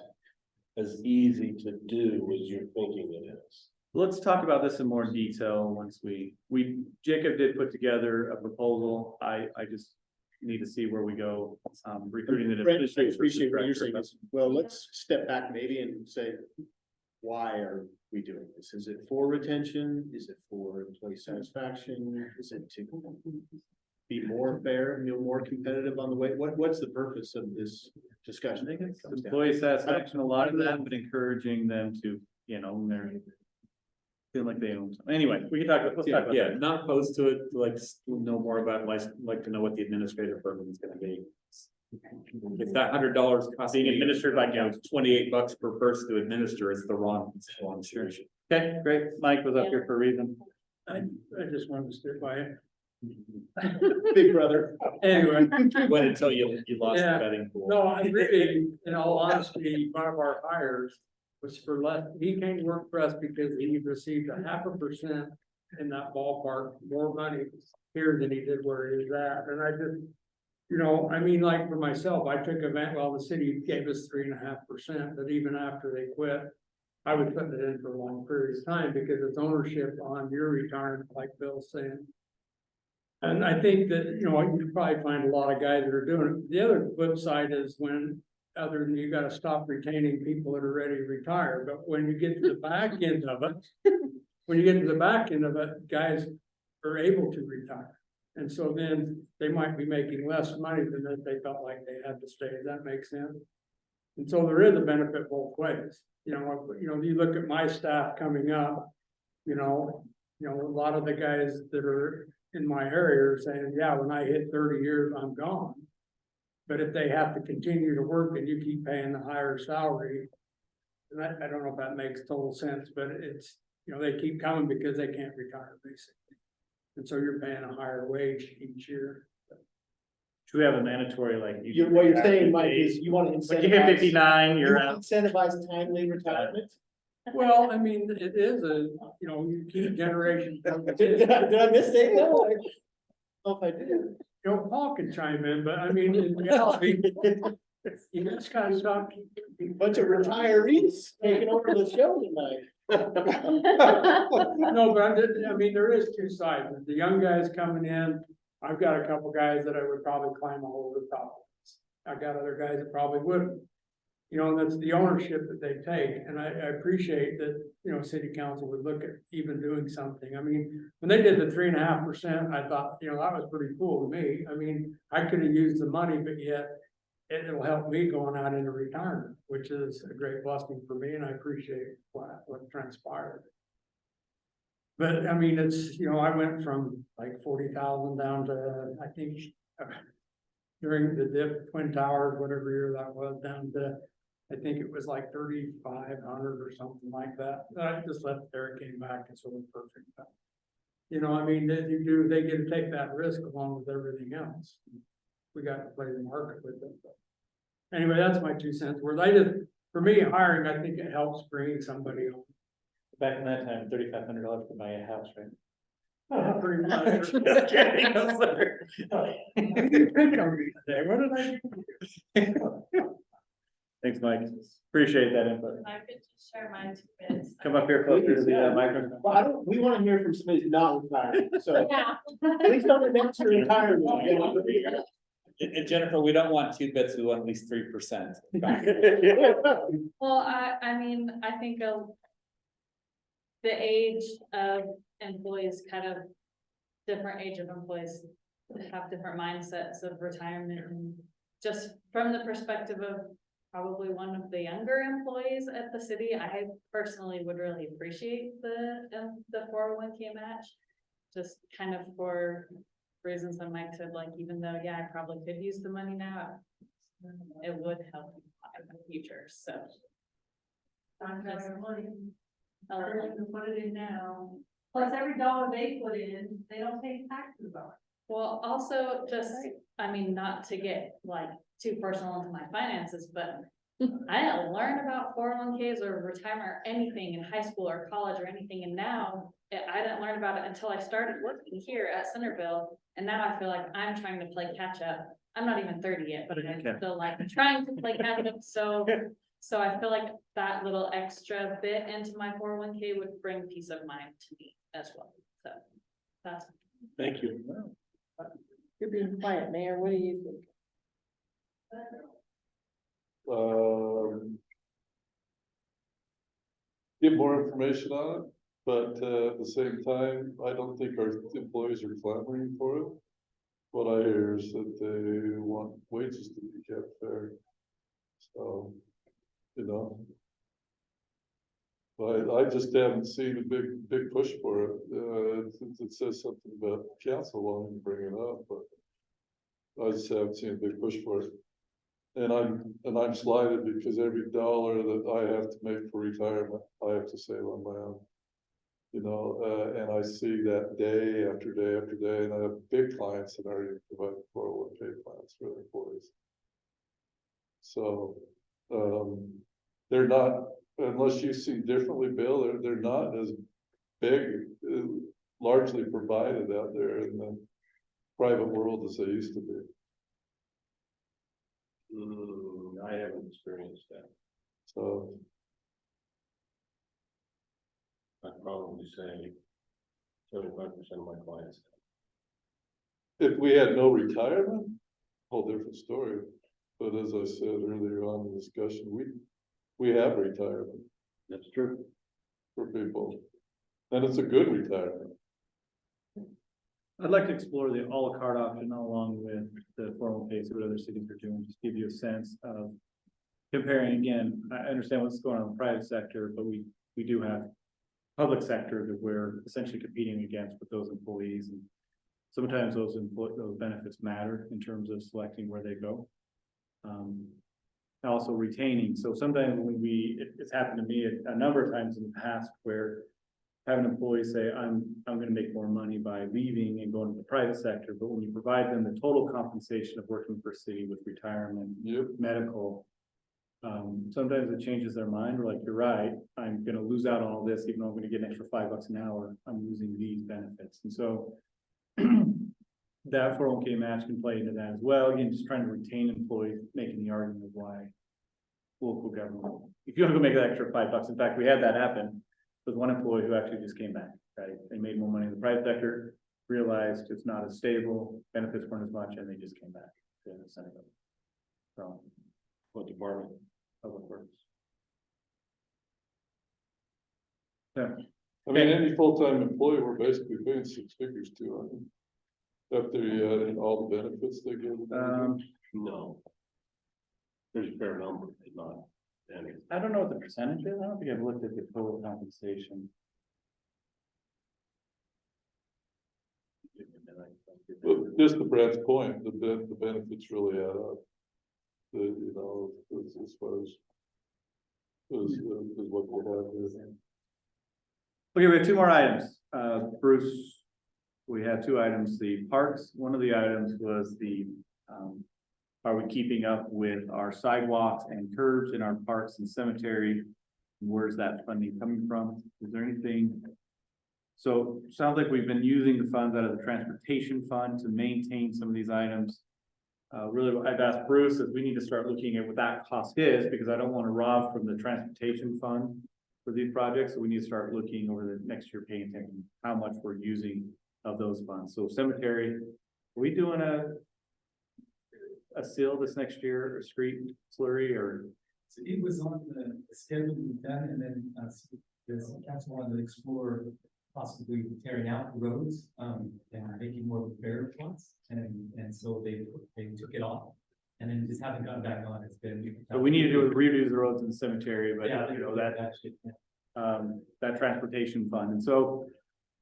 as easy to do as you're thinking it is. Let's talk about this in more detail once Jacob did put together a proposal. I just need to see where we go, recruiting the. Brent, I appreciate what you're saying. Well, let's step back maybe and say, why are we doing this? Is it for retention? Is it for employee satisfaction? Is it to be more fair, more competitive on the way? What's the purpose of this discussion? I think it's employee satisfaction, a lot of that, but encouraging them to, they're feel like they own something. Anyway, we can talk about, let's talk about Yeah, that. not opposed to it, like, know more about, like to know what the administrative burden is gonna be. If that $100 costs Being me, administered by $28 per person to administer, it's the wrong solution. Okay, great. Mike was up here for a reason. I just wanted to stick by it. Big brother. Anyway, Wait until you lost the Yeah. betting pool. no, I really, in all honesty, one of our hires was for less, he came to work for us because he received 0.5% in that ballpark, more money here than he did where he was at, and I just, I mean, like for myself, I took the city gave us 3.5%, but even after they quit, I was putting it in for a long period of time because it's ownership on your retirement, like Bill's saying. And I think that, you can probably find a lot of guys that are doing it. The other flip side is other than you gotta stop retaining people that are ready to retire, but when you get to the back end of it, guys are able to retire. And so then they might be making less money than if they felt like they had to stay. Does that make sense? And so there is a benefit both ways. You look at my staff coming up, a lot of the guys that are in my area are saying, yeah, when I hit 30 years, I'm gone. But if they have to continue to work and you keep paying the higher salary, and I don't know if that makes total sense, but it's, they keep coming because they can't retire basically. And so you're paying a higher wage each year. Should we have a mandatory, like? What you're saying, Mike, is you want to When you hit incentivize. 59, You you're want out. to incentivize timely retirement? Well, I mean, it is you keep generation. Did I mistake that? Oh, if I did. Paul can chime in, but I mean, in reality, you just gotta stop. Bunch of retirees taking over the show tonight. No, but I mean, there is two sides. The young guys coming in, I've got a couple guys that I would probably climb all over the top. I've got other guys that probably wouldn't. And that's the ownership that they take, and I appreciate that, city council would look at even doing something. I mean, when they did the 3.5%, I thought, that was pretty cool to me. I mean, I could have used the money, but yet it'll help me going out into retirement, which is a great blessing for me, and I appreciate what transpired. But I mean, it's, I went from like 40,000 down to, I think, during the dip, Twin Towers, whatever year that was, down to I think it was like 3,500 or something like that. I just left it there, it came back, and so it was perfect. You know, I mean, if you do, they get to take that risk along with everything else. We got to play the market with it. But anyway, that's my 2 cents worth. For me, hiring, I think it helps bring somebody on. Back in that time, $3,500 to buy a house, right? Pretty much. Just kidding, I'm sorry. What did I do? Thanks, Mike. Appreciate that input. I could just share mine 2 bits. Come up here closer to the microphone. Well, we wanna hear from somebody who's not retired, so Yeah. please don't announce your retirement. And Jennifer, we don't want 2 bits, we want at least 3%. Well, I mean, I think of the age of employees, kind of different age of employees have different mindsets of retirement, and just from the perspective of probably one of the younger employees at the city, I personally would really appreciate the 401k match. Just kind of for reasons that Mike said, like, even though, yeah, I probably could use the money now, it would help in the future, so. To put it in now. Plus every dollar they put in, they don't pay taxes on it. Well, also just, I mean, not to get like too personal into my finances, but I didn't learn about 401ks or retirement or anything in high school or college or anything, and now I didn't learn about it until I started working here at Centerville, and now I feel like I'm trying to play catch up. I'm not even 30 yet, but I'm still like trying to play catch up, so I feel like that little extra bit into my 401k would bring peace of mind to me as well, so that's. Thank you. You're being quiet, Mayor, what do you think? Get more information on it, but at the same time, I don't think our employees are clamoring for it. What I hear is that they want wages to be kept fair. So, you know. But I just haven't seen a big push for it. It says something about council wanting to bring it up, but I just haven't seen a big push for it. And I'm slighted because every dollar that I have to make for retirement, I have to save on my own. You know, and I see that day after day after day, and I have big clients that already provide 401k plans for their employees. So, they're not, unless you see differently, Bill, they're not as big, largely provided out there in the private world as they used to be. I haven't experienced that. So, I'd probably say 75% of my clients. if we had no retirement, whole different story. But as I said earlier on in the discussion, we have retirement. That's true. For people, and it's a good retirement. I'd like to explore the a la carte option along with the 401k, see what other cities are doing, just give you a sense of comparing. Again, I understand what's going on in the private sector, but we do have public sector that we're essentially competing against with those employees, and sometimes those benefits matter in terms of selecting where they go. Also retaining. So sometimes when it's happened to me a number of times in the past where have an employee say, I'm gonna make more money by leaving and going to the private sector, but when you provide them the total compensation of working for city with retirement, medical, sometimes it changes their mind. We're like, you're right, I'm gonna lose out on all this, even though I'm gonna get an extra $5 an hour, I'm losing these benefits. And so that 401k match can play into that as well. Again, just trying to retain employees, making the argument of why local government, if you want to go make that extra $5, in fact, we had that happen with one employee who actually just came back, right? They made more money in the private sector, realized it's not as stable, benefits weren't as much, and they just came back to the Senate. So, What department? Public Works. Yeah. I mean, any full-time employee, we're basically paying 6 figures to, I mean, after and all the benefits they get. No. There's a fair number, but not any. I don't know what the percentage is. I don't think I've looked at the total compensation. But just to Brad's point, the benefits really add up. You know, as far as is what we're having. Okay, we have two more items. Bruce, we have two items, the parks. One of the items was are we keeping up with our sidewalks and curbs in our parks and cemetery? Where's that funding coming from? Is there anything? So sounds like we've been using the funds out of the transportation fund to maintain some of these items. Really, I've asked Bruce is we need to start looking at what that cost is, because I don't want to rob from the transportation fund for these projects. So we need to start looking over the next year, paying attention to how much we're using of those funds. So cemetery, are we doing a seal this next year, or street slurry, or? So it was on the schedule to be done, and then the council wanted to explore possibly tearing out the roads, and making more bare plots, and so they took it off. And then just haven't gotten back on, it's been. So we need to do redo the roads in the cemetery, but Yeah, you know, actually. that transportation fund. And so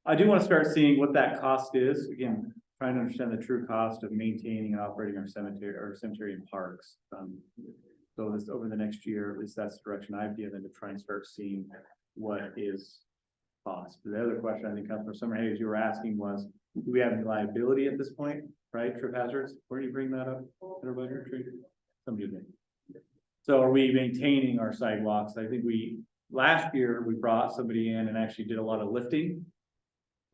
I do want to start seeing what that cost is. Again, trying to understand the true cost of maintaining and operating our cemetery and parks. So this over the next year, at least that's the direction I've given, to try and start seeing what is cost. The other question I think Councilor Summerhays, you were asking was, do we have any liability at this point, right? Trip hazards, where do you bring that up? Everybody retreat? Somebody did. So are we maintaining our sidewalks? I think last year, we brought somebody in and actually did a lot of lifting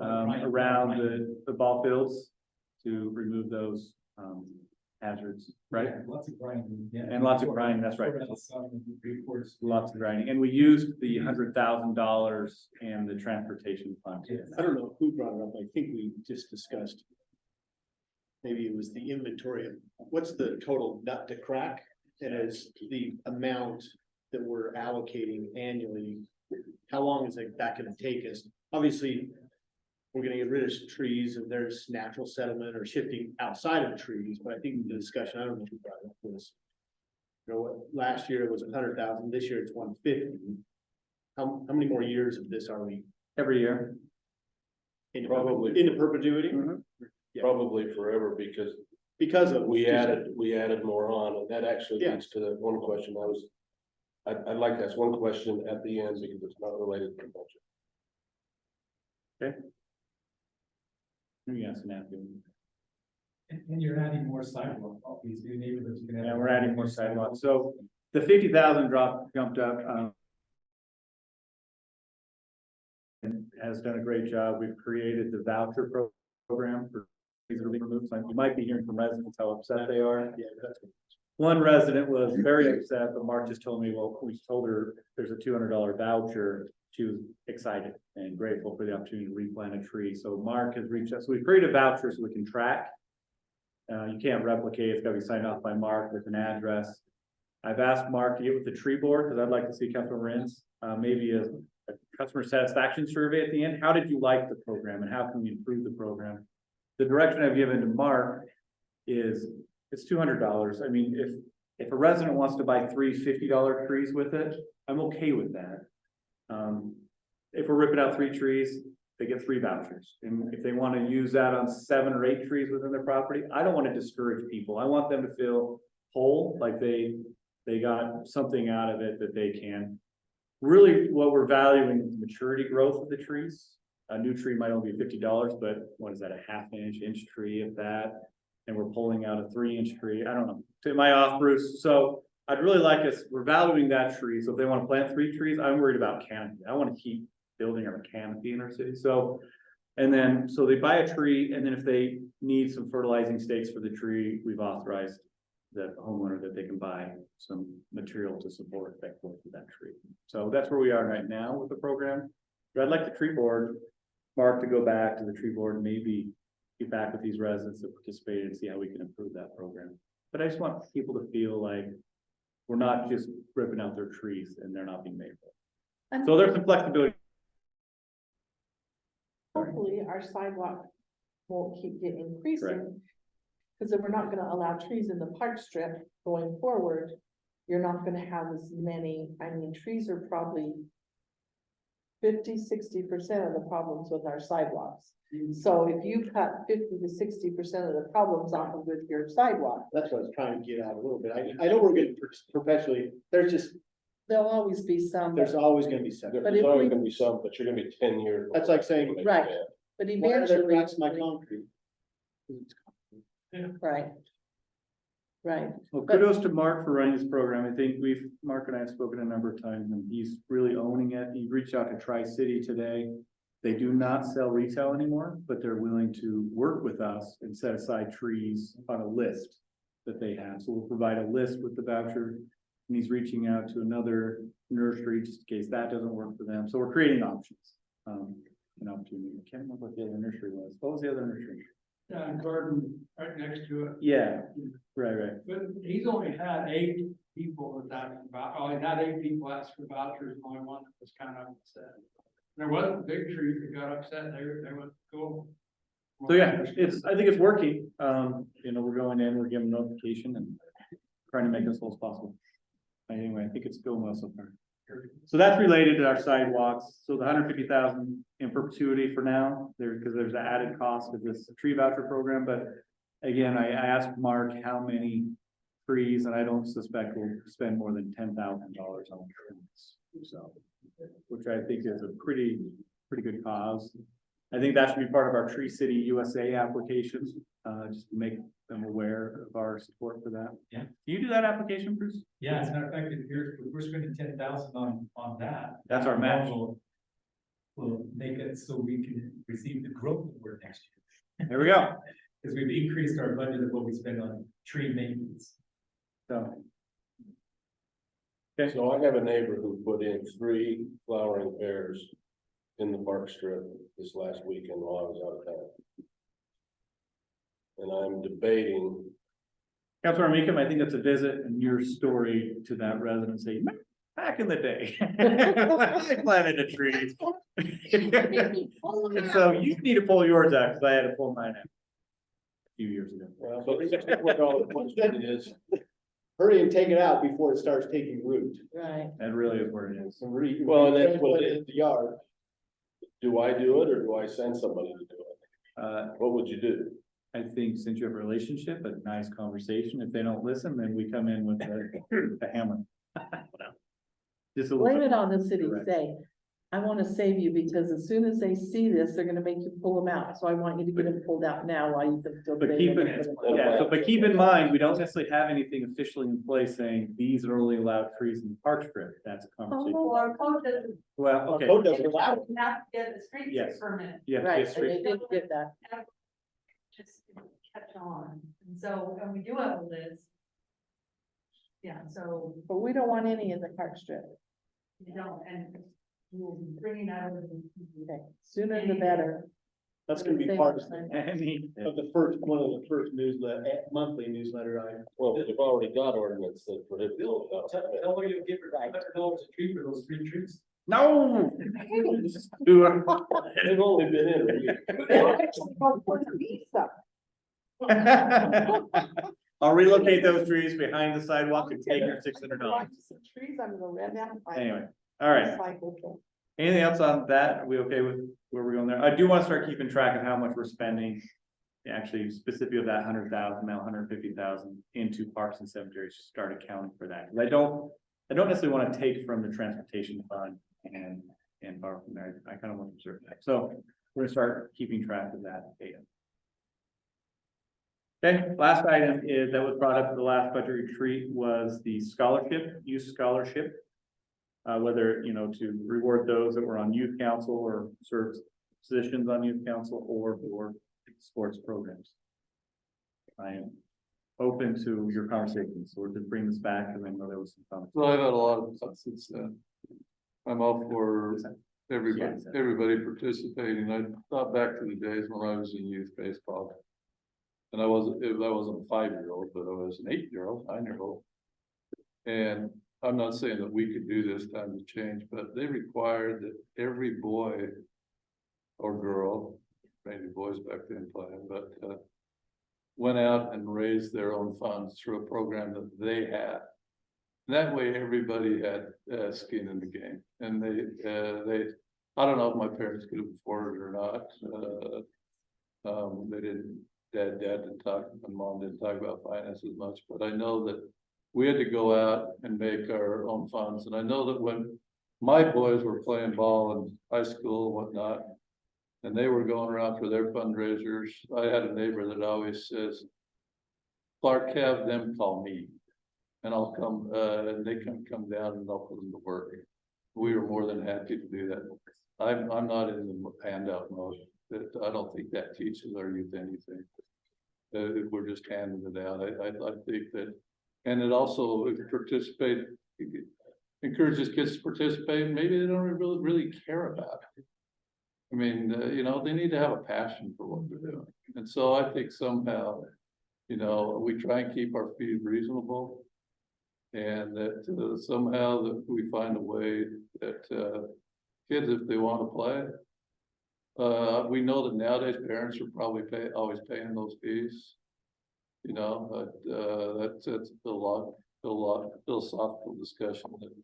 around the ball fields to remove those hazards, right? Yeah, lots of grinding, yeah. And lots of grinding, that's right. Lots of grinding, and we used the $100,000 in the transportation fund. I don't know who brought it up. I think we just discussed. Maybe it was the inventory of what's the total nut to crack, and is the amount that we're allocating annually. How long is that gonna take us? Obviously, we're gonna get rid of trees and there's natural settlement or shifting outside of trees, but I think the discussion, I don't know who brought it up, was. You know what, last year it was 100,000, this year it's 150. How many more years of this are we? Every year. Probably. Into perpetuity? Yeah. Probably forever, Because of. we added more on, and that actually Yeah. leads to that one question I'd like to ask one question at the end, because it's not related to the budget. Yes, Matthew. And you're adding more sidewalk, all these new neighborhoods. You can have- Yeah, we're adding more sidewalks. So the 50,000 jumped up. And has done a great job. We've created the voucher program for trees that are being removed. So you might be hearing from residents how upset they are. Yeah, that's. One resident was very upset, but Mark just told me, well, we told her there's a $200 voucher. She was excited and grateful for the opportunity to replant a tree. So Mark has reached out. So we created a voucher so we can track. You can't replicate. It's got to be signed off by Mark with an address. I've asked Mark to get with the tree board, because I'd like to see Councilor Renz, maybe a customer satisfaction survey at the end. How did you like the program, and how can we improve the program? The direction I've given to Mark is it's $200. I mean, if a resident wants to buy three $50 trees with it, I'm okay with that. If we're ripping out 3 trees, they get 3 vouchers. And if they want to use that on 7 or 8 trees within their property, I don't want to discourage people. I want them to feel whole, like they got something out of it that they can. Really, what we're valuing is the maturity growth of the trees. A new tree might only be $50, but what is that, a half-inch tree at that? And we're pulling out a 3-inch tree. I don't know. Am I off, Bruce? So I'd really like us, we're valuing that tree. So if they want to plant 3 trees, I'm worried about canopy. I want to keep building our canopy in our city. So, and then, so they buy a tree, and then if they need some fertilizing stakes for the tree, we've authorized the homeowner that they can buy some material to support that growth of that tree. So that's where we are right now with the program. But I'd like the tree board, Mark, to go back to the tree board and maybe get back with these residents that participated and see how we can improve that program. But I just want people to feel like we're not just ripping out their trees and they're not being made. So there's some flexibility. Hopefully, our sidewalk won't keep getting increasing. Correct. Because if we're not gonna allow trees in the park strip going forward, you're not gonna have as many, I mean, trees are probably 50–60% of the problems with our sidewalks. So if you cut 50 to 60% of the problems off of with your sidewalk. That's what I was trying to get at a little bit. I know we're getting perpetually, there's just there'll always be some, There's always gonna be some. But There's if always we- gonna be some, but you're gonna be 10 years. That's like saying, right, but why are there eventually. cracks in my concrete? Right. Right, Well, But- kudos to Mark for running this program. I think Mark and I have spoken a number of times and he's really owning it. He reached out to Tri-City today. They do not sell retail anymore, but they're willing to work with us and set aside trees on a list that they have. So we'll provide a list with the voucher. And he's reaching out to another nursery just in case that doesn't work for them. So we're creating options. An opportunity. I can't remember what the other nursery was. What was the other nursery? Garden right next to it. Yeah, right. But he's only had 8 people that asked about, oh, he had 8 people ask for vouchers, and only one that was kind of upset. There wasn't big trees that got upset, they went, cool. So yeah, I think it's working. We're going in, we're giving notification and trying to make it as full as possible. Anyway, I think it's going well so far. So that's related to our sidewalks. So the 150,000 in perpetuity for now, because there's an added cost of this tree voucher program, but again, I asked Mark how many trees, and I don't suspect we'll spend more than $10,000 on trees. So, which I think is a pretty good cause. I think that should be part of our Tree City USA application, just to make them aware of our support for that. Yeah. Do you do that application, Bruce? Yeah, as a matter of fact, if we're spending 10,000 on that. That's our match. We'll make it so we can receive the growth award next year. There we go. Because we've increased our budget of what we spend on tree maintenance. So, So I have a neighbor who put in 3 flowering pears in the park strip this last weekend while I was out of town. And I'm debating, Councilor Meekum, I think that's a visit and your story to that resident say, back in the day. I planted a tree. And so you need to pull yours out, because I had to pull mine out. A few years ago. well, but what all the question is, Hurry and take it out before it starts taking root. right. That really is where it is. Well, and that's what Put it it in the yard. do I do it or do I send somebody to do it? What would you do? I think since you have a relationship, a nice conversation, if they don't listen, then we come in with the hammer. Just a little Blame bit. it on the city, Correct. say, I wanna save you because as soon as they see this, they're gonna make you pull them out, so I want you to get them pulled out now while you can still. But save keep them. it, but keep in mind, we don't necessarily have anything officially in place saying these are only allowed trees in the park strip. That's a conversation. Oh, Our code doesn't, Well, okay. Code doesn't allow it. you have to get a street Yes. permit, Yeah, Right, yes, and they did get that, just catch on, and so, and we do have a list. Yeah, so but we don't want any in the park strip, you don't, and we'll be bringing that over. okay, sooner the better. That's gonna be part of Any- the first, one of the first newsletter, monthly newsletter I. Well, we've already got ordinance that prohibits. Tell me you'll give her $500 a tree for those 3 trees. No. They've only been in a week. I'll relocate those trees behind the sidewalk and take your $600. Trees under the red now. Anyway, all right. Anything else on that? Are we okay with where we're going there? I do want to start keeping track of how much we're spending. Actually, specifically of that 100,000, now 150,000 into parks and cemeteries, just start accounting for that. 'Cause I don't necessarily want to take from the transportation fund and borrow from there. I kind of want to observe that. So we're gonna start keeping track of that data. Okay, last item is that was brought up at the last budget retreat was the scholarship, youth scholarship. Whether, to reward those that were on youth council or served positions on youth council or for sports programs. I am open to your conversations, so we're to bring this back, and I know there was some comments. So I've had a lot of thoughts since then. I'm all for everybody participating. I thought back to the days when I was in youth baseball. And I wasn't a 5-year-old, but I was an 8-year-old, 9-year-old. And I'm not saying that we could do this time to change, but they required that every boy or girl, maybe boys back then playing, but went out and raised their own funds through a program that they had. And that way, everybody had skin in the game, and they. I don't know if my parents could have afforded it or not. They didn't. Dad didn't talk, and mom didn't talk about finances much, but I know that we had to go out and make our own funds, and I know that when my boys were playing ball in high school and whatnot, and they were going around for their fundraisers, I had a neighbor that always says, Clark, have them call me, and I'll come, and they can come down and I'll put them to work. We were more than happy to do that. I'm not in the handout mode, that, I don't think that teaches our youth anything. We're just handing it out. I think that, and it also encourages kids to participate. Maybe they don't really care about it. I mean, you know, they need to have a passion for what they're doing. And so I think somehow, you know, we try and keep our fees reasonable. And that somehow that we find a way that kids, if they want to play, we know that nowadays parents are probably always paying those fees. You know, but that's a philosophical discussion that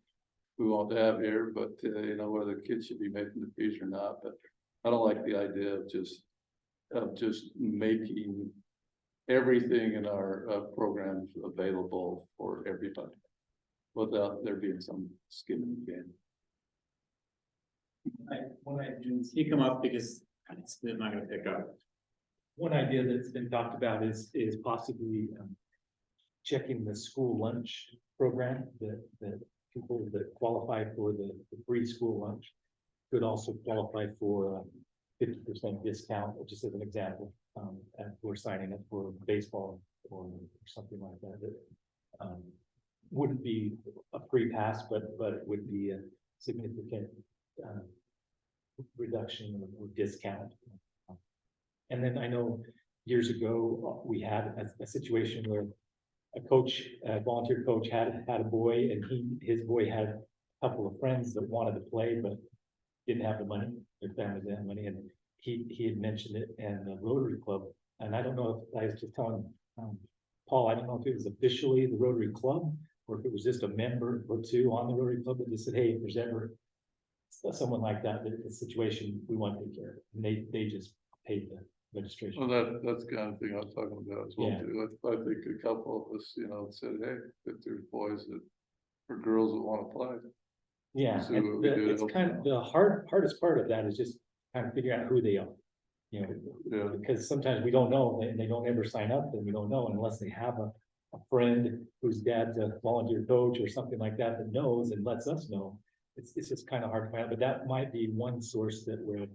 we want to have here, but you know, whether kids should be making the fees or not, but I don't like the idea of just making everything in our programs available for everybody without there being some skin in the game. You come up because it's not gonna pick up. One idea that's been talked about is possibly checking the school lunch program, that people that qualify for the free school lunch could also qualify for 50% discount, just as an example, and we're signing up for baseball or something like that. That wouldn't be a free pass, but it would be a significant reduction or discount. And then I know years ago, we had a situation where a volunteer coach had a boy, and his boy had a couple of friends that wanted to play, but didn't have the money, their family didn't have money, and he had mentioned it, and the Rotary Club, and I don't know if, I was just telling Paul, I don't know if it was officially the Rotary Club, or if it was just a member or two on the Rotary Club that just said, hey, if there's ever someone like that, the situation, we want to take care of it, and they just paid the registration. Well, that's the kind of thing I was talking about as well, Yeah. too. I think a couple of us, you know, said, hey, if there's boys or girls that want to play. Yeah, See and what we do to it's help kind them of the hardest part of that is just kind of figuring out who they are. You know, Yeah. because sometimes we don't know, and they don't ever sign up, and we don't know unless they have a friend whose dad's a volunteer coach or something like that that knows and lets us know. It's just kind of hard to find out, but that might be one source that where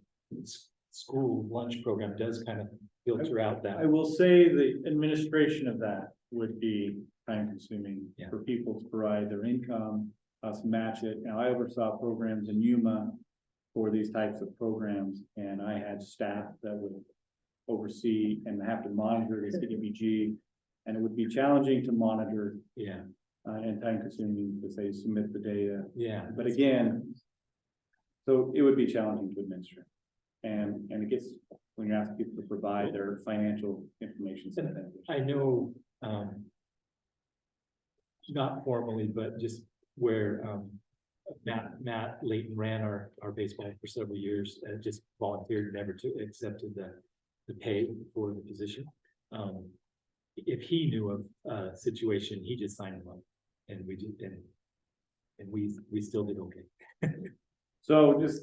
school lunch program does kind of filter out that. I will say the administration of that would be time consuming Yeah. for people to provide their income, us match it. Now, I oversaw programs in Yuma for these types of programs, and I had staff that would oversee and have to monitor the CDBG. And it would be challenging to monitor Yeah, and time consuming to say submit the data. yeah. But again, so it would be challenging to administer. And it gets, when you ask people to provide their financial information. I know, not formally, but just where, Matt Layton ran our baseball for several years, and just volunteered, never accepted the pay for the position. If he knew of a situation, he just signed him up, and we still did okay. So just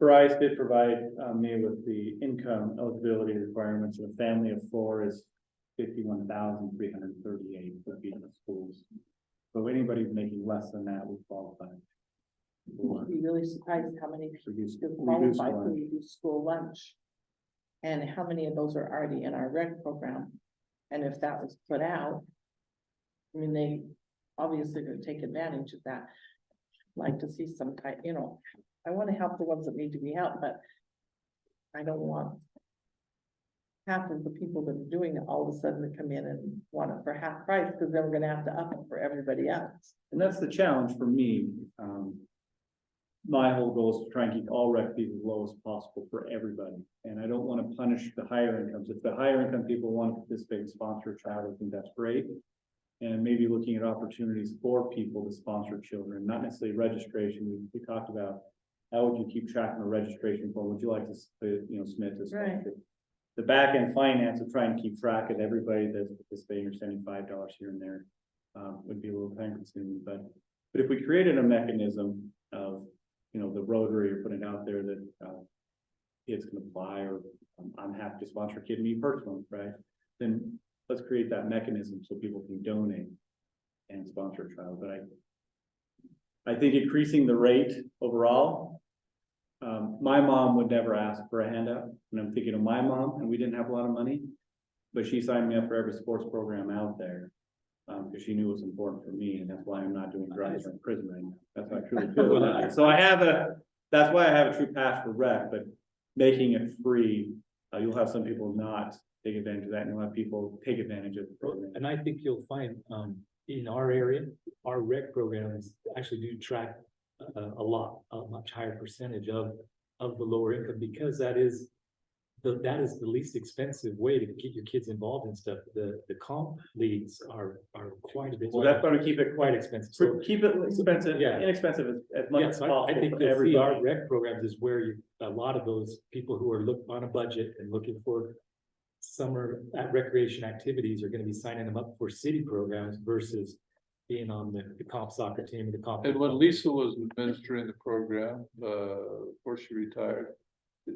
Bryce did provide me with the income eligibility requirements. A family of 4 is 51,338 would be in the schools. So anybody making less than that would qualify. I'd be really surprised how many people Reduced qualify for lunch. reduced school lunch. And how many of those are already in our rec program? And if that was put out, I mean, they obviously gonna take advantage of that. Like to see some kind, you know, I wanna help the ones that need to be helped, but I don't want half of the people that are doing it all of a sudden to come in and want it for half price, because then we're gonna have to up it for everybody else. And that's the challenge for me. My whole goal is to try and keep all rec fees as low as possible for everybody. And I don't want to punish the higher incomes. If the higher income people want to participate and sponsor a child, I think that's great. And maybe looking at opportunities for people to sponsor children, not necessarily registration. We talked about how would you keep track of a registration form? Would you like to, submit to sponsor? The back end finance of trying to keep track of everybody that's participating or sending $5 here and there. would be a little time consuming, but if we created a mechanism of, you know, the Rotary or putting it out there that, kids can apply, or I'm happy to sponsor a kid, me personally, right? Then let's create that mechanism so people can donate and sponsor a child, but I think increasing the rate overall. My mom would never ask for a handout, and I'm thinking of my mom, and we didn't have a lot of money. But she signed me up for every sports program out there, because she knew it was important for me, and that's why I'm not doing drugs or in prison right now. That's how I truly feel about it. So that's why I have a true passion for rec, but making it free, you'll have some people not take advantage of that, and you'll have people take advantage of the program. And I think you'll find, in our area, our rec programs actually do track a much higher percentage of the lower income, because that is the least expensive way to keep your kids involved in stuff. The comp leagues are quite a bit. So that's going to keep it quite expensive. So keep it expensive, Yeah. inexpensive as much as yes, possible. I think for you'll see our everybody. rec programs is where a lot of those people who are on a budget and looking for summer recreation activities are gonna be signing them up for city programs versus being on the comp soccer team, the comp. And when Lisa was administering the program, before she retired,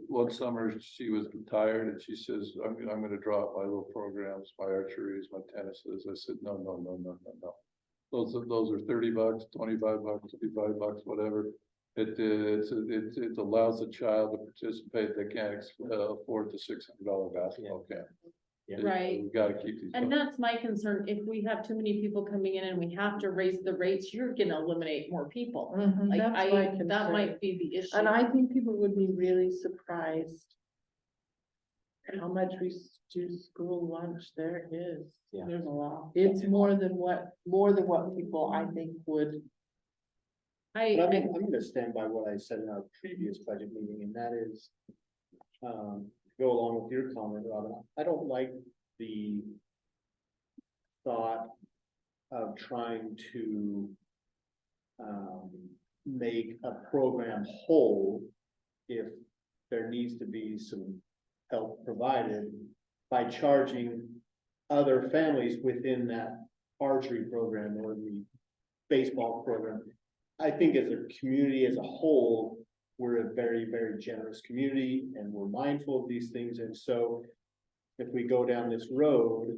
one summer she was retired and she says, I'm gonna drop my little programs, my archeries, my tennises. I said, no. Those are $30, $25, $55, whatever. It allows the child to participate. They can't afford the $600 basketball camp. Right. We gotta keep these. And that's my concern. If we have too many people coming in and we have to raise the rates, you're gonna eliminate more people. Like, That's my that concern. might be the issue. And I think people would be really surprised at how much reduced school lunch there is. Yeah. There's a lot. It's more than what people, I think, would. But I'm gonna stand by what I said in our previous budget meeting, and that is, go along with your comment, Robin, I don't like the thought of trying to make a program whole if there needs to be some help provided by charging other families within that archery program or the baseball program. I think as a community as a whole, we're a very, very generous community and we're mindful of these things. And so if we go down this road,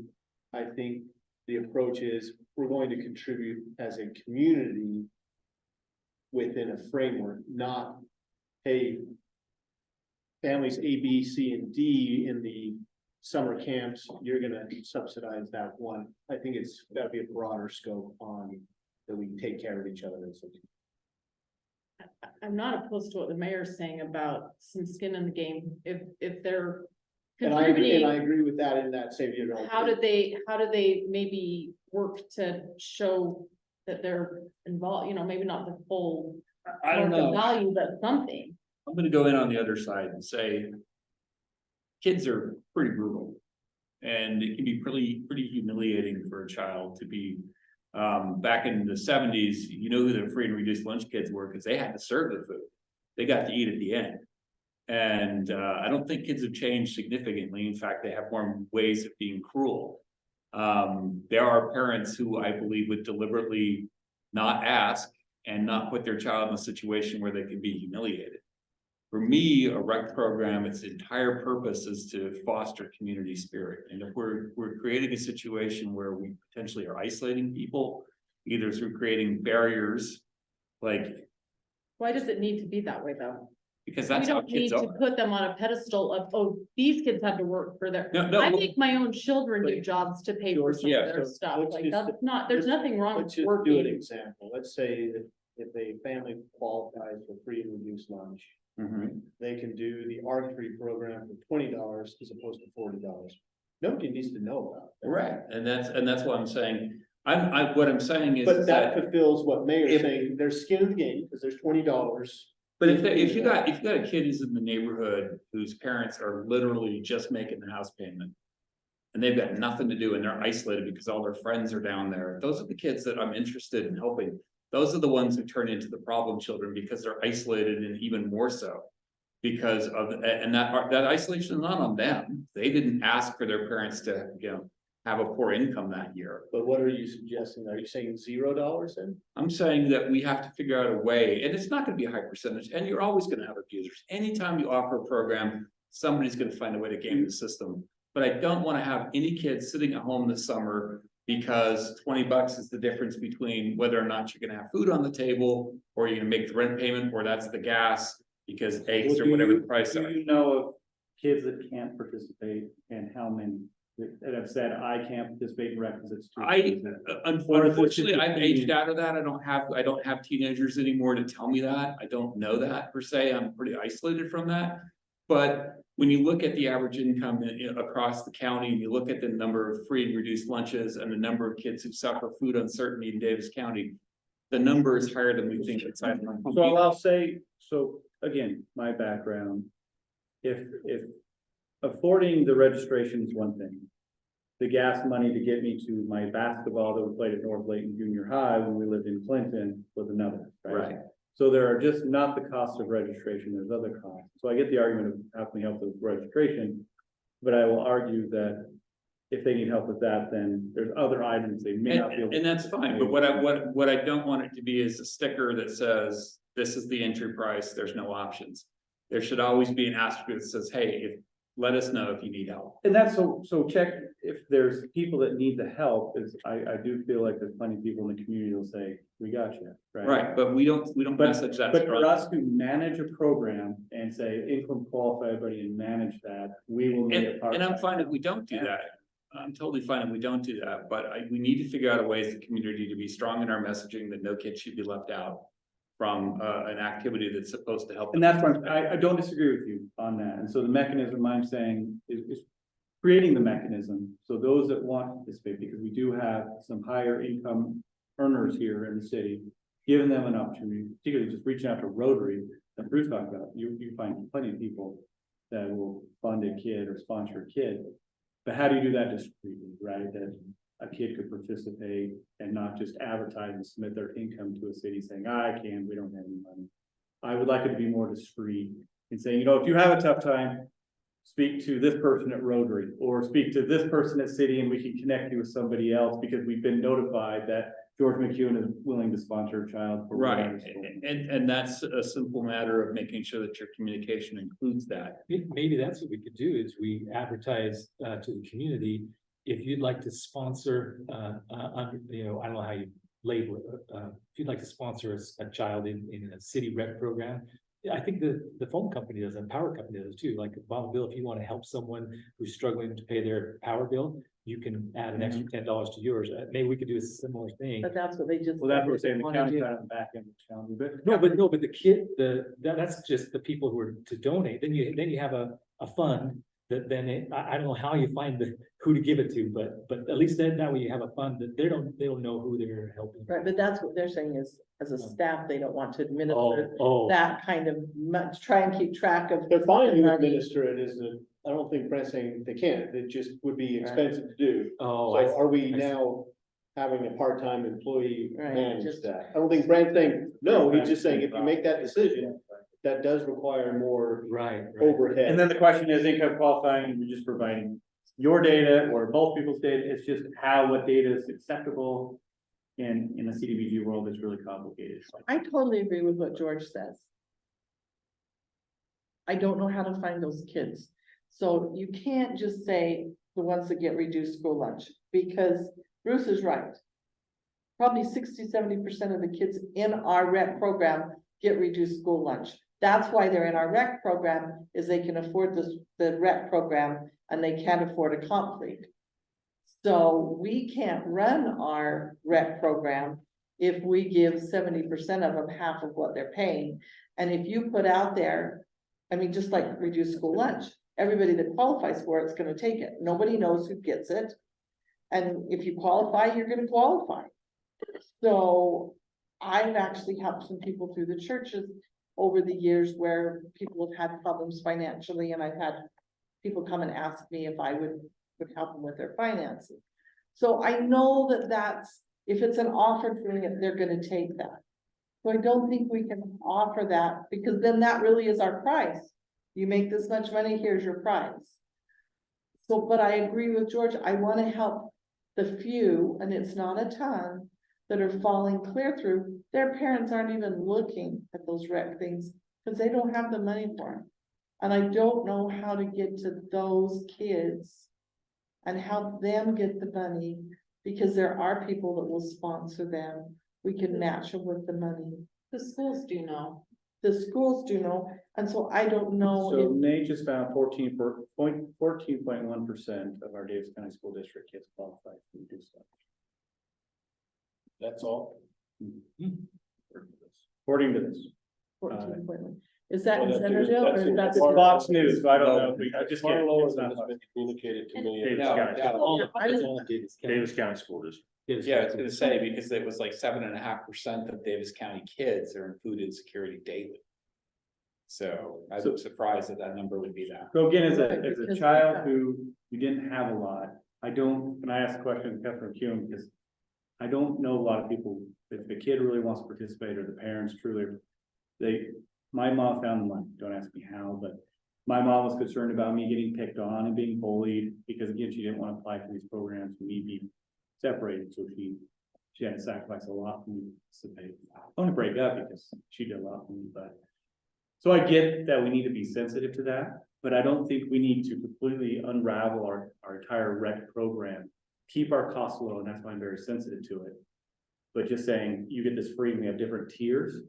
I think the approach is we're going to contribute as a community within a framework, not, hey, families A, B, C, and D in the summer camps, you're gonna subsidize that one. I think it's gotta be a broader scope on that we take care of each other as a I'm not opposed to what the mayor's saying about some skin in the game, if they're And I contributing. agree with that in that save you. How do they maybe work to show that they're involved, you know, maybe not the full I don't market know. value, but something. I'm gonna go in on the other side and say. Kids are pretty brutal. And it can be pretty humiliating for a child to be. Back in the 70s, you know who the free and reduced lunch kids were, because they had to serve the food. They got to eat at the end. And I don't think kids have changed significantly. In fact, they have more ways of being cruel. There are parents who I believe would deliberately not ask and not put their child in a situation where they can be humiliated. For me, a rec program, its entire purpose is to foster community spirit. And if we're creating a situation where we potentially are isolating people, either through creating barriers, like, Why does it need to be that way, though? because We that's how don't need kids to are. put them on a pedestal of, oh, these kids had to work for their. No, I make my own children do But- jobs to pay for some of Yeah, their so stuff, let's like, just- that's not, there's nothing wrong Let's with just do an working. example. Let's say that if a family qualifies for free and reduced lunch, they can do the archery program for $20 as opposed to $40. Nobody needs to know about that. Right, and that's what I'm saying. What I'm saying is But that that, fulfills what Mayor's If- saying, there's skin in the game, because there's $20. but if you got a kid who's in the neighborhood whose parents are literally just making the house payment. And they've got nothing to do and they're isolated because all their friends are down there. Those are the kids that I'm interested in helping. Those are the ones who turn into the problem children because they're isolated and even more so. Because of, and that isolation is not on them. They didn't ask for their parents to, have a poor income that year. But what are you suggesting? Are you saying $0 then? I'm saying that we have to figure out a way, and it's not gonna be a high percentage, and you're always gonna have abusers. Anytime you offer a program, somebody's gonna find a way to game the system. But I don't wanna have any kids sitting at home this summer because $20 is the difference between whether or not you're gonna have food on the table, or you're gonna make the rent payment, or that's the gas, because eggs Well, or do whatever you- the price Do are. you know of kids that can't participate and how many that have said, I can't participate in rec because it's too expensive? Unfortunately, I've aged out of that. I don't have teenagers anymore to tell me that. I don't know that per se. I'm pretty isolated from that. But when you look at the average income across the county, and you look at the number of free and reduced lunches and the number of kids who suffer food uncertainty in Davis County, the number is higher than we think it's. So I'll say, so again, my background. If affording the registration is one thing. The gas money to get me to my basketball that we played at North Layton Junior High when we lived in Clinton was another, right? Right. So there are just not the cost of registration, there's other costs. So I get the argument of how can we help with registration? But I will argue that if they need help with that, then there's other items they may not be able. And that's fine, but what I don't want it to be is a sticker that says, this is the entry price, there's no options. There should always be an asterisk that says, hey, let us know if you need help. And that's so check if there's people that need the help, is I do feel like there's plenty of people in the community who'll say, we got you, right? Right, but we don't message that. But for strongly. us to manage a program and say income qualify everybody and manage that, we will need a part. And I'm fine if we don't do that. I'm totally fine if we don't do that, but we need to figure out a ways the community to be strong in our messaging that no kid should be left out from an activity that's supposed to help. And that's why I don't disagree with you on that. And so the mechanism I'm saying is creating the mechanism. So those that want to participate, because we do have some higher income earners here in the city, giving them an opportunity, particularly just reaching out to Rotary that Bruce talked about. You find plenty of people that will fund a kid or sponsor a kid. But how do you do that discreetly, right? That a kid could participate and not just advertise and submit their income to a city saying, I can, we don't have any money. I would like it to be more discreet in saying, if you have a tough time, speak to this person at Rotary or speak to this person at city and we can connect you with somebody else because we've been notified that George McEwen is willing to sponsor a child. For Right, whatever school." and that's a simple matter of making sure that your communication includes that. Maybe that's what we could do is we advertise to the community. If you'd like to sponsor, I don't know how you label it. If you'd like to sponsor a child in a city rec program. Yeah, I think the phone company does, and power company does too. Like Bob Bill, if you want to help someone who's struggling to pay their power bill, you can add an extra $10 to yours. Maybe we could do a similar thing. But that's what they just. Well, that's what we're said saying, they the wanna county do. kind of back end challenge, but. But the kid, that's just the people who are to donate. Then you have a fund that then I don't know how you find who to give it to, but at least then that way you have a fund that they don't know who they're helping. Right, but that's what they're saying is, as a staff, they don't want to Oh, administer that kind of much, try and keep track of. They're fine to money. administer it as I don't think Brent's saying they can't, it just would be expensive to do. Oh, So are we I see. now having a part-time employee Right, manage just- that? I don't think Brent's saying, no, he's just saying if you make that decision, that does require more right. overhead. And then the question is income qualifying, you're just providing your data or both people's data, it's just what data is acceptable. In a CDBG world, it's really complicated. I totally agree with what George says. I don't know how to find those kids. So you can't just say the ones that get reduced school lunch, because Bruce is right. Probably 60–70% of the kids in our rec program get reduced school lunch. That's why they're in our rec program, is they can afford the rec program and they can't afford a comp league. So we can't run our rec program if we give 70% of them half of what they're paying. And if you put out there, I mean, just like reduced school lunch, everybody that qualifies for it's gonna take it. Nobody knows who gets it. And if you qualify, you're gonna qualify. So I've actually helped some people through the churches over the years where people have had problems financially, and I've had people come and ask me if I would help them with their finances. So I know that's, if it's an offer for me, they're gonna take that. So I don't think we can offer that, because then that really is our price. You make this much money, here's your price. So, but I agree with George, I wanna help the few, and it's not a ton, that are falling clear through. Their parents aren't even looking at those rec things, cause they don't have the money for them. And I don't know how to get to those kids and help them get the money, because there are people that will sponsor them. We can match them with the money. The schools do know. The schools do know, and so I don't know So if, Nate just found 14.1% of our Davis County School District kids qualify to do stuff. That's all. According to this. 14.1. Is that in Well, that's- Centerville or that's- is that? It's Fox News, so I don't know if we, I just Far can't. lower it's than not has been communicated to me. Davis No, County. Davis County School District. Yeah, I was gonna say, because it was like 7.5% of Davis County kids are in food insecurity daily. So I was surprised that that number would be that. So again, as Right, a because child they have- who you didn't have a lot, I don't, and I asked the question to Catherine Kuhn, because I don't know a lot of people, if the kid really wants to participate or the parents truly, my mom found the money, don't ask me how, but my mom was concerned about me getting picked on and being bullied, because again, she didn't want to apply for these programs and me be separated, so she had to sacrifice a lot for me to participate. I want to break up because she did a lot for me, but. So I get that we need to be sensitive to that, but I don't think we need to completely unravel our entire rec program. Keep our costs low, and that's why I'm very sensitive to it. But just saying, you get this free, and we have different tiers,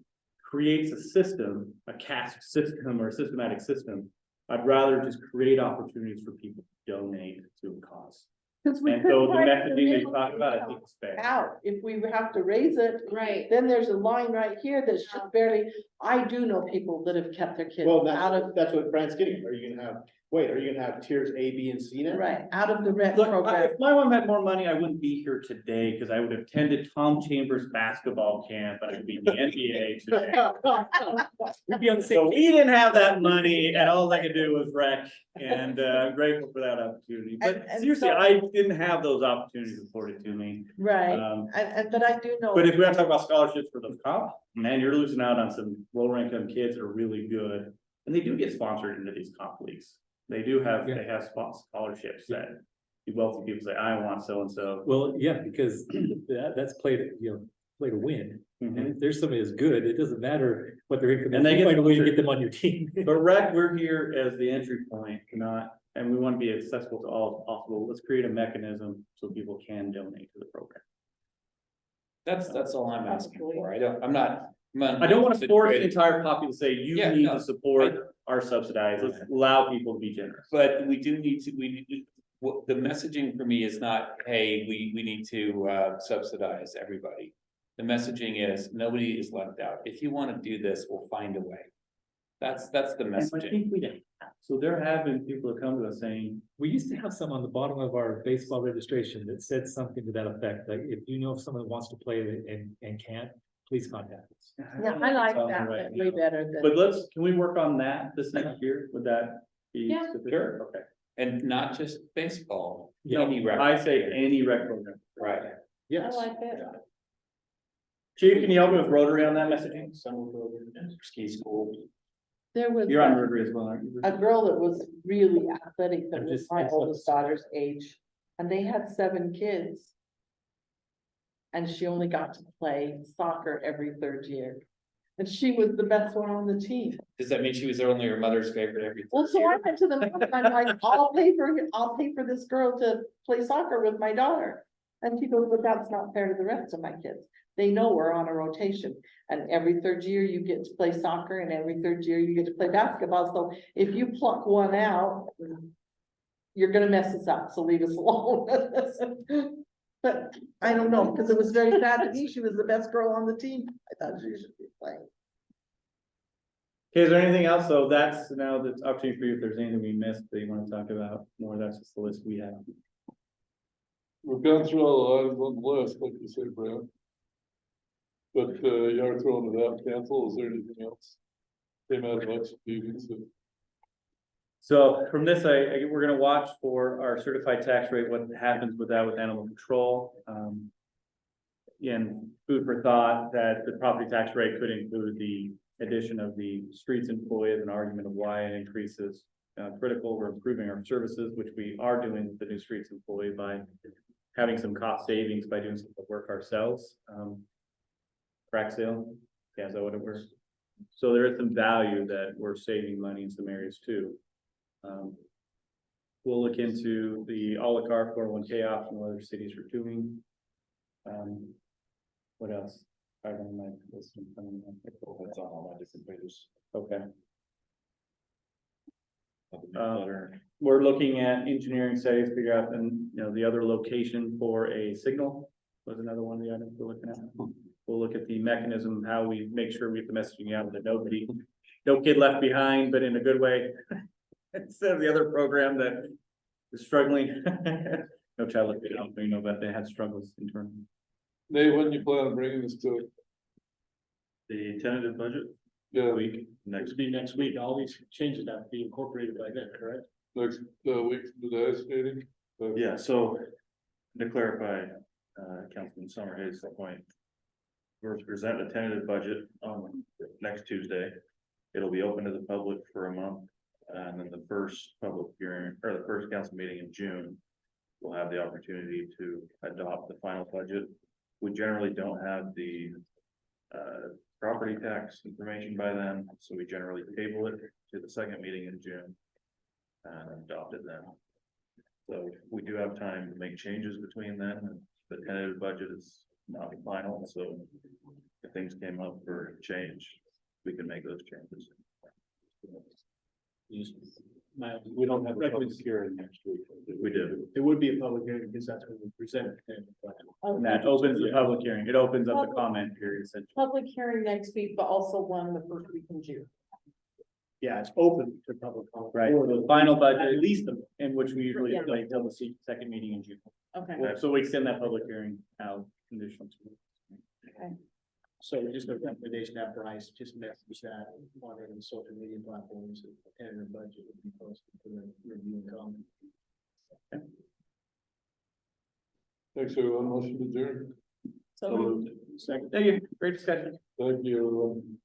creates a system, a caste system or a systematic system. I'd rather just create opportunities for people to donate to a cause. Cause we And could so the price messaging that you minimum talk about, I think is fair. out, if we have to raise it, Right. then there's a line right here that's just barely, I do know people that have kept their kids Well, out that's of, what Brandt's getting at. Are you gonna have, are you gonna have tiers A, B, and C now? right, out of the rec Look, program. if my mom had more money, I wouldn't be here today, because I would have attended Tom Chambers basketball camp, and I'd be in the NBA today. We'd be on the So we didn't have that money, and all I could do was rec, and I'm grateful for that opportunity. But And seriously, so- I didn't have those opportunities afforded to me. Right, Um, but I do know. But if we want to talk about scholarships for the comp, man, you're losing out on some lower income kids that are really good. And they do get sponsored into these comp leagues. They do have, they have scholarships that the wealthy people say, I want so-and-so. Well, yeah, because that's play to, play to win. And Mhm. if there's somebody that's good, it doesn't matter what their income is. And they You get find a way to sponsored. get them on your team. But rec, we're here as the entry point, not, and we want to be accessible to all as possible. Let's create a mechanism so people can donate to the program. That's all I'm asking for. I'm not. I don't want to force the entire populace to say, you Yeah, need no, to support our subsidized. Let's allow people to be generous. But we do need to, the messaging for me is not, hey, we need to subsidize everybody. The messaging is, nobody is left out. If you wanna do this, we'll find a way. That's the And I messaging. think we have. So there have been people that come to us saying, We used to have some on the bottom of our baseball registration that said something to that effect, like if you know if someone wants to play and can't, please contact us. Yeah, I like Tell me that right way now. better than. But can we work on that this next year? Would that be Yeah. sufficient? Sure. Okay. And not just baseball, Yeah. any rec. I say any rec program. Right. I Yes. like it. Chief, can you help me with Rotary on that messaging? Ski school. There was You're on Rotary as well, aren't you? a girl that was really athletic, that I'm was just- my oldest daughter's age, and they had 7 kids. And she only got to play soccer every 3rd year. And she was the best one on the team. Does that mean she was only your mother's favorite every? Well, third so I year? went to them, and I'm like, I'll pay for this girl to play soccer with my daughter. And she goes, but that's not fair to the rest of my kids. They know we're on a rotation, and every 3rd year you get to play soccer, and every 3rd year you get to play basketball. So if you pluck one out, you're gonna mess us up, so leave us alone. But I don't know, because it was very sad to me. She was the best girl on the team. I thought she should be playing. Okay, is there anything else? So that's now the opportunity for you. If there's anything we missed that you want to talk about more, that's just the list we have. We've gone through all the items on the list, like you said, Brad. But you are throwing it out, cancel, is there anything else? Came out of election meetings, so. So from this, we're gonna watch for our certified tax rate, what happens with that with animal control. Again, food for thought that the property tax rate could include the addition of the streets employee as an argument of why it increases. critical. We're improving our services, which we are doing with the new streets employee by having some cost savings by doing some of the work ourselves. Crack sale, yeah, is that what it was? So there is some value that we're saving money in some areas too. We'll look into the a la carte 401k option, what other cities are doing. What else? I don't know. That's on all my different pages. Okay. We're looking at engineering studies, figure out, and the other location for a signal was another one of the items we're looking at. We'll look at the mechanism, how we make sure we get the messaging out that no kid left behind, but in a good way. Instead of the other program that is struggling. No child left behind, but they had struggles in terms. Dave, when you plan on bringing this to? The tentative budget Yeah, week, next, Be next week, all these changes have to be incorporated by then, correct? next, week, the DICE meeting? yeah, so to clarify, Councilman Summerhays' point. We're presenting a tentative budget on next Tuesday. It'll be open to the public for a month. And then the first public hearing, or the first council meeting in June, we'll have the opportunity to adopt the final budget. We generally don't have the property tax information by then, so we generally table it to the second meeting in June and adopt it then. So we do have time to make changes between then, and the tentative budget is not final, so if things came up for change, we can make those changes. We don't have a public hearing next week. We do. It would be a public hearing because that's when we present it. And that opens the public hearing. It opens up the comment period essentially. Public hearing next week, but also one the first week in June. Yeah, it's open to public. comment. Right, Or the final budget, At least in which we usually Yeah. play till the second meeting in June. Okay. So we extend that public hearing out conditional to. So we just got a recommendation after ICE, just message that on the social media platforms, and the budget would be posted for the review and comment. Thanks, everyone, motion to adjourn. So Second, thank you, great discussion. Thank you, everyone.